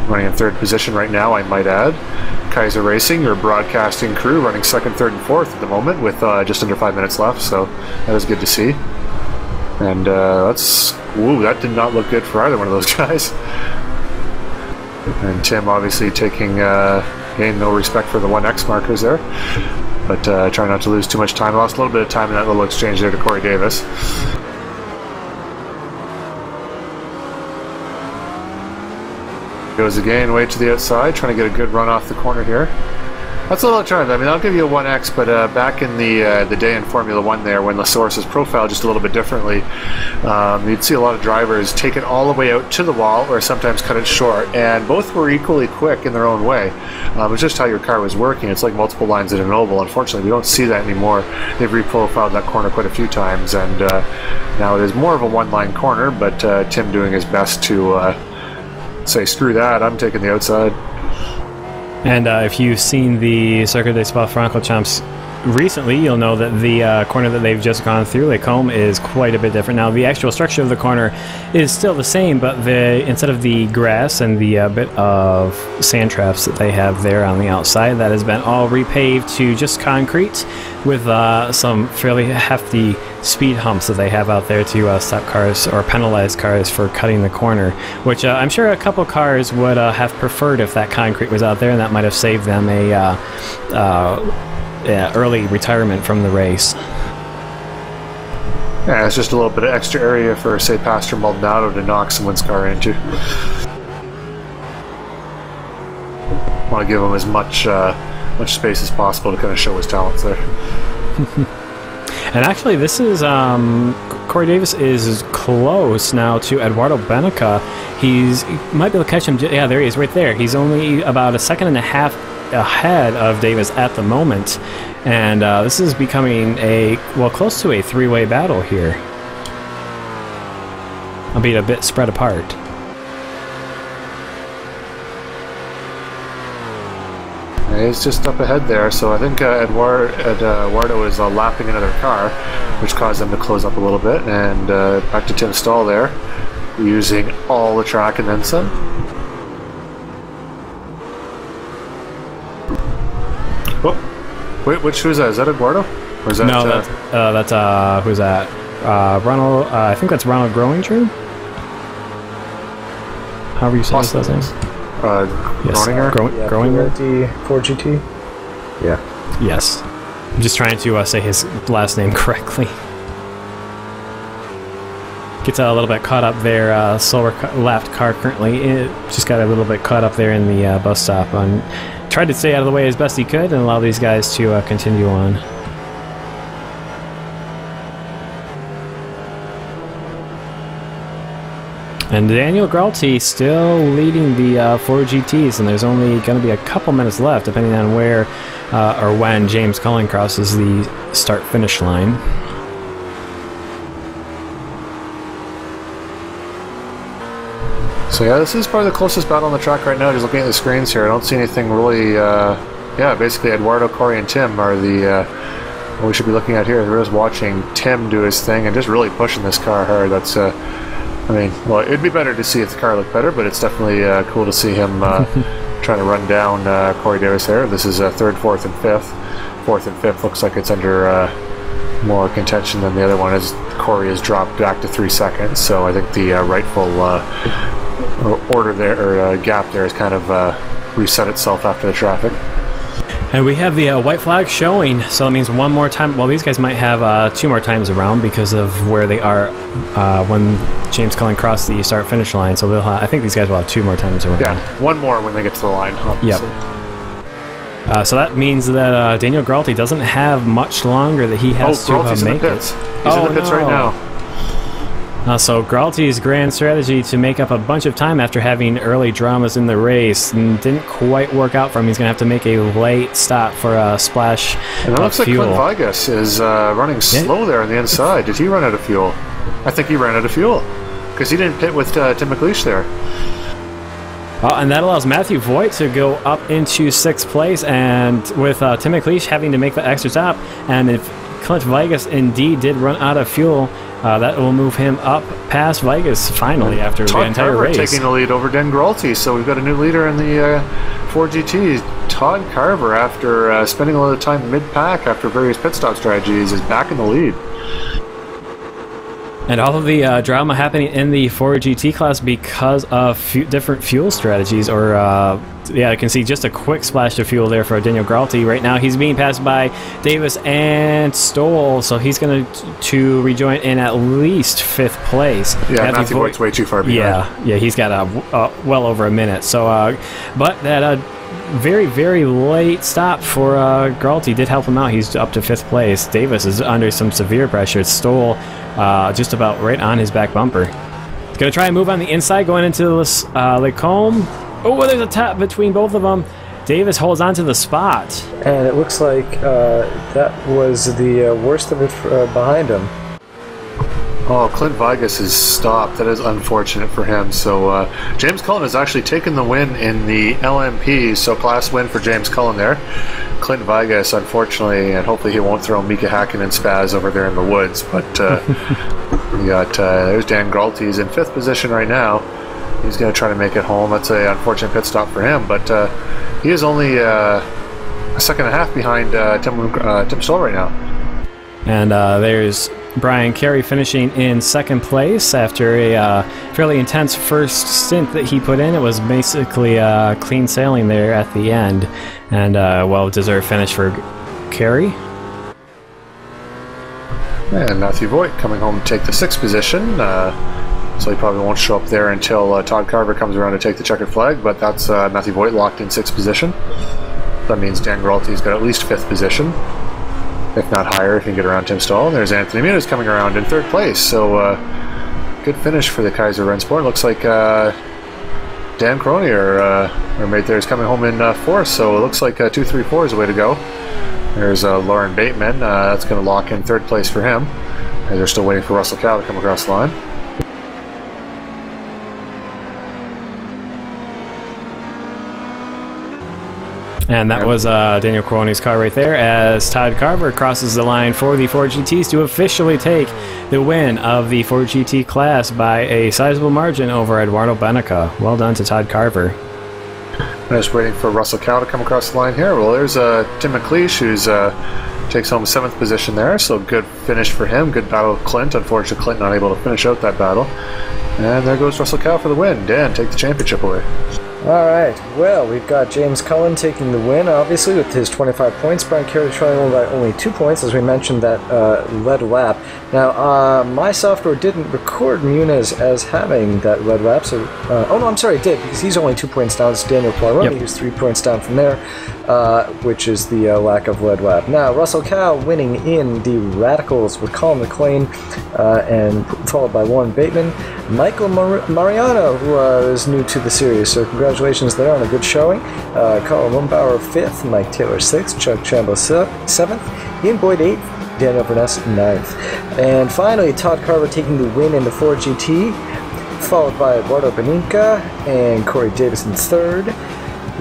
Running in 3rd position right now, I might add. Kaiser Racing, your broadcasting crew, running 2nd, 3rd, and 4th at the moment with just under 5 minutes left, so that is good to see. And that did not look good for either one of those guys. And Tim obviously taking again, no respect for the 1X markers there, but trying not to lose too much time. Lost a little bit of time in that little exchange there to Corey Davis. Goes again way to the outside, trying to get a good run off the corner here. That's a little alternative. I mean, I'll give you a 1X, but back in the day in Formula 1 there, when LaSource is profiled just a little bit differently, you'd see a lot of drivers take it all the way out to the wall or sometimes cut it short, and both were equally quick in their own way. It was just how your car was working. It's like multiple lines at an oval. Unfortunately, we don't see that anymore. They've reprofiled that corner quite a few times, and now it is more of a one-line corner, but Tim doing his best to say, screw that, I'm taking the outside. And if you've seen the Circuit de Spa-Francorchamps recently, you'll know that the corner that they've just gone through, Les Combes, is quite a bit different. Now, the actual structure of the corner is still the same, but instead of the grass and the bit of sand traps that they have there on the outside, that has been all repaved to just concrete with some fairly hefty speed humps that they have out there to stop cars or penalize cars for cutting the corner, which I'm sure a couple cars would have preferred if that concrete was out there, and that might have saved them a early retirement from the race. Yeah, it's just a little bit of extra area for, say, Pastor Maldonado to knock someone's car into. Want to give him as much space as possible to kind of show his talents there. And actually, this is Corey Davis is close now to Eduardo Benica. He might be able to catch him. Yeah, there he is, right there. He's only about 1.5 seconds ahead of Davis at the moment, and this is becoming close to a 3-way battle here, albeit a bit spread apart. He's just up ahead there, so I think Eduardo is lapping another car, which caused them to close up a little bit. And back to Tim Stahl there, using all the track and then some. Oh, wait, who's that? Is that Eduardo? Or is that, no, that's who's that? Ronald. I think that's Ronald Growing. However you say his last name. Yes. Groninger? 4GT? Yeah. Yes. I'm just trying to say his last name correctly. Gets a little bit caught up there, slower lapped car currently. It just got a little bit caught up there in the bus stop. And tried to stay out of the way as best he could and allow these guys to continue on. And Daniel Gralti still leading the 4 GTs, and there's only going to be a couple minutes left, depending on where or when James Cullen crosses the start-finish line. So yeah, this is probably the closest battle on the track right now. Just looking at the screens here, I don't see anything really. Yeah, basically Eduardo, Corey, and Tim are the what we should be looking at here. We're just watching Tim do his thing and just really pushing this car hard. That's I mean, well, it'd be better to see if the car looked better, but it's definitely cool to see him trying to run down Corey Davis there. This is 3rd, 4th, and 5th 4th and 5th looks like it's under more contention than the other one, as Corey has dropped back to 3 seconds. So I think the rightful order there, or gap there, has kind of reset itself after the traffic. And we have the white flag showing, so that means one more time. Well, these guys might have 2 more times around because of where they are when James Cullen crossed the start-finish line. So I think these guys will have 2 more times around. Yeah, 1 more when they get to the line, obviously. Yep. So that means that Daniel Gralty doesn't have much longer that he has to make it. He's in the pits right now. So Gralty's grand strategy to make up a bunch of time after having early dramas in the race didn't quite work out for him. He's going to have to make a late stop for a splash and it looks fuel. Like Clint Vigas is running slow there on the inside. Did he run out of fuel? I think he ran out of fuel because he didn't pit with Tim McLeish there. And that allows Matthew Voigt to go up into 6th place, and with Tim McLeish having to make the extra stop, and if Clint Vigas indeed did run out of fuel, that will move him up past Vigas finally after the entire race. Taking the lead over Dan Gralty, so we've got a new leader in the Ford GT. Todd Carver, after spending a lot of time mid-pack after various pit stop strategies, is back in the lead. And all of the drama happening in the Ford GT class because of different fuel strategies, or yeah, I can see just a quick splash of fuel there for Daniel Gralty. Right now he's being passed by Davis and Stoll, so he's going to rejoin in at least 5th place. Yeah, Matthew Voigt's way too far behind. Yeah, he's got well over a minute. So, but that very, very late stop for Gralty did help him out. He's up to 5th place. Davis is under some severe pressure. Stoll just about right on his back bumper. He's going to try and move on the inside going into Lacombe. Oh, there's a tap between both of them. Davis holds on to the spot. And it looks like that was the worst of it behind him. Oh, Clint Vigas is stopped. That is unfortunate for him. So James Cullen has actually taken the win in the LMP, so class win for James Cullen there. Clint Vigas, unfortunately, and hopefully he won't throw Mika Hakkinen spaz over there in the woods, but we got, there's Dan Gralty. He's in 5th position right now. He's going to try to make it home. That's an unfortunate pit stop for him, but he is only a second and a half behind Tim Stoll right now. And there's Brian Carey finishing in 2nd place after a fairly intense first stint that he put in. It was basically clean sailing there at the end, and well-deserved finish for Carey. And Matthew Voigt coming home to take the 6th position. So he probably won't show up there until Todd Carver comes around to take the checkered flag, but that's Matthew Voigt locked in 6th position. That means Dan Gralty's got at least 5th position, if not higher, if you can get around Tim Stoll. And there's Anthony Muniz coming around in 3rd place. So good finish for the Kaiser Rennsport. Looks like Dan Crony, our mate there, is coming home in 4th. So it looks like 2-3-4 is the way to go. There's Lauren Bateman. That's going to lock in 3rd place for him. And they're still waiting for Russell Cow to come across the line. And that was Daniel Coroni's car right there, as Todd Carver crosses the line for the Ford GTs to officially take the win of the Ford GT class by a sizable margin over Eduardo Benica. Well done to Todd Carver. I'm just waiting for Russell Cow to come across the line here. Well, there's Tim McLeish, who's takes home 7th position there, so good finish for him. Good battle with Clint. Unfortunately, Clint not able to finish out that battle. And there goes Russell Cow for the win. Dan, take the championship away. Alright, well, we've got James Cullen taking the win, obviously, with his 25 points. Brian Carey trailing by only 2 points, as we mentioned, that lead lap. Now, my software didn't record Muniz as having that lead lap, so... oh, no, I'm sorry, it did, because he's only 2 points down. It's Daniel Poirot, who's 3 points down from there, which is the lack of lead lap. Now, Russell Cow winning in the Radicals with Colin McLean, and followed by Warren Bateman. Michael Mariano, who is new to the series, so congratulations there on a good showing. Colin Rumbauer 5th, Mike Taylor 6th, Chuck Chambo 7th, Ian Boyd 8th, Daniel Burness 9th. And finally, Todd Carver taking the win in the Ford GT, followed by Eduardo Benica and Corey Davis in 3rd.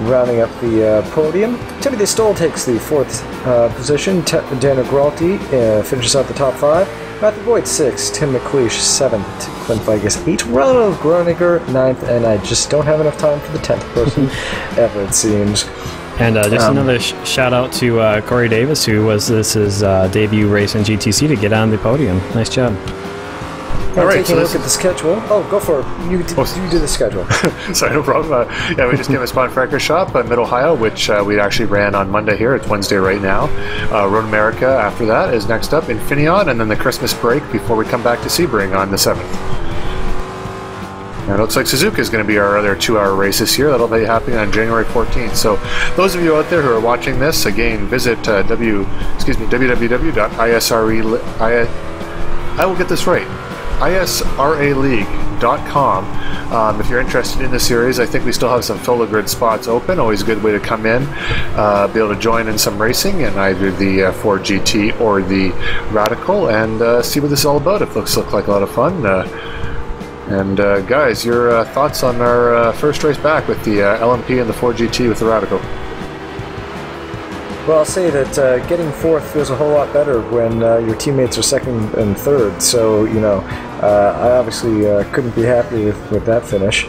Rounding up the podium, Timothy Stoll takes the 4th position. Daniel Gralty finishes out the top 5. Matthew Voigt 6th, Tim McLeish 7th, Clint Vigas 8th, Ronald Groniger 9th, and I just don't have enough time for the 10th person ever, it seems. And just another shout out to Corey Davis, who was his debut race in GTC to get on the podium. Nice job. All right, taking a look at the schedule. Oh, go for it. You do the schedule. Sorry, no problem. Yeah, we just came to Spawn Franker Shop in Mid-Ohio, which we actually ran on Monday here. It's Wednesday right now. Road America after that is next up, Infineon, and then the Christmas break before we come back to Sebring on the 7th. And it looks like Suzuka is going to be our other 2-hour race this year. That'll be happening on January 14th. So those of you out there who are watching this, again, visit www.isre. I will get this right. ISRAleague.com. If you're interested in the series, I think we still have some fill-the-grid spots open. Always a good way to come in, be able to join in some racing in either the Ford GT or the Radical, and see what this is all about. It looks like a lot of fun. Guys, your thoughts on our first race back with the LMP and the Ford GT with the Radical? Well, I'll say that getting fourth feels a whole lot better when your teammates are second and third. So, you know, I obviously couldn't be happy with that finish.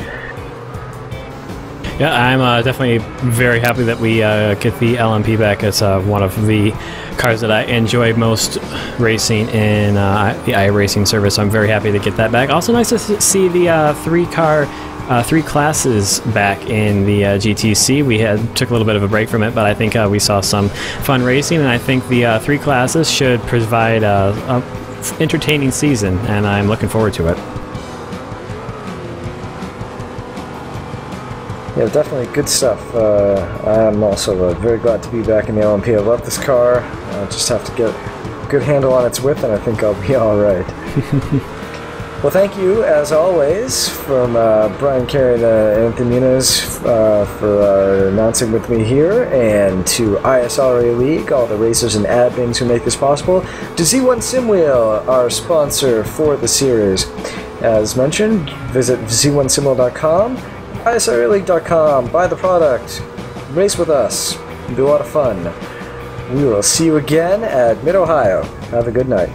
Yeah, I'm definitely very happy that we get the LMP back. It's one of the cars that I enjoy most racing in the iRacing service. So I'm very happy to get that back. Also nice to see the three classes back in the GTC. We took a little bit of a break from it, but I think we saw some fun racing, and I think the 3 classes should provide a entertaining season, and I'm looking forward to it. Yeah, definitely good stuff. I'm also very glad to be back in the LMP. I love this car. I just have to get a good handle on its width, and I think I'll be all right. Well, thank you, as always, from Brian Carey and Anthony Muniz for announcing with me here, and to ISRA League, all the racers and admins who make this possible, to Z1 Simwheel, our sponsor for the series. As mentioned, visit z1simwheel.com, israleague.com, buy the product, race with us, it'll be a lot of fun. We will see you again at Mid-Ohio. Have a good night.